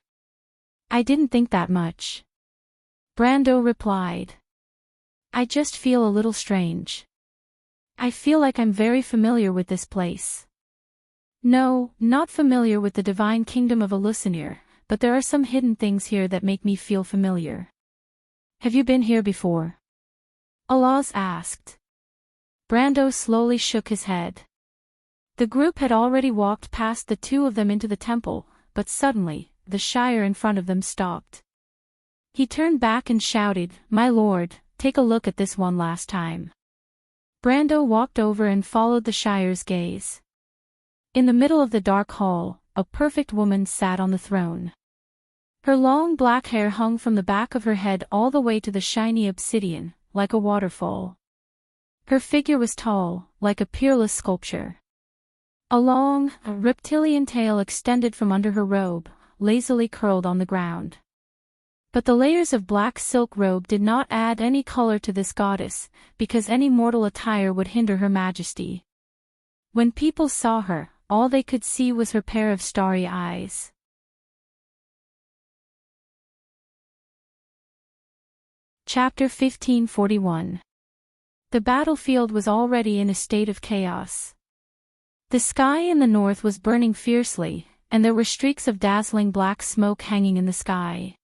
"I didn't think that much," Brando replied. "I just feel a little strange. I feel like I'm very familiar with this place. No, not familiar with the divine kingdom of Elucinir, but there are some hidden things here that make me feel familiar." "Have you been here before?" Alaz asked. Brando slowly shook his head. The group had already walked past the two of them into the temple, but suddenly, the Shire in front of them stopped. He turned back and shouted, "My lord, take a look at this one last time." Brando walked over and followed the Shire's gaze. In the middle of the dark hall, a perfect woman sat on the throne. Her long black hair hung from the back of her head all the way to the shiny obsidian, like a waterfall. Her figure was tall, like a peerless sculpture. A long, reptilian tail extended from under her robe, lazily curled on the ground. But the layers of black silk robe did not add any color to this goddess, because any mortal attire would hinder her majesty. When people saw her, all they could see was her pair of starry eyes. Chapter 1541. The battlefield was already in a state of chaos. The sky in the north was burning fiercely, and there were streaks of dazzling black smoke hanging in the sky.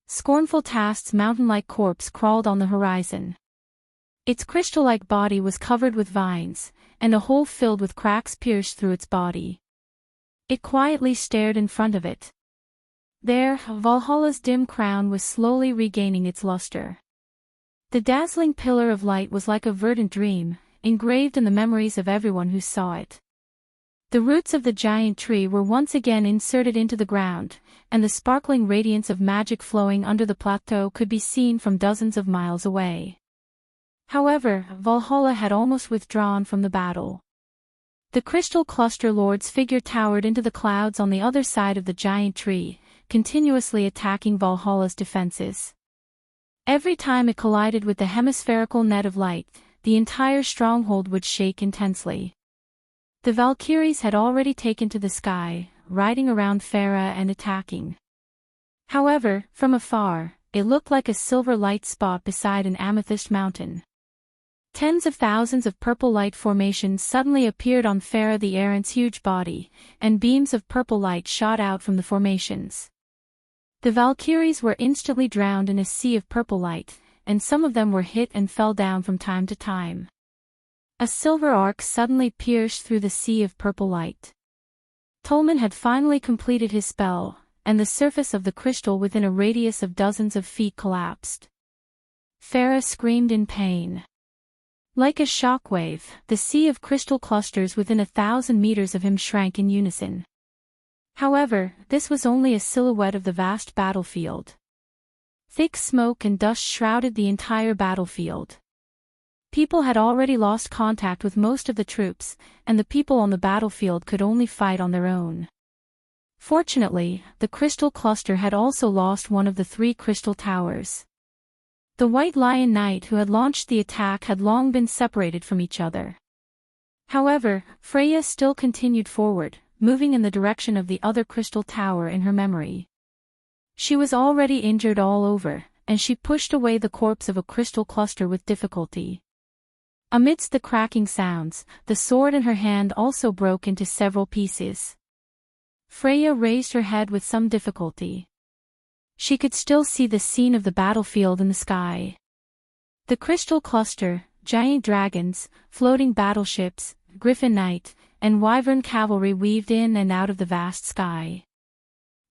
Scornful Tast's mountain-like corpse crawled on the horizon. Its crystal-like body was covered with vines, and a hole filled with cracks pierced through its body. It quietly stared in front of it. There, Valhalla's dim crown was slowly regaining its luster. The dazzling pillar of light was like a verdant dream, engraved in the memories of everyone who saw it. The roots of the giant tree were once again inserted into the ground, and the sparkling radiance of magic flowing under the plateau could be seen from dozens of miles away. However, Valhalla had almost withdrawn from the battle. The Crystal Cluster Lord's figure towered into the clouds on the other side of the giant tree, continuously attacking Valhalla's defenses. Every time it collided with the hemispherical net of light, the entire stronghold would shake intensely. The Valkyries had already taken to the sky, riding around Farah and attacking. However, from afar, it looked like a silver light spot beside an amethyst mountain. Tens of thousands of purple light formations suddenly appeared on Farah the Errant's huge body, and beams of purple light shot out from the formations. The Valkyries were instantly drowned in a sea of purple light, and some of them were hit and fell down from time to time. A silver arc suddenly pierced through the sea of purple light. Tolman had finally completed his spell, and the surface of the crystal within a radius of dozens of feet collapsed. Farah screamed in pain. Like a shockwave, the sea of crystal clusters within 1,000 meters of him shrank in unison. However, this was only a silhouette of the vast battlefield. Thick smoke and dust shrouded the entire battlefield. People had already lost contact with most of the troops, and the people on the battlefield could only fight on their own. Fortunately, the crystal cluster had also lost one of the 3 crystal towers. The White Lion Knight who had launched the attack had long been separated from each other. However, Freya still continued forward, moving in the direction of the other crystal tower in her memory. She was already injured all over, and she pushed away the corpse of a crystal cluster with difficulty. Amidst the cracking sounds, the sword in her hand also broke into several pieces. Freya raised her head with some difficulty. She could still see the scene of the battlefield in the sky. The crystal cluster, giant dragons, floating battleships, griffin knight, and wyvern cavalry weaved in and out of the vast sky.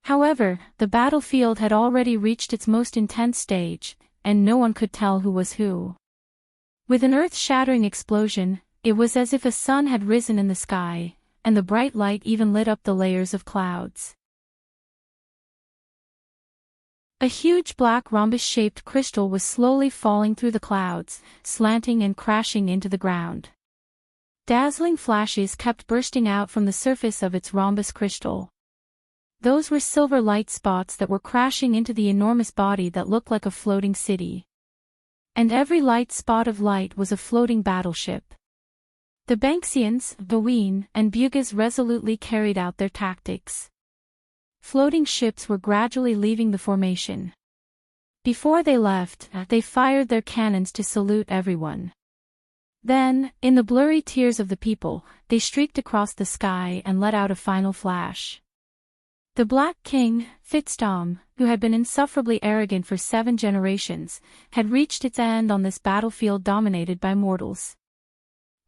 However, the battlefield had already reached its most intense stage, and no one could tell who was who. With an earth-shattering explosion, it was as if a sun had risen in the sky, and the bright light even lit up the layers of clouds. A huge black rhombus-shaped crystal was slowly falling through the clouds, slanting and crashing into the ground. Dazzling flashes kept bursting out from the surface of its rhombus crystal. Those were silver light spots that were crashing into the enormous body that looked like a floating city. And every light spot of light was a floating battleship. The Banksians, Baween, and Bugas resolutely carried out their tactics. Floating ships were gradually leaving the formation. Before they left, they fired their cannons to salute everyone. Then, in the blurry tears of the people, they streaked across the sky and let out a final flash. The Black King, Fitstom, who had been insufferably arrogant for 7 generations, had reached its end on this battlefield dominated by mortals.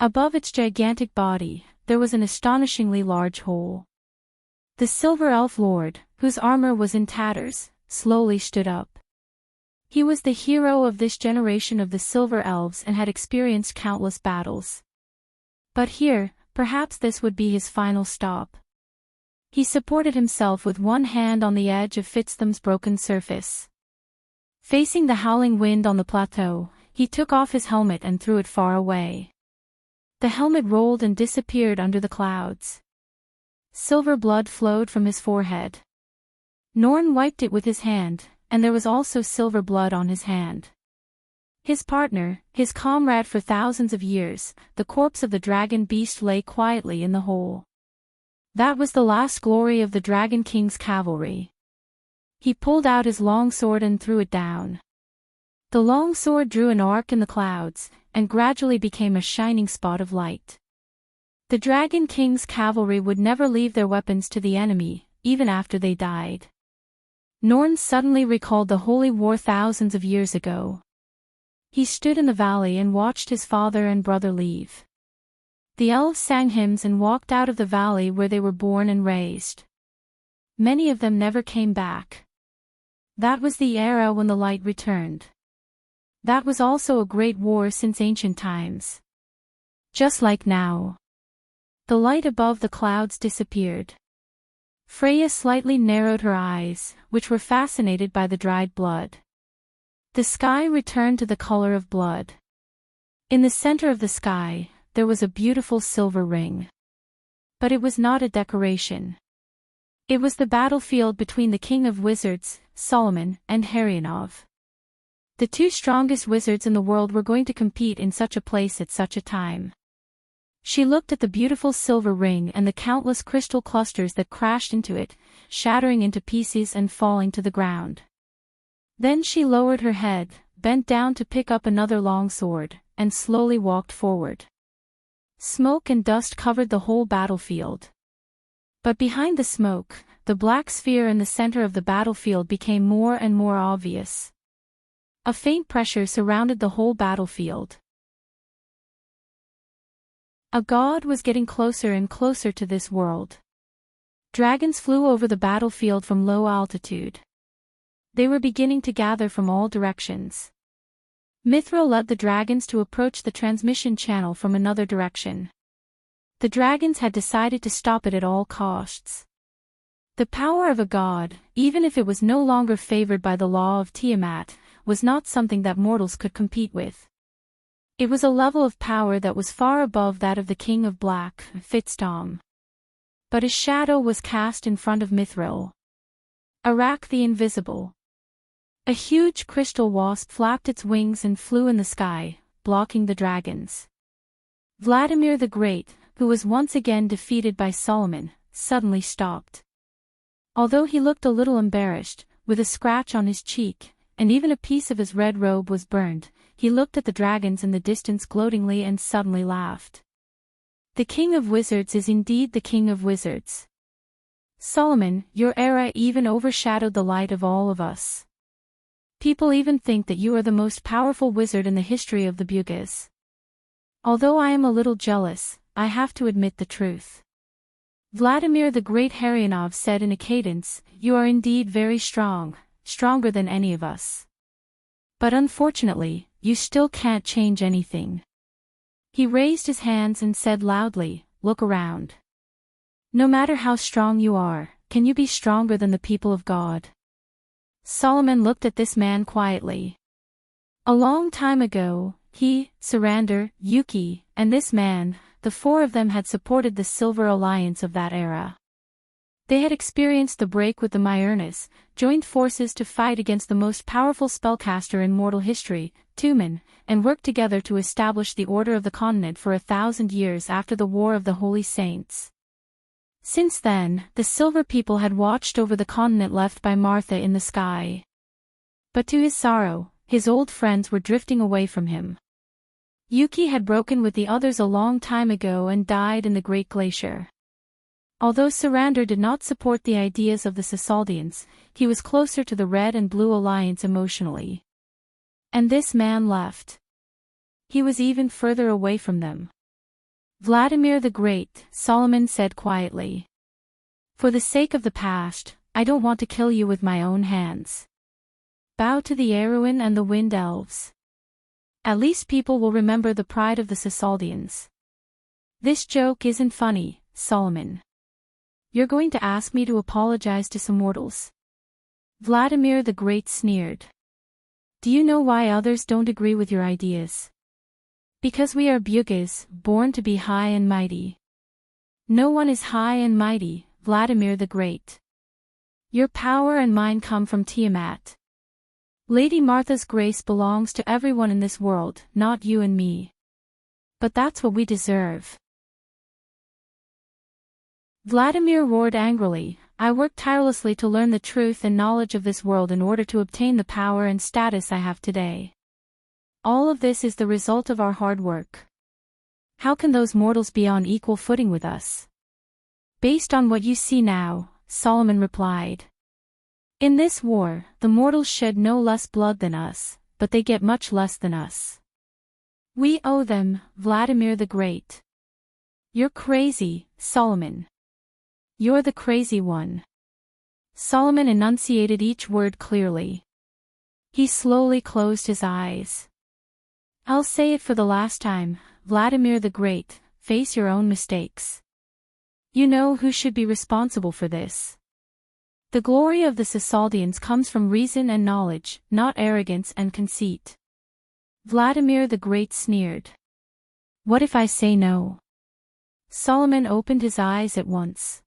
Above its gigantic body, there was an astonishingly large hole. The silver elf lord, whose armor was in tatters, slowly stood up. He was the hero of this generation of the silver elves and had experienced countless battles. But here, perhaps this would be his final stop. He supported himself with one hand on the edge of Fitztham's broken surface. Facing the howling wind on the plateau, he took off his helmet and threw it far away. The helmet rolled and disappeared under the clouds. Silver blood flowed from his forehead. Norn wiped it with his hand, and there was also silver blood on his hand. His partner, his comrade for thousands of years, the corpse of the dragon beast lay quietly in the hole. That was the last glory of the Dragon King's cavalry. He pulled out his long sword and threw it down. The long sword drew an arc in the clouds, and gradually became a shining spot of light. The Dragon King's cavalry would never leave their weapons to the enemy, even after they died. Norn suddenly recalled the holy war thousands of years ago. He stood in the valley and watched his father and brother leave. The elves sang hymns and walked out of the valley where they were born and raised. Many of them never came back. That was the era when the light returned. That was also a great war since ancient times. Just like now. The light above the clouds disappeared. Freya slightly narrowed her eyes, which were fascinated by the dried blood. The sky returned to the color of blood. In the center of the sky, there was a beautiful silver ring. But it was not a decoration. It was the battlefield between the king of wizards, Solomon, and Harianov. The two strongest wizards in the world were going to compete in such a place at such a time. She looked at the beautiful silver ring and the countless crystal clusters that crashed into it, shattering into pieces and falling to the ground. Then she lowered her head, bent down to pick up another long sword, and slowly walked forward. Smoke and dust covered the whole battlefield. But behind the smoke, the black sphere in the center of the battlefield became more and more obvious. A faint pressure surrounded the whole battlefield. A god was getting closer and closer to this world. Dragons flew over the battlefield from low altitude. They were beginning to gather from all directions. Mithril led the dragons to approach the transmission channel from another direction. The dragons had decided to stop it at all costs. The power of a god, even if it was no longer favored by the law of Tiamat, was not something that mortals could compete with. It was a level of power that was far above that of the King of Black, Fitztom. But his shadow was cast in front of Mithril. Arak the Invisible. A huge crystal wasp flapped its wings and flew in the sky, blocking the dragons. Vladimir the Great, who was once again defeated by Solomon, suddenly stopped. Although he looked a little embarrassed, with a scratch on his cheek, and even a piece of his red robe was burned, he looked at the dragons in the distance gloatingly and suddenly laughed. The King of Wizards is indeed the King of Wizards. Solomon, your era even overshadowed the light of all of us. People even think that you are the most powerful wizard in the history of the Bugas. Although I am a little jealous, I have to admit the truth. Vladimir the Great Harianov said in a cadence, you are indeed very strong, stronger than any of us. But unfortunately, you still can't change anything. He raised his hands and said loudly, look around. No matter how strong you are, can you be stronger than the people of God? Solomon looked at this man quietly. A long time ago, he, Sarander, Yuki, and this man, the four of them had supported the Silver Alliance of that era. They had experienced the break with the Myernas, joined forces to fight against the most powerful spellcaster in mortal history, Tumen, and worked together to establish the Order of the Continent for 1,000 years after the War of the Holy Saints. Since then, the Silver People had watched over the continent left by Martha in the sky. But to his sorrow, his old friends were drifting away from him. Yuki had broken with the others a long time ago and died in the Great Glacier. Although Sarander did not support the ideas of the Cisaldians, he was closer to the Red and Blue Alliance emotionally. And this man left. He was even further away from them. Vladimir the Great, Solomon said quietly. For the sake of the past, I don't want to kill you with my own hands. Bow to the Eruin and the Wind Elves. At least people will remember the pride of the Cisaldians. This joke isn't funny, Solomon. You're going to ask me to apologize to some mortals. Vladimir the Great sneered. Do you know why others don't agree with your ideas? Because we are Bugis, born to be high and mighty. No one is high and mighty, Vladimir the Great. Your power and mine come from Tiamat. Lady Martha's grace belongs to everyone in this world, not you and me. But that's what we deserve. Vladimir roared angrily, I worked tirelessly to learn the truth and knowledge of this world in order to obtain the power and status I have today. All of this is the result of our hard work. How can those mortals be on equal footing with us? Based on what you see now, Solomon replied. In this war, the mortals shed no less blood than us, but they get much less than us. We owe them, Vladimir the Great. You're crazy, Solomon. You're the crazy one. Solomon enunciated each word clearly. He slowly closed his eyes. I'll say it for the last time, Vladimir the Great, face your own mistakes. You know who should be responsible for this. The glory of the Cisaldians comes from reason and knowledge, not arrogance and conceit. Vladimir the Great sneered. What if I say no? Solomon opened his eyes at once.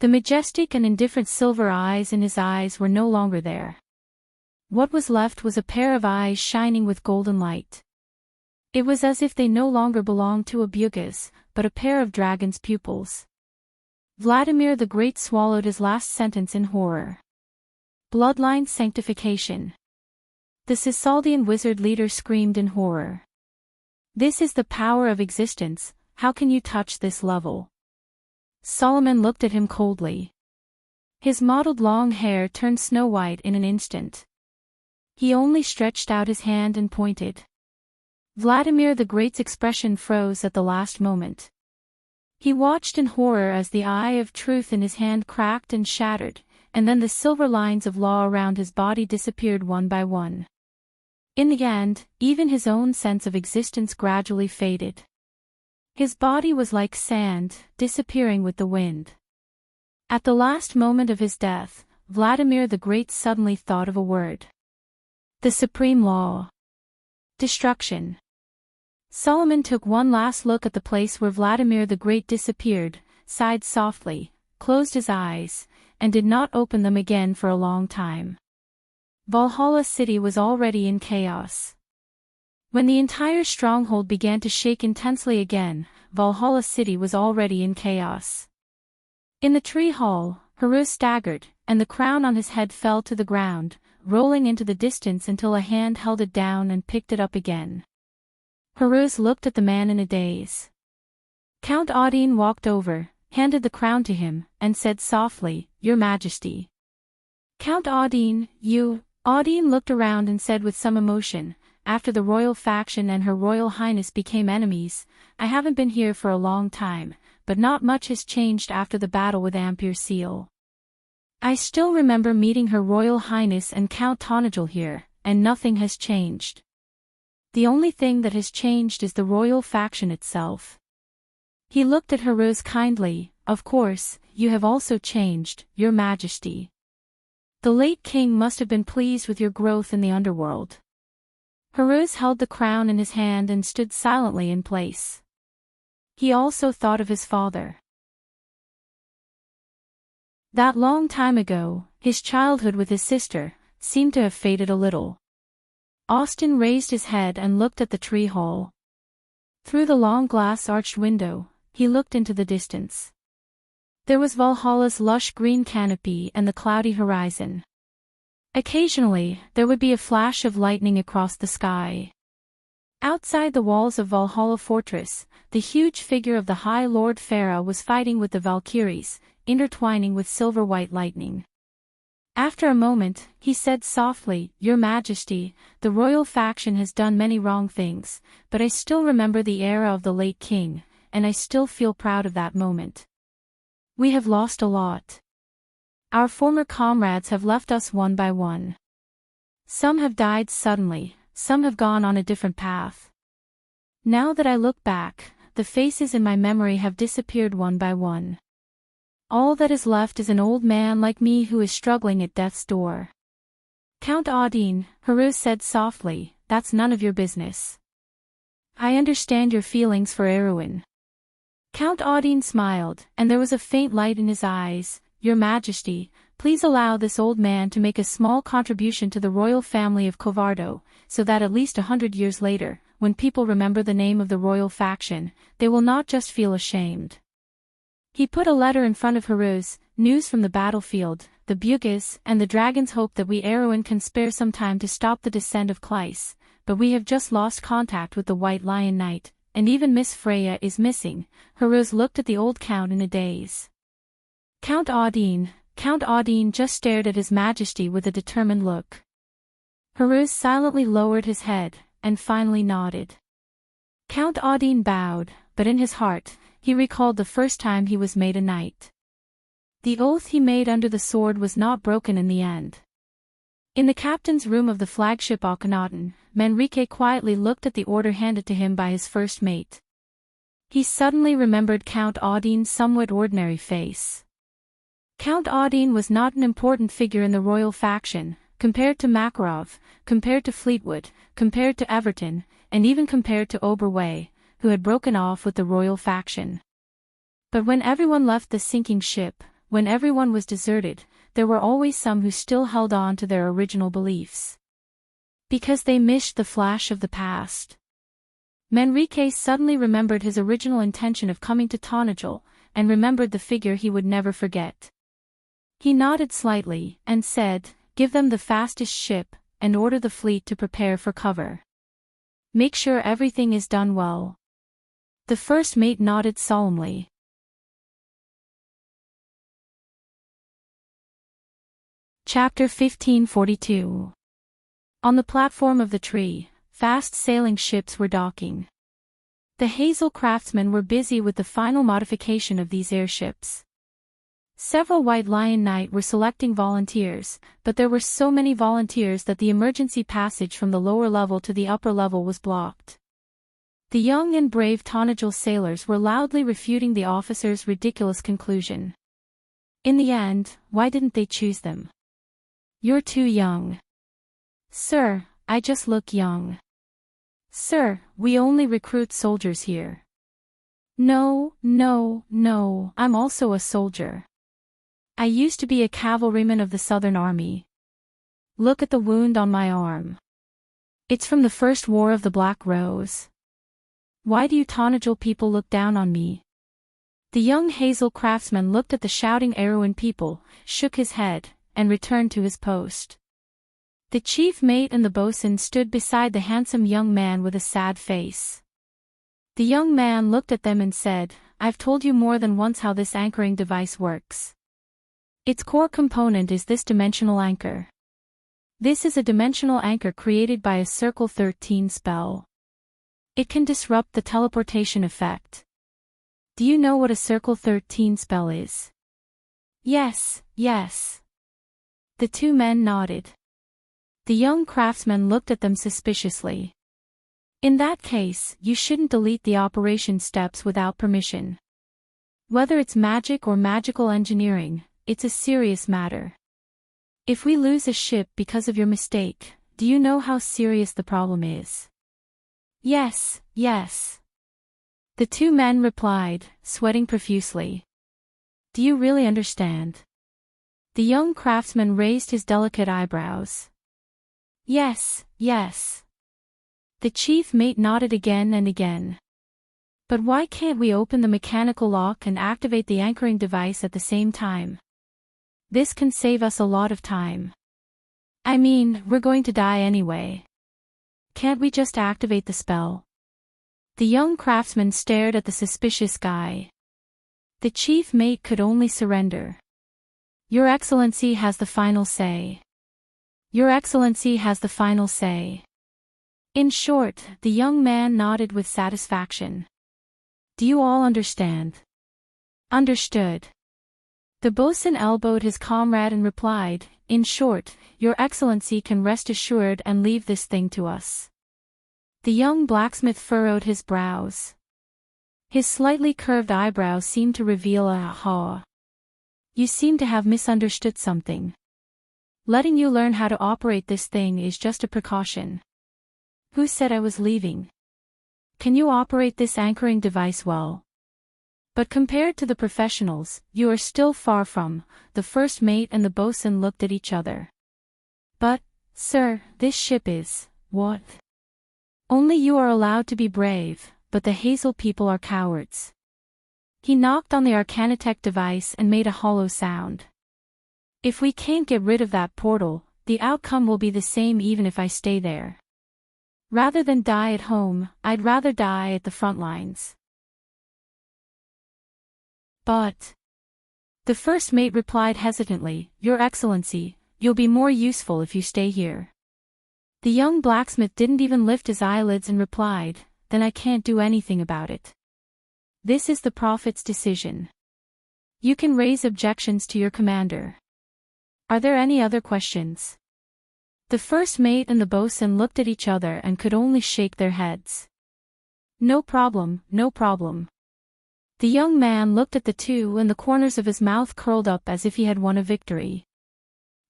The majestic and indifferent silver eyes in his eyes were no longer there. What was left was a pair of eyes shining with golden light. It was as if they no longer belonged to a Bugis, but a pair of dragon's pupils. Vladimir the Great swallowed his last sentence in horror. Bloodline sanctification. The Cisaldian wizard leader screamed in horror. This is the power of existence, how can you touch this level? Solomon looked at him coldly. His mottled long hair turned snow-white in an instant. He only stretched out his hand and pointed. Vladimir the Great's expression froze at the last moment. He watched in horror as the eye of truth in his hand cracked and shattered, and then the silver lines of law around his body disappeared one by one. In the end, even his own sense of existence gradually faded. His body was like sand, disappearing with the wind. At the last moment of his death, Vladimir the Great suddenly thought of a word. The supreme law. Destruction. Solomon took one last look at the place where Vladimir the Great disappeared, sighed softly, closed his eyes, and did not open them again for a long time. Valhalla City was already in chaos. When the entire stronghold began to shake intensely again, Valhalla City was already in chaos. In the tree hall, Hearus staggered, and the crown on his head fell to the ground, rolling into the distance until a hand held it down and picked it up again. Hearus looked at the man in a daze. Count Audine walked over, handed the crown to him, and said softly, Your Majesty. Count Audine, you... Audine looked around and said with some emotion, After the royal faction and Her Royal Highness became enemies, I haven't been here for a long time, but not much has changed after the battle with Ampere Seal. I still remember meeting Her Royal Highness and Count Tonagel here, and nothing has changed. The only thing that has changed is the royal faction itself. He looked at Hearus kindly, Of course, you have also changed, Your Majesty. The late king must have been pleased with your growth in the underworld. Hearus held the crown in his hand and stood silently in place. He also thought of his father. That long time ago, his childhood with his sister, seemed to have faded a little. Austin raised his head and looked at the tree hall. Through the long glass-arched window, he looked into the distance. There was Valhalla's lush green canopy and the cloudy horizon. Occasionally, there would be a flash of lightning across the sky. Outside the walls of Valhalla Fortress, the huge figure of the High Lord Farah was fighting with the Valkyries, intertwining with silver-white lightning. After a moment, he said softly, Your Majesty, the royal faction has done many wrong things, but I still remember the era of the late king, and I still feel proud of that moment. We have lost a lot. Our former comrades have left us one by one. Some have died suddenly, some have gone on a different path. Now that I look back, the faces in my memory have disappeared one by one. All that is left is an old man like me who is struggling at death's door. Count Audine, Heureux said softly, that's none of your business. I understand your feelings for Erwin. Count Audine smiled, and there was a faint light in his eyes. Your Majesty, please allow this old man to make a small contribution to the royal family of Covardo, so that at least 100 years later, when people remember the name of the royal faction, they will not just feel ashamed. He put a letter in front of Heureux, news from the battlefield, the Bugis and the dragons hope that we Erwin can spare some time to stop the descent of Cleiss, but we have just lost contact with the White Lion Knight, and even Miss Freya is missing. Heureux looked at the old count in a daze. Count Audine just stared at His Majesty with a determined look. Heureux silently lowered his head, and finally nodded. Count Audine bowed, but in his heart, he recalled the first time he was made a knight. The oath he made under the sword was not broken in the end. In the captain's room of the flagship Akhenaten, Manrique quietly looked at the order handed to him by his first mate. He suddenly remembered Count Audine's somewhat ordinary face. Count Audine was not an important figure in the royal faction, compared to Makarov, compared to Fleetwood, compared to Everton, and even compared to Oberway, who had broken off with the royal faction. But when everyone left the sinking ship, when everyone was deserted, there were always some who still held on to their original beliefs. Because they missed the flash of the past. Manrique suddenly remembered his original intention of coming to Tonajol, and remembered the figure he would never forget. He nodded slightly, and said, "Give them the fastest ship, and order the fleet to prepare for cover. Make sure everything is done well." The first mate nodded solemnly. Chapter 1542. On the platform of the tree, fast-sailing ships were docking. The Hazel craftsmen were busy with the final modification of these airships. Several White Lion Knight were selecting volunteers, but there were so many volunteers that the emergency passage from the lower level to the upper level was blocked. The young and brave Tonajol sailors were loudly refuting the officer's ridiculous conclusion. In the end, why didn't they choose them? You're too young. Sir, I just look young. Sir, we only recruit soldiers here. No, I'm also a soldier. I used to be a cavalryman of the Southern Army. Look at the wound on my arm. It's from the First War of the Black Rose. Why do you Tonajol people look down on me? The young Hazel craftsman looked at the shouting Erwin people, shook his head, and returned to his post. The chief mate and the boatswain stood beside the handsome young man with a sad face. The young man looked at them and said, "I've told you more than once how this anchoring device works. Its core component is this dimensional anchor. This is a dimensional anchor created by a Circle 13 spell. It can disrupt the teleportation effect. Do you know what a Circle 13 spell is?" Yes. The two men nodded. The young craftsman looked at them suspiciously. In that case, you shouldn't delete the operation steps without permission. Whether it's magic or magical engineering, it's a serious matter. If we lose a ship because of your mistake, do you know how serious the problem is? Yes. The two men replied, sweating profusely. Do you really understand? The young craftsman raised his delicate eyebrows. Yes. The chief mate nodded again and again. But why can't we open the mechanical lock and activate the anchoring device at the same time? This can save us a lot of time. I mean, we're going to die anyway. Can't we just activate the spell? The young craftsman stared at the suspicious guy. The chief mate could only surrender. Your Excellency has the final say. Your Excellency has the final say. In short, the young man nodded with satisfaction. Do you all understand? Understood. The boatswain elbowed his comrade and replied, "In short, Your Excellency can rest assured and leave this thing to us." The young blacksmith furrowed his brows. His slightly curved eyebrows seemed to reveal a aha. "You seem to have misunderstood something. Letting you learn how to operate this thing is just a precaution." "Who said I was leaving? Can you operate this anchoring device well?" "But compared to the professionals, you are still far from." The first mate and the boatswain looked at each other. "But, sir, this ship is, what? Only you are allowed to be brave, but the Hazel people are cowards." He knocked on the Arcanitech device and made a hollow sound. "If we can't get rid of that portal, the outcome will be the same even if I stay there. Rather than die at home, I'd rather die at the front lines." "But," the first mate replied hesitantly, "Your Excellency, you'll be more useful if you stay here." The young blacksmith didn't even lift his eyelids and replied, "Then I can't do anything about it. This is the Prophet's decision. You can raise objections to your commander. Are there any other questions?" The first mate and the boatswain looked at each other and could only shake their heads. "No problem, no problem." The young man looked at the two and the corners of his mouth curled up as if he had won a victory.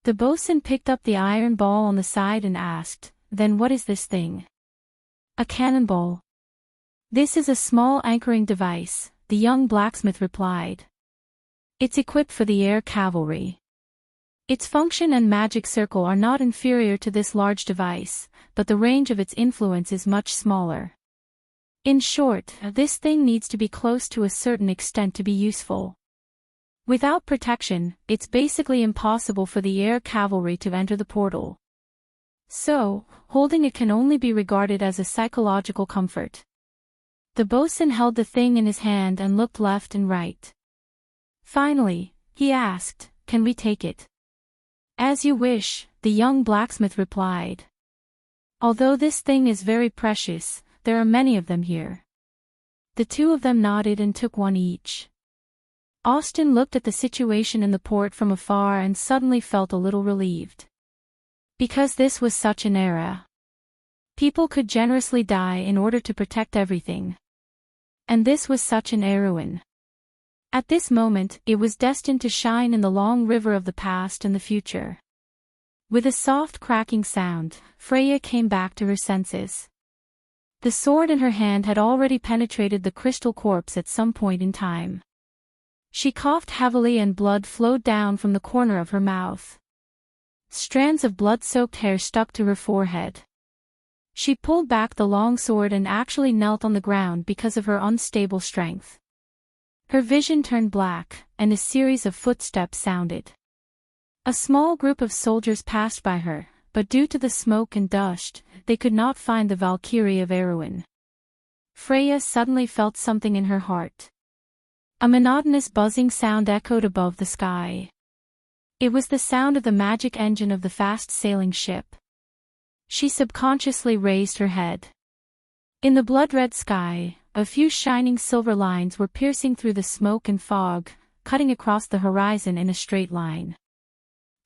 The boatswain picked up the iron ball on the side and asked, "Then what is this thing?" "A cannonball. This is a small anchoring device," the young blacksmith replied. "It's equipped for the air cavalry. Its function and magic circle are not inferior to this large device, but the range of its influence is much smaller. In short, this thing needs to be close to a certain extent to be useful. Without protection, it's basically impossible for the air cavalry to enter the portal. So, holding it can only be regarded as a psychological comfort." The boatswain held the thing in his hand and looked left and right. Finally, he asked, "Can we take it?" "As you wish," the young blacksmith replied. "Although this thing is very precious, there are many of them here." The two of them nodded and took one each. Austin looked at the situation in the port from afar and suddenly felt a little relieved. Because this was such an era. People could generously die in order to protect everything. And this was such an heroine. At this moment, it was destined to shine in the long river of the past and the future. With a soft cracking sound, Freya came back to her senses. The sword in her hand had already penetrated the crystal corpse at some point in time. She coughed heavily and blood flowed down from the corner of her mouth. Strands of blood-soaked hair stuck to her forehead. She pulled back the long sword and actually knelt on the ground because of her unstable strength. Her vision turned black, and a series of footsteps sounded. A small group of soldiers passed by her, but due to the smoke and dust, they could not find the Valkyrie of Erewhon. Freya suddenly felt something in her heart. A monotonous buzzing sound echoed above the sky. It was the sound of the magic engine of the fast-sailing ship. She subconsciously raised her head. In the blood-red sky, a few shining silver lines were piercing through the smoke and fog, cutting across the horizon in a straight line.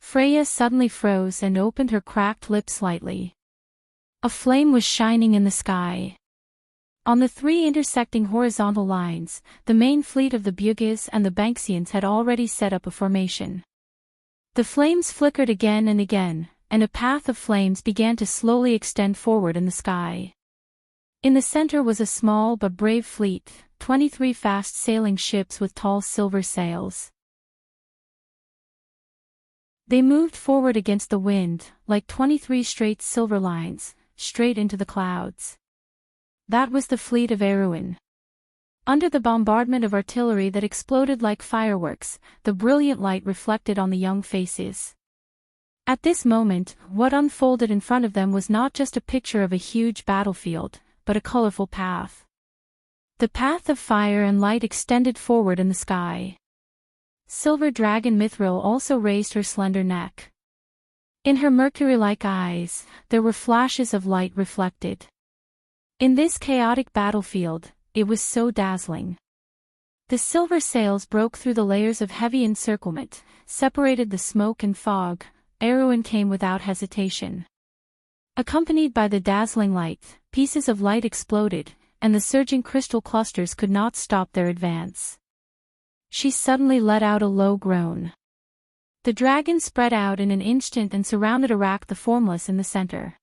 Freya suddenly froze and opened her cracked lips slightly. A flame was shining in the sky. On the three intersecting horizontal lines, the main fleet of the Bugis and the Banksians had already set up a formation. The flames flickered again and again, and a path of flames began to slowly extend forward in the sky. In the center was a small but brave fleet, 23 fast-sailing ships with tall silver sails. They moved forward against the wind, like 23 straight silver lines, straight into the clouds. That was the fleet of Erewhon. Under the bombardment of artillery that exploded like fireworks, the brilliant light reflected on the young faces. At this moment, what unfolded in front of them was not just a picture of a huge battlefield, but a colorful path. The path of fire and light extended forward in the sky. Silver Dragon Mithril also raised her slender neck. In her mercury-like eyes, there were flashes of light reflected. In this chaotic battlefield, it was so dazzling. The silver sails broke through the layers of heavy encirclement, separated the smoke and fog. Erwin came without hesitation. Accompanied by the dazzling light, pieces of light exploded, and the surging crystal clusters could not stop their advance. She suddenly let out a low groan. The dragon spread out in an instant and surrounded Arak the Formless in the center.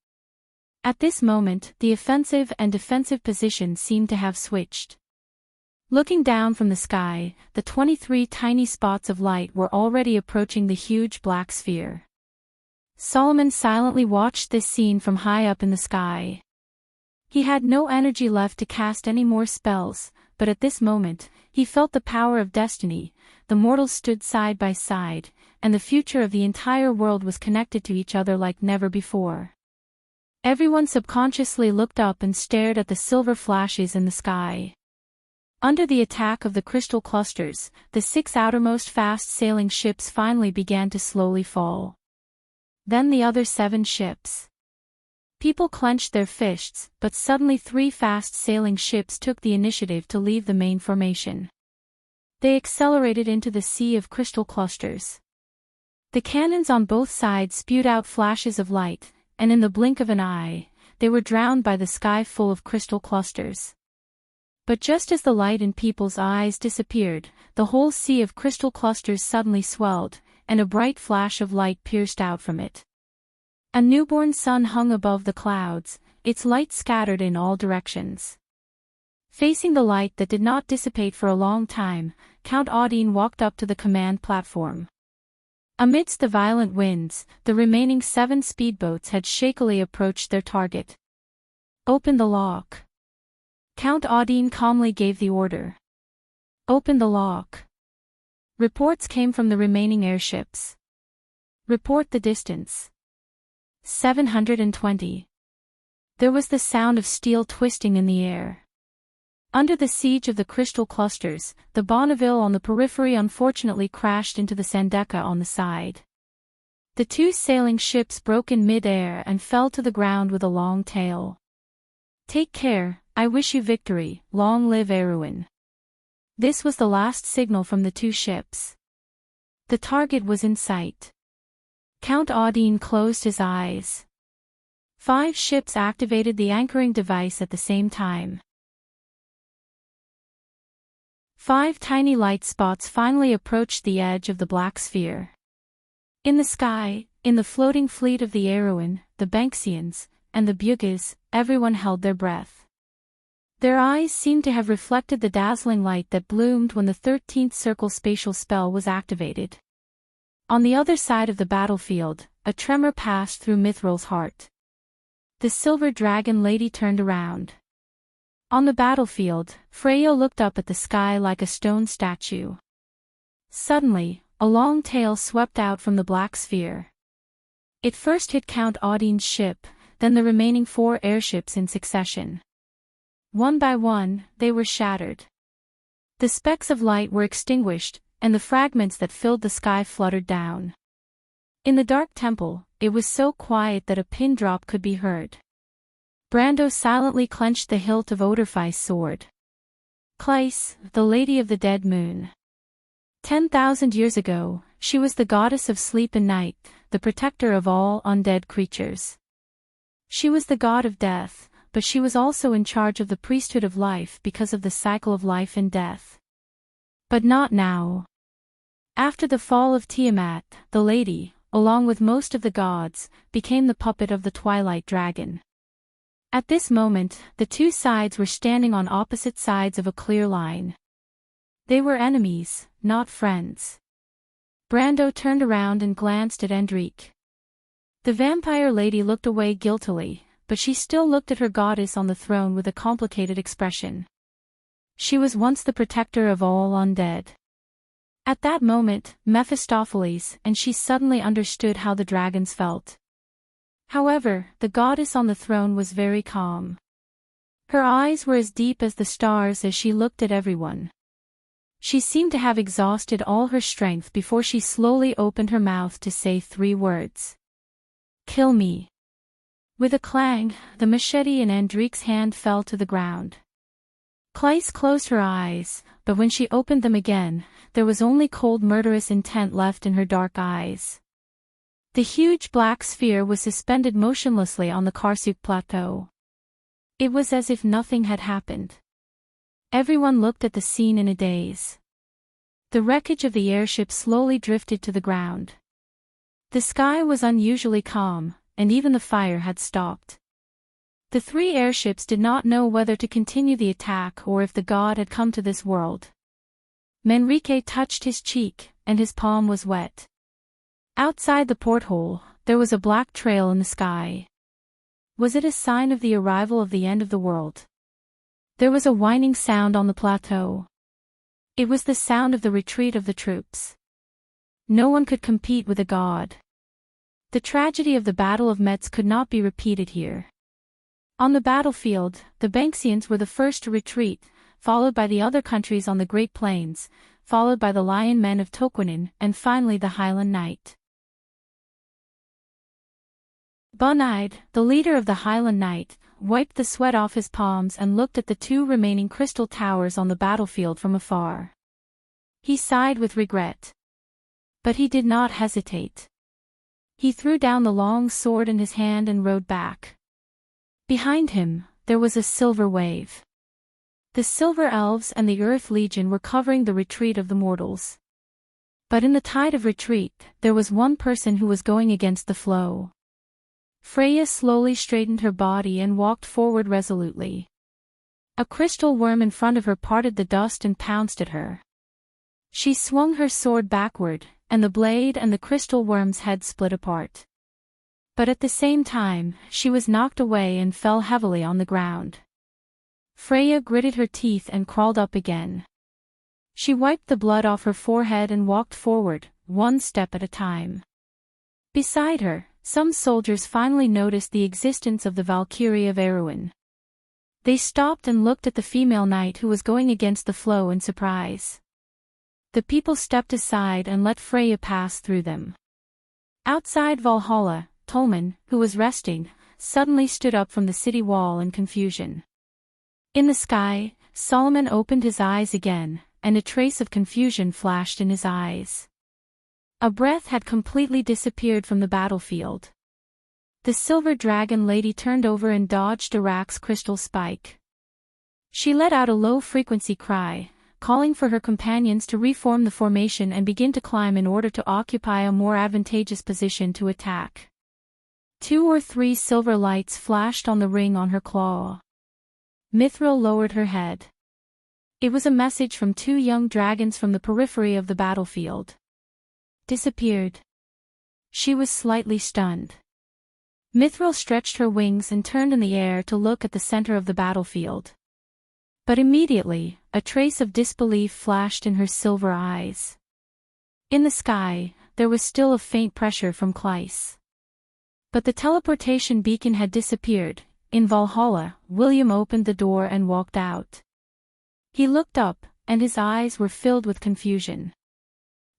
At this moment, the offensive and defensive positions seemed to have switched. Looking down from the sky, the 23 tiny spots of light were already approaching the huge black sphere. Solomon silently watched this scene from high up in the sky. He had no energy left to cast any more spells, but at this moment, he felt the power of destiny. The mortals stood side by side, and the future of the entire world was connected to each other like never before. Everyone subconsciously looked up and stared at the silver flashes in the sky. Under the attack of the crystal clusters, the 6 outermost fast-sailing ships finally began to slowly fall. Then the other 7 ships. People clenched their fists, but suddenly 3 fast-sailing ships took the initiative to leave the main formation. They accelerated into the sea of crystal clusters. The cannons on both sides spewed out flashes of light, and in the blink of an eye, they were drowned by the sky full of crystal clusters. But just as the light in people's eyes disappeared, the whole sea of crystal clusters suddenly swelled, and a bright flash of light pierced out from it. A newborn sun hung above the clouds, its light scattered in all directions. Facing the light that did not dissipate for a long time, Count Audine walked up to the command platform. Amidst the violent winds, the remaining 7 speedboats had shakily approached their target. "Open the lock." Count Audine calmly gave the order. "Open the lock." Reports came from the remaining airships. "Report the distance." 720. There was the sound of steel twisting in the air. Under the siege of the crystal clusters, the Bonneville on the periphery unfortunately crashed into the Sandeca on the side. The 2 sailing ships broke in mid-air and fell to the ground with a long tail. "Take care, I wish you victory, long live Erwin." This was the last signal from the 2 ships. The target was in sight. Count Audine closed his eyes. 5 ships activated the anchoring device at the same time. 5 tiny light spots finally approached the edge of the black sphere. In the sky, in the floating fleet of the Erwin, the Banksians, and the Bugis, everyone held their breath. Their eyes seemed to have reflected the dazzling light that bloomed when the 13th circle spatial spell was activated. On the other side of the battlefield, a tremor passed through Mithril's heart. The silver dragon lady turned around. On the battlefield, Freyo looked up at the sky like a stone statue. Suddenly, a long tail swept out from the black sphere. It first hit Count Audine's ship, then the remaining 4 airships in succession. One by one, they were shattered. The specks of light were extinguished, and the fragments that filled the sky fluttered down. In the dark temple, it was so quiet that a pin drop could be heard. Brando silently clenched the hilt of Odorfei's sword. Cleis, the Lady of the Dead Moon. 10,000 years ago, she was the goddess of sleep and night, the protector of all undead creatures. She was the god of death, but she was also in charge of the priesthood of life because of the cycle of life and death. But not now. After the fall of Tiamat, the lady, along with most of the gods, became the puppet of the Twilight Dragon. At this moment, the 2 sides were standing on opposite sides of a clear line. They were enemies, not friends. Brando turned around and glanced at Endrique. The vampire lady looked away guiltily, but she still looked at her goddess on the throne with a complicated expression. She was once the protector of all undead. At that moment, Mephistopheles and she suddenly understood how the dragons felt. However, the goddess on the throne was very calm. Her eyes were as deep as the stars as she looked at everyone. She seemed to have exhausted all her strength before she slowly opened her mouth to say 3 words. "Kill me." With a clang, the machete in Endrique's hand fell to the ground. Cleis closed her eyes, but when she opened them again, there was only cold murderous intent left in her dark eyes. The huge black sphere was suspended motionlessly on the Karsuk plateau. It was as if nothing had happened. Everyone looked at the scene in a daze. The wreckage of the airship slowly drifted to the ground. The sky was unusually calm, and even the fire had stopped. The three airships did not know whether to continue the attack or if the god had come to this world. Manrique touched his cheek, and his palm was wet. Outside the porthole, there was a black trail in the sky. Was it a sign of the arrival of the end of the world? There was a whining sound on the plateau. It was the sound of the retreat of the troops. No one could compete with a god. The tragedy of the Battle of Metz could not be repeated here. On the battlefield, the Banksians were the first to retreat, followed by the other countries on the Great Plains, followed by the Lion Men of Toquenin, and finally the Highland Knight. Bun-eyed, the leader of the Highland Knight, wiped the sweat off his palms and looked at the two remaining crystal towers on the battlefield from afar. He sighed with regret. But he did not hesitate. He threw down the long sword in his hand and rode back. Behind him, there was a silver wave. The Silver Elves and the Earth Legion were covering the retreat of the mortals. But in the tide of retreat, there was one person who was going against the flow. Freya slowly straightened her body and walked forward resolutely. A crystal worm in front of her parted the dust and pounced at her. She swung her sword backward, and the blade and the crystal worm's head split apart. But at the same time, she was knocked away and fell heavily on the ground. Freya gritted her teeth and crawled up again. She wiped the blood off her forehead and walked forward, one step at a time. Beside her, some soldiers finally noticed the existence of the Valkyrie of Erewhon. They stopped and looked at the female knight who was going against the flow in surprise. The people stepped aside and let Freya pass through them. Outside Valhalla, Tolman, who was resting, suddenly stood up from the city wall in confusion. In the sky, Solomon opened his eyes again, and a trace of confusion flashed in his eyes. A breath had completely disappeared from the battlefield. The silver dragon lady turned over and dodged Arak's crystal spike. She let out a low-frequency cry, calling for her companions to reform the formation and begin to climb in order to occupy a more advantageous position to attack. 2 or 3 silver lights flashed on the ring on her claw. Mithril lowered her head. It was a message from 2 young dragons from the periphery of the battlefield. Disappeared. She was slightly stunned. Mithril stretched her wings and turned in the air to look at the center of the battlefield. But immediately, a trace of disbelief flashed in her silver eyes. In the sky, there was still a faint pressure from Cleis. But the teleportation beacon had disappeared. In Valhalla, William opened the door and walked out. He looked up, and his eyes were filled with confusion.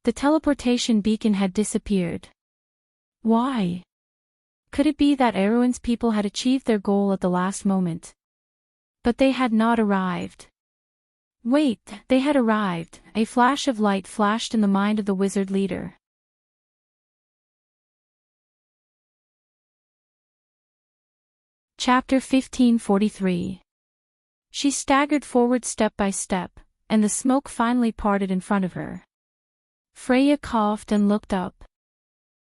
The teleportation beacon had disappeared. Why? Could it be that Erewhon's people had achieved their goal at the last moment? But they had not arrived. Wait, they had arrived. A flash of light flashed in the mind of the wizard leader. Chapter 1543. She staggered forward step by step, and the smoke finally parted in front of her. Freya coughed and looked up.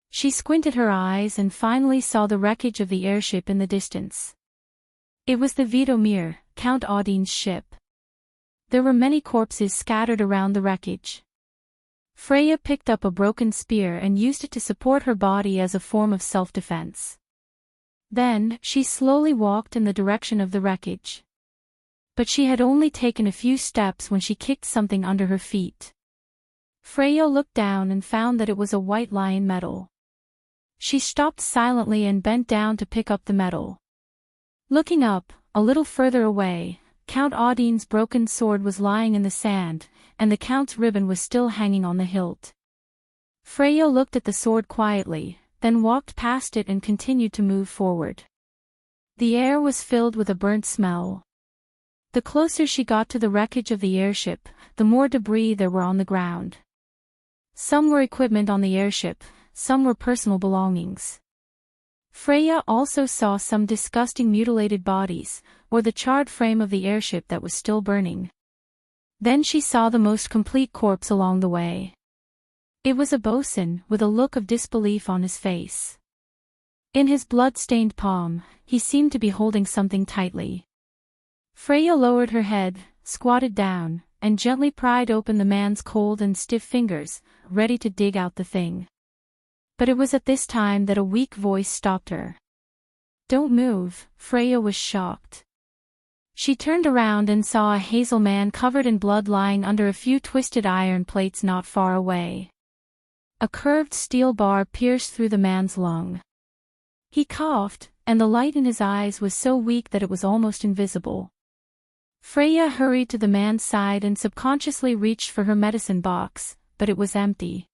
She squinted her eyes and finally saw the wreckage of the airship in the distance. It was the Vidomir, Count Audine's ship. There were many corpses scattered around the wreckage. Freya picked up a broken spear and used it to support her body as a form of self-defense. Then, she slowly walked in the direction of the wreckage. But she had only taken a few steps when she kicked something under her feet. Freya looked down and found that it was a white lion medal. She stopped silently and bent down to pick up the medal. Looking up, a little further away, Count Audine's broken sword was lying in the sand, and the Count's ribbon was still hanging on the hilt. Freya looked at the sword quietly, then walked past it and continued to move forward. The air was filled with a burnt smell. The closer she got to the wreckage of the airship, the more debris there were on the ground. Some were equipment on the airship, some were personal belongings. Freya also saw some disgusting mutilated bodies, or the charred frame of the airship that was still burning. Then she saw the most complete corpse along the way. It was a bosun, with a look of disbelief on his face. In his blood-stained palm, he seemed to be holding something tightly. Freya lowered her head, squatted down, and gently pried open the man's cold and stiff fingers, ready to dig out the thing. But it was at this time that a weak voice stopped her. "Don't move," Freya was shocked. She turned around and saw a hazel man covered in blood lying under a few twisted iron plates not far away. A curved steel bar pierced through the man's lung. He coughed, and the light in his eyes was so weak that it was almost invisible. Freya hurried to the man's side and subconsciously reached for her medicine box, but it was empty.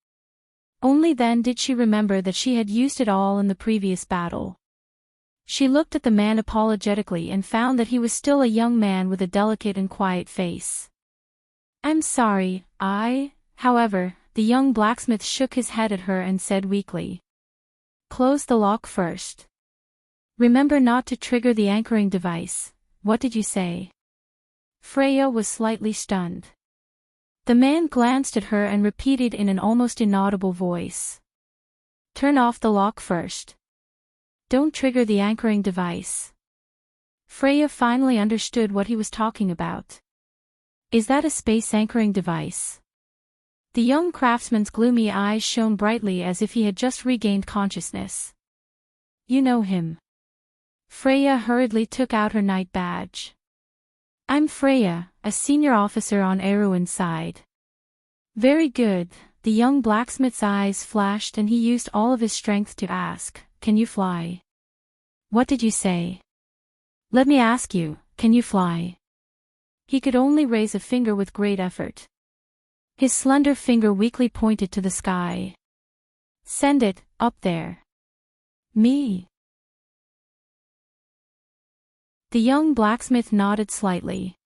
Only then did she remember that she had used it all in the previous battle. She looked at the man apologetically and found that he was still a young man with a delicate and quiet face. "I'm sorry, however," the young blacksmith shook his head at her and said weakly. "Close the lock first. Remember not to trigger the anchoring device." "What did you say?" Freya was slightly stunned. The man glanced at her and repeated in an almost inaudible voice. "Turn off the lock first. Don't trigger the anchoring device." Freya finally understood what he was talking about. "Is that a space anchoring device?" The young craftsman's gloomy eyes shone brightly as if he had just regained consciousness. "You know him." Freya hurriedly took out her knight badge. "I'm Freya, a senior officer on Eruin's side." "Very good," the young blacksmith's eyes flashed and he used all of his strength to ask, "Can you fly?" "What did you say?" "Let me ask you, can you fly?" He could only raise a finger with great effort. His slender finger weakly pointed to the sky. "Send it, up there." "Me?" The young blacksmith nodded slightly.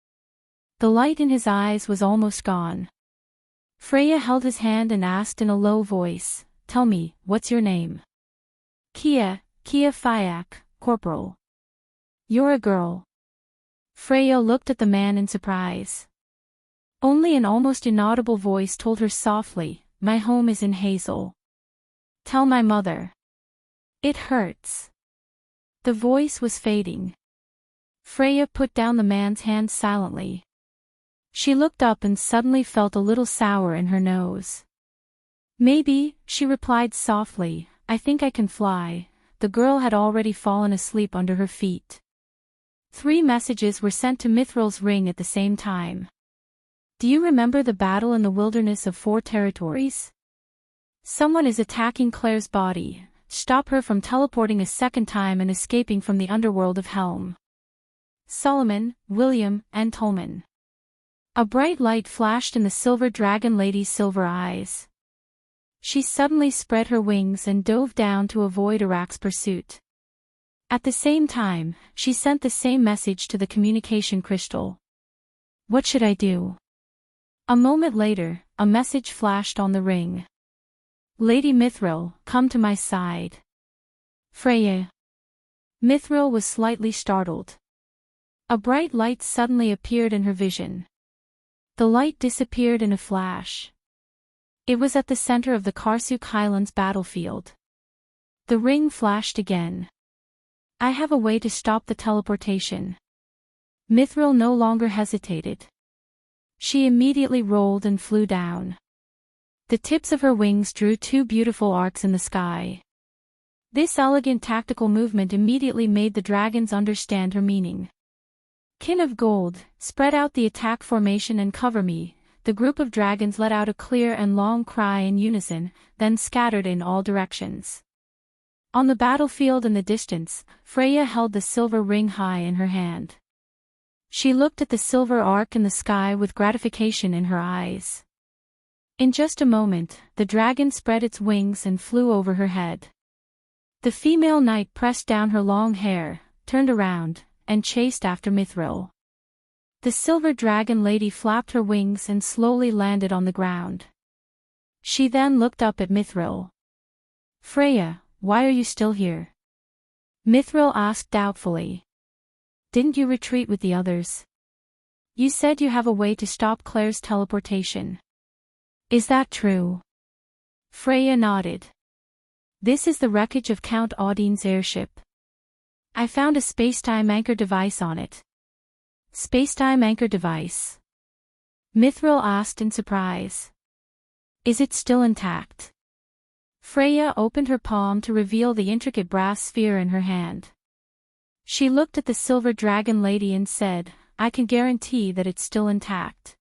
The light in his eyes was almost gone. Freya held his hand and asked in a low voice, "Tell me, what's your name?" Kia Fyak, Corporal." "You're a girl." Freya looked at the man in surprise. Only an almost inaudible voice told her softly, "My home is in Hazel. Tell my mother. It hurts." The voice was fading. Freya put down the man's hand silently. She looked up and suddenly felt a little sour in her nose. "Maybe," she replied softly, "I think I can fly." The girl had already fallen asleep under her feet. 3 messages were sent to Mithril's ring at the same time. "Do you remember the battle in the wilderness of 4 territories? Someone is attacking Claire's body. Stop her from teleporting a second time and escaping from the underworld of Helm. Solomon, William, and Tolman." A bright light flashed in the silver dragon lady's silver eyes. She suddenly spread her wings and dove down to avoid Arak's pursuit. At the same time, she sent the same message to the communication crystal. "What should I do?" A moment later, a message flashed on the ring. "Lady Mithril, come to my side." "Freya." Mithril was slightly startled. A bright light suddenly appeared in her vision. The light disappeared in a flash. It was at the center of the Karsuk Highlands battlefield. The ring flashed again. "I have a way to stop the teleportation." Mithril no longer hesitated. She immediately rolled and flew down. The tips of her wings drew 2 beautiful arcs in the sky. This elegant tactical movement immediately made the dragons understand her meaning. "Kin of Gold, spread out the attack formation and cover me." The group of dragons let out a clear and long cry in unison, then scattered in all directions. On the battlefield in the distance, Freya held the silver ring high in her hand. She looked at the silver arc in the sky with gratification in her eyes. In just a moment, the dragon spread its wings and flew over her head. The female knight pressed down her long hair, turned around, and chased after Mithril. The silver dragon lady flapped her wings and slowly landed on the ground. She then looked up at Mithril. Freya, why are you still here? Mithril asked doubtfully. Didn't you retreat with the others? You said you have a way to stop Claire's teleportation. Is that true? Freya nodded. This is the wreckage of Count Audine's airship. I found a spacetime anchor device on it. Spacetime anchor device? Mithril asked in surprise. Is it still intact? Freya opened her palm to reveal the intricate brass sphere in her hand. She looked at the silver dragon lady and said, I can guarantee that it's still intact.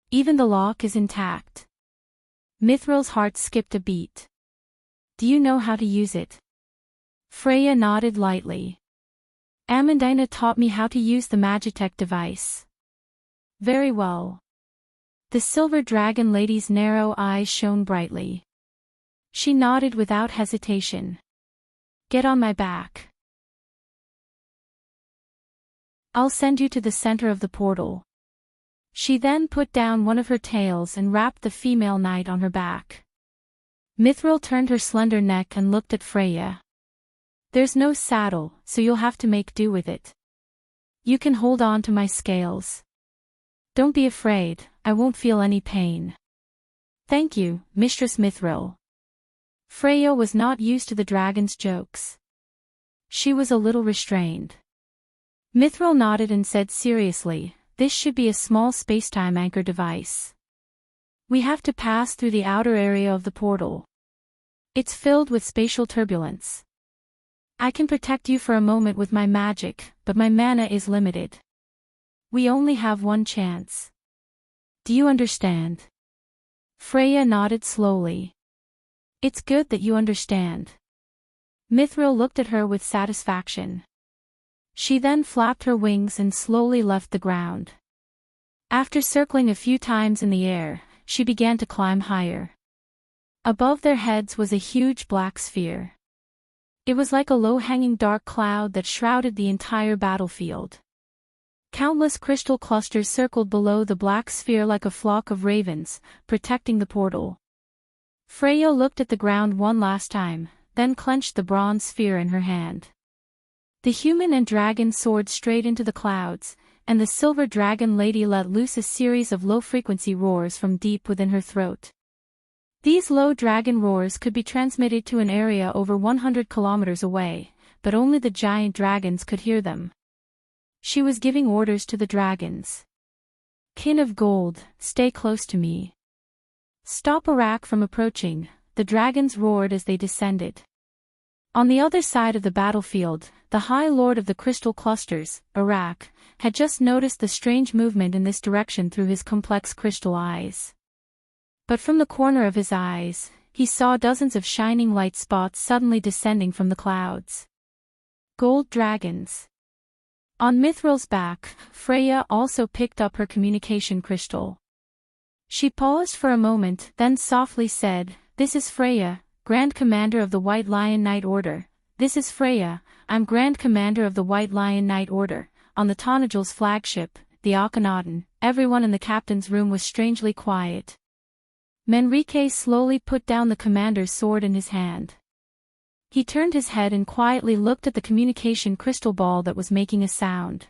Even the lock is intact. Mithril's heart skipped a beat. Do you know how to use it? Freya nodded lightly. Amandina taught me how to use the Magitech device. Very well. The silver dragon lady's narrow eyes shone brightly. She nodded without hesitation. Get on my back. I'll send you to the center of the portal. She then put down one of her tails and wrapped the female knight on her back. Mithril turned her slender neck and looked at Freya. There's no saddle, so you'll have to make do with it. You can hold on to my scales. Don't be afraid, I won't feel any pain. Thank you, Mistress Mithril. Freya was not used to the dragon's jokes. She was a little restrained. Mithril nodded and said seriously, this should be a small spacetime anchor device. We have to pass through the outer area of the portal. It's filled with spatial turbulence. I can protect you for a moment with my magic, but my mana is limited. We only have one chance. Do you understand? Freya nodded slowly. It's good that you understand. Mithril looked at her with satisfaction. She then flapped her wings and slowly left the ground. After circling a few times in the air, she began to climb higher. Above their heads was a huge black sphere. It was like a low-hanging dark cloud that shrouded the entire battlefield. Countless crystal clusters circled below the black sphere like a flock of ravens, protecting the portal. Freya looked at the ground one last time, then clenched the bronze sphere in her hand. The human and dragon soared straight into the clouds, and the silver dragon lady let loose a series of low-frequency roars from deep within her throat. These low dragon roars could be transmitted to an area over 100 kilometers away, but only the giant dragons could hear them. She was giving orders to the dragons. Kin of gold, stay close to me. Stop Arak from approaching, the dragons roared as they descended. On the other side of the battlefield, the High Lord of the Crystal Clusters, Arak, had just noticed the strange movement in this direction through his complex crystal eyes. But from the corner of his eyes, he saw dozens of shining light spots suddenly descending from the clouds. Gold dragons. On Mithril's back, Freya also picked up her communication crystal. She paused for a moment, then softly said, This is Freya, Grand Commander of the White Lion Knight Order. This is Freya, I'm Grand Commander of the White Lion Knight Order. On the Tanajal's flagship, the Akhenaten, everyone in the captain's room was strangely quiet. Manrique slowly put down the commander's sword in his hand. He turned his head and quietly looked at the communication crystal ball that was making a sound.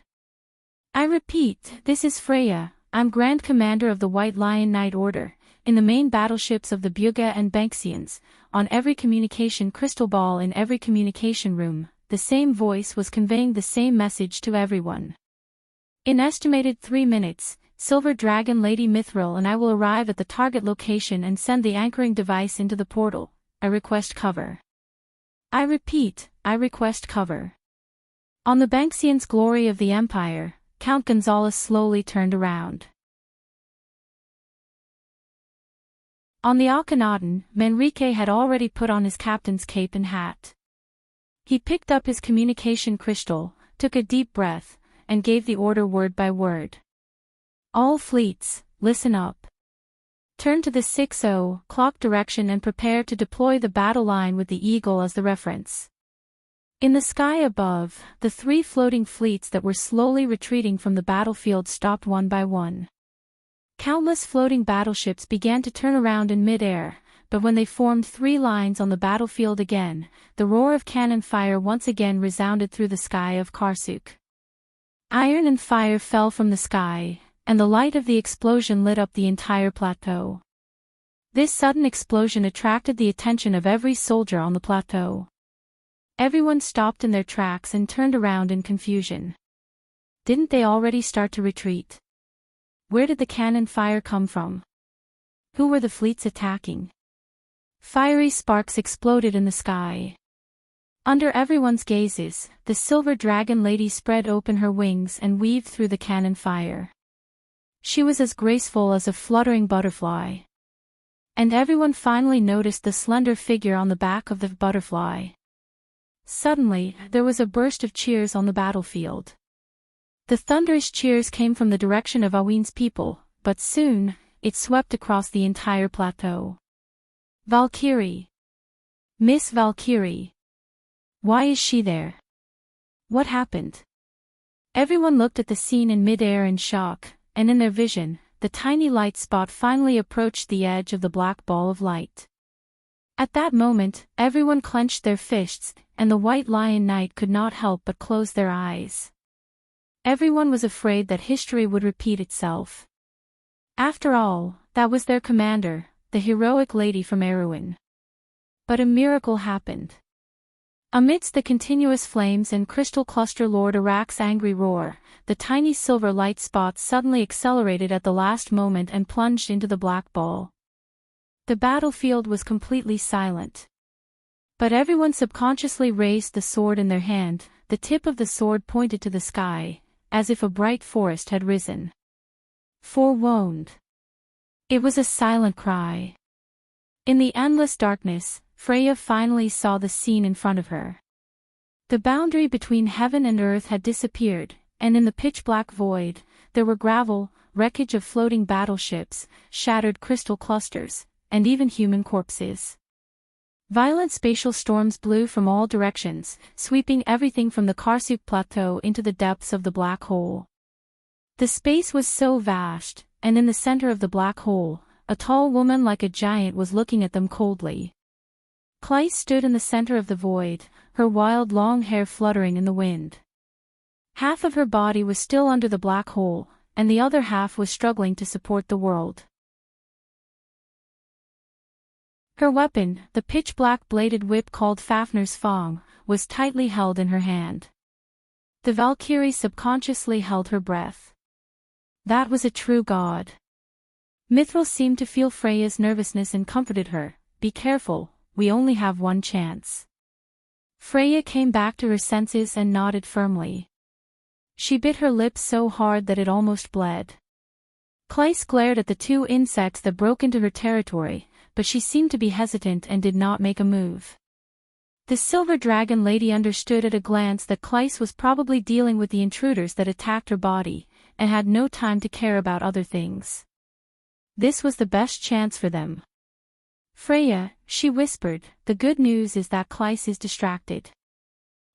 I repeat, this is Freya, I'm Grand Commander of the White Lion Knight Order. In the main battleships of the Bugha and Banksians, on every communication crystal ball in every communication room, the same voice was conveying the same message to everyone. In estimated 3 minutes, Silver Dragon Lady Mithril and I will arrive at the target location and send the anchoring device into the portal. I request cover. I repeat, I request cover. On the Banksian's Glory of the Empire, Count Gonzalez slowly turned around. On the Akhenaten, Manrique had already put on his captain's cape and hat. He picked up his communication crystal, took a deep breath, and gave the order word by word. All fleets, listen up. Turn to the 6-0 clock direction and prepare to deploy the battle line with the Eagle as the reference. In the sky above, the three floating fleets that were slowly retreating from the battlefield stopped one by one. Countless floating battleships began to turn around in mid-air, but when they formed three lines on the battlefield again, the roar of cannon fire once again resounded through the sky of Karsuk. Iron and fire fell from the sky, and the light of the explosion lit up the entire plateau. This sudden explosion attracted the attention of every soldier on the plateau. Everyone stopped in their tracks and turned around in confusion. Didn't they already start to retreat? Where did the cannon fire come from? Who were the fleets attacking? Fiery sparks exploded in the sky. Under everyone's gazes, the silver dragon lady spread open her wings and weaved through the cannon fire. She was as graceful as a fluttering butterfly. And everyone finally noticed the slender figure on the back of the butterfly. Suddenly, there was a burst of cheers on the battlefield. The thunderous cheers came from the direction of Awin's people, but soon, it swept across the entire plateau. Valkyrie! Miss Valkyrie! Why is she there? What happened? Everyone looked at the scene in mid-air in shock, and in their vision, the tiny light spot finally approached the edge of the black ball of light. At that moment, everyone clenched their fists, and the White Lion Knight could not help but close their eyes. Everyone was afraid that history would repeat itself. After all, that was their commander, the heroic lady from Erewhon. But a miracle happened. Amidst the continuous flames and crystal cluster Lord Arak's angry roar, the tiny silver light spot suddenly accelerated at the last moment and plunged into the black ball. The battlefield was completely silent. But everyone subconsciously raised the sword in their hand, the tip of the sword pointed to the sky, as if a bright forest had risen. Forewarned. It was a silent cry. In the endless darkness, Freya finally saw the scene in front of her. The boundary between heaven and earth had disappeared, and in the pitch-black void, there were gravel, wreckage of floating battleships, shattered crystal clusters, and even human corpses. Violent spatial storms blew from all directions, sweeping everything from the Karsuk plateau into the depths of the black hole. The space was so vast, and in the center of the black hole, a tall woman like a giant was looking at them coldly. Clyce stood in the center of the void, her wild long hair fluttering in the wind. Half of her body was still under the black hole, and the other half was struggling to support the world. Her weapon, the pitch-black bladed whip called Fafnir's Fang, was tightly held in her hand. The Valkyrie subconsciously held her breath. That was a true god. Mithril seemed to feel Freya's nervousness and comforted her. Be careful, we only have one chance. Freya came back to her senses and nodded firmly. She bit her lips so hard that it almost bled. Clyce glared at the two insects that broke into her territory, but she seemed to be hesitant and did not make a move. The silver dragon lady understood at a glance that Clyce was probably dealing with the intruders that attacked her body, and had no time to care about other things. This was the best chance for them. Freya, she whispered, the good news is that Clyce is distracted.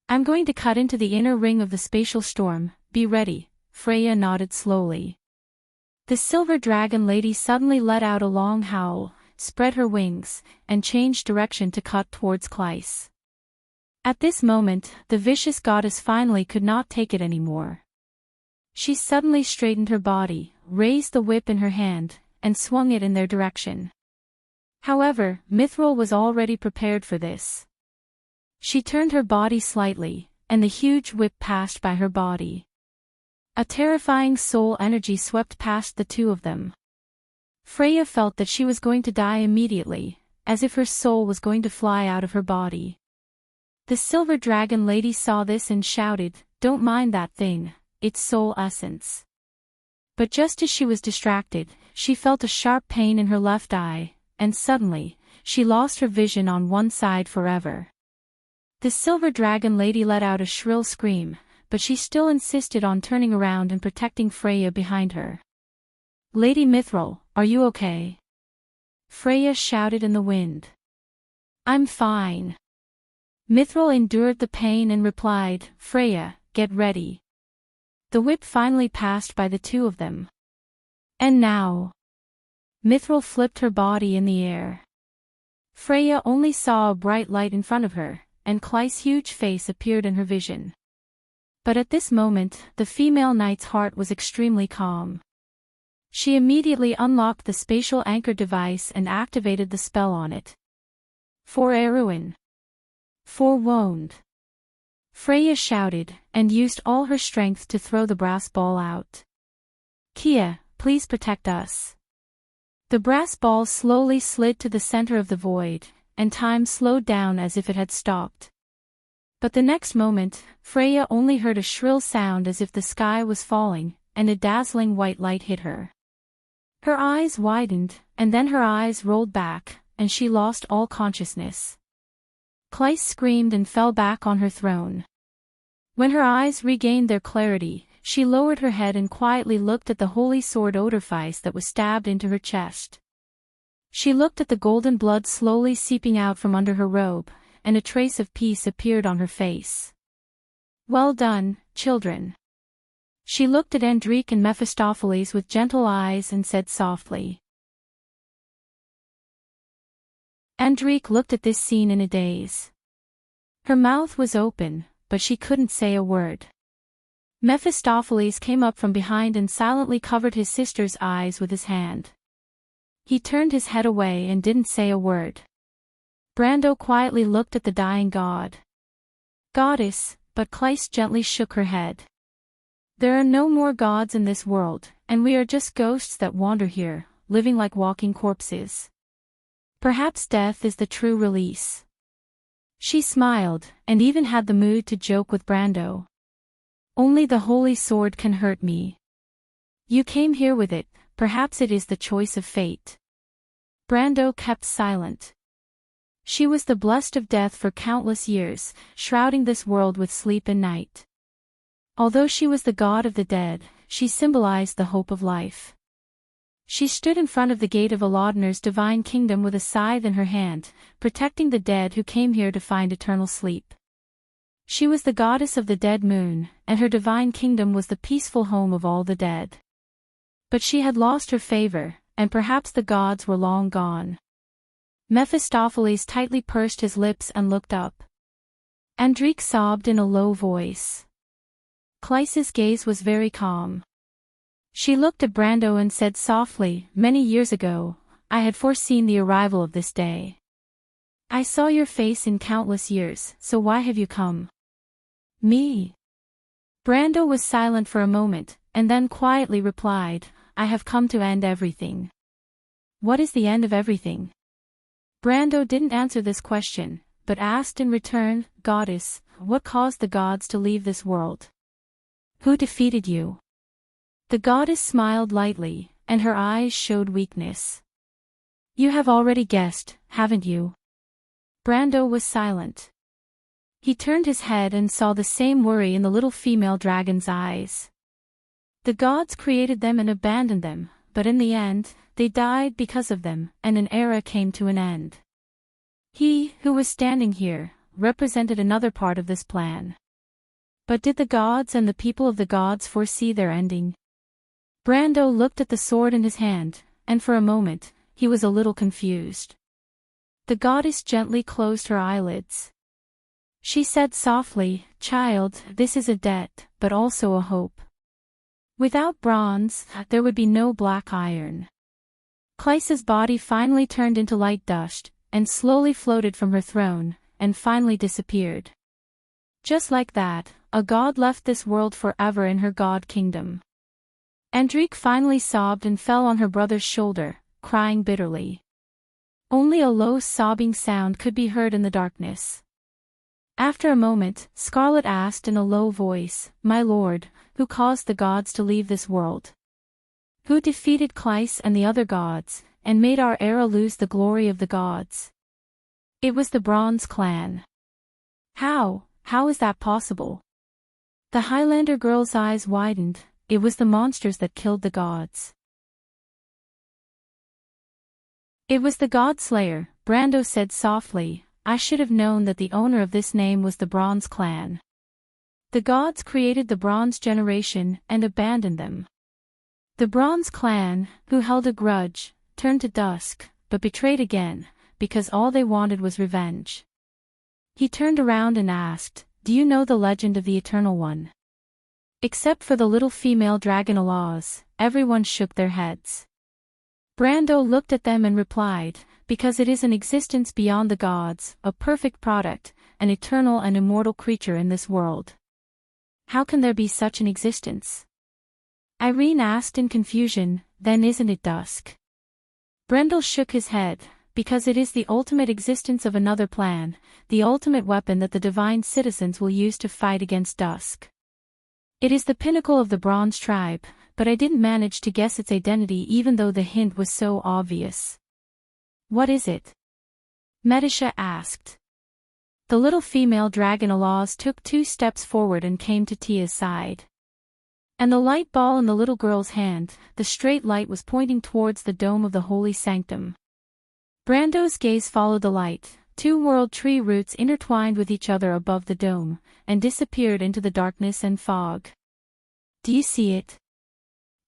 I'm going to cut into the inner ring of the spatial storm, be ready. Freya nodded slowly. The silver dragon lady suddenly let out a long howl, spread her wings, and changed direction to cut towards Clyce. At this moment, the vicious goddess finally could not take it anymore. She suddenly straightened her body, raised the whip in her hand, and swung it in their direction. However, Mithril was already prepared for this. She turned her body slightly, and the huge whip passed by her body. A terrifying soul energy swept past the two of them. Freya felt that she was going to die immediately, as if her soul was going to fly out of her body. The silver dragon lady saw this and shouted, "Don't mind that thing, it's soul essence." But just as she was distracted, she felt a sharp pain in her left eye, and suddenly, she lost her vision on one side forever. The silver dragon lady let out a shrill scream, but she still insisted on turning around and protecting Freya behind her. "Lady Mithril, are you okay?" Freya shouted in the wind. "I'm fine. Mithril endured the pain and replied, Freya, get ready. The whip finally passed by the two of them. And now. Mithril flipped her body in the air. Freya only saw a bright light in front of her, and Clyce's huge face appeared in her vision. But at this moment, the female knight's heart was extremely calm. She immediately unlocked the spatial anchor device and activated the spell on it. For Erwin. Forewarned. Freya shouted, and used all her strength to throw the brass ball out. Kia, please protect us. The brass ball slowly slid to the center of the void, and time slowed down as if it had stopped. But the next moment, Freya only heard a shrill sound as if the sky was falling, and a dazzling white light hit her. Her eyes widened, and then her eyes rolled back, and she lost all consciousness. Clyce screamed and fell back on her throne. When her eyes regained their clarity, she lowered her head and quietly looked at the holy sword Odorfice that was stabbed into her chest. She looked at the golden blood slowly seeping out from under her robe, and a trace of peace appeared on her face. Well done, children. She looked at Enrich and Mephistopheles with gentle eyes and said softly. Enrich looked at this scene in a daze. Her mouth was open, but she couldn't say a word. Mephistopheles came up from behind and silently covered his sister's eyes with his hand. He turned his head away and didn't say a word. Brando quietly looked at the dying god. Goddess, but Clyce gently shook her head. There are no more gods in this world, and we are just ghosts that wander here, living like walking corpses. Perhaps death is the true release. She smiled, and even had the mood to joke with Brando. Only the holy sword can hurt me. You came here with it, perhaps it is the choice of fate. Brando kept silent. She was the blessed of death for countless years, shrouding this world with sleep and night. Although she was the god of the dead, she symbolized the hope of life. She stood in front of the gate of Alaudener's divine kingdom with a scythe in her hand, protecting the dead who came here to find eternal sleep. She was the goddess of the dead moon, and her divine kingdom was the peaceful home of all the dead. But she had lost her favor, and perhaps the gods were long gone. Mephistopheles tightly pursed his lips and looked up. Enrich sobbed in a low voice. Clyce's gaze was very calm. She looked at Brando and said softly, Many years ago, I had foreseen the arrival of this day. I saw your face in countless years, so why have you come? Me? Brando was silent for a moment, and then quietly replied, I have come to end everything. What is the end of everything? Brando didn't answer this question, but asked in return, Goddess, what caused the gods to leave this world? Who defeated you? The goddess smiled lightly, and her eyes showed weakness. You have already guessed, haven't you? Brando was silent. He turned his head and saw the same worry in the little female dragon's eyes. The gods created them and abandoned them, but in the end, they died because of them, and an era came to an end. He, who was standing here, represented another part of this plan. But did the gods and the people of the gods foresee their ending? Brando looked at the sword in his hand, and for a moment, he was a little confused. The goddess gently closed her eyelids. She said softly, Child, this is a debt, but also a hope. Without bronze, there would be no black iron. Clyce's body finally turned into light dust, and slowly floated from her throne, and finally disappeared. Just like that, a god left this world forever in her god kingdom. Enrich finally sobbed and fell on her brother's shoulder, crying bitterly. Only a low sobbing sound could be heard in the darkness. After a moment, Scarlet asked in a low voice, My lord, who caused the gods to leave this world? Who defeated Clyce and the other gods, and made our era lose the glory of the gods? It was the Bronze Clan. How is that possible? The Highlander girl's eyes widened. It was the monsters that killed the gods. It was the God Slayer, Brando said softly, I should have known that the owner of this name was the Bronze Clan. The gods created the Bronze generation and abandoned them. The Bronze Clan, who held a grudge, turned to dusk, but betrayed again, because all they wanted was revenge. He turned around and asked, "Do you know the legend of the Eternal One?" Except for the little female dragon Alaz, everyone shook their heads. Brando looked at them and replied, "Because it is an existence beyond the gods, a perfect product, an eternal and immortal creature in this world." "How can there be such an existence?" Irene asked in confusion, "Then isn't it dusk?" Brendel shook his head, "Because it is the ultimate existence of another plan, the ultimate weapon that the divine citizens will use to fight against dusk. It is the pinnacle of the Bronze tribe, but I didn't manage to guess its identity even though the hint was so obvious." "What is it?" Medisha asked. The little female dragon Alaz took 2 steps forward and came to Tia's side. And the light ball in the little girl's hand, the straight light was pointing towards the dome of the holy sanctum. Brando's gaze followed the light. 2 world tree roots intertwined with each other above the dome, and disappeared into the darkness and fog. "Do you see it?"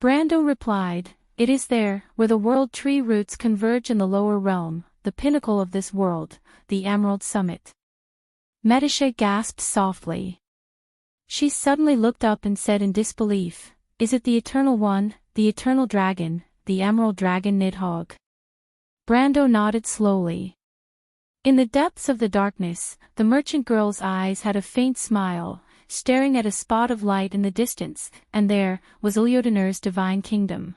Brando replied, "It is there, where the world tree roots converge in the lower realm, the pinnacle of this world, the Emerald Summit." Medisha gasped softly. She suddenly looked up and said in disbelief, "Is it the Eternal One, the Eternal Dragon, the Emerald Dragon Nidhogg?" Brando nodded slowly. In the depths of the darkness, the merchant girl's eyes had a faint smile, staring at a spot of light in the distance, and there was Iliodanur's divine kingdom.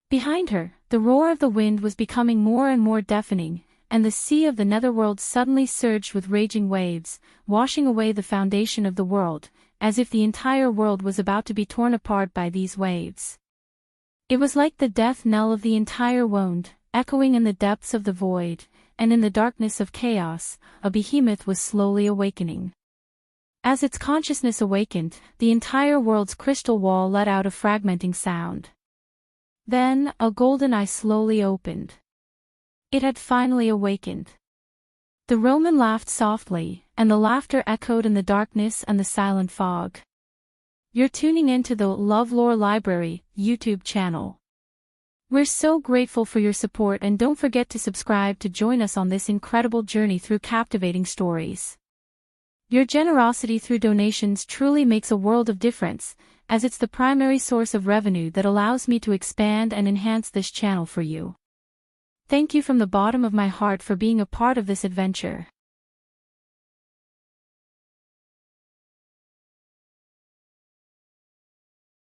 Behind her, the roar of the wind was becoming more and more deafening, and the sea of the netherworld suddenly surged with raging waves, washing away the foundation of the world, as if the entire world was about to be torn apart by these waves. It was like the death knell of the entire world, echoing in the depths of the void, and in the darkness of chaos, a behemoth was slowly awakening. As its consciousness awakened, the entire world's crystal wall let out a fragmenting sound. Then, a golden eye slowly opened. It had finally awakened. The Roman laughed softly, and the laughter echoed in the darkness and the silent fog. You're tuning into the LoveLore Library YouTube channel. We're so grateful for your support, and don't forget to subscribe to join us on this incredible journey through captivating stories. Your generosity through donations truly makes a world of difference, as it's the primary source of revenue that allows me to expand and enhance this channel for you. Thank you from the bottom of my heart for being a part of this adventure.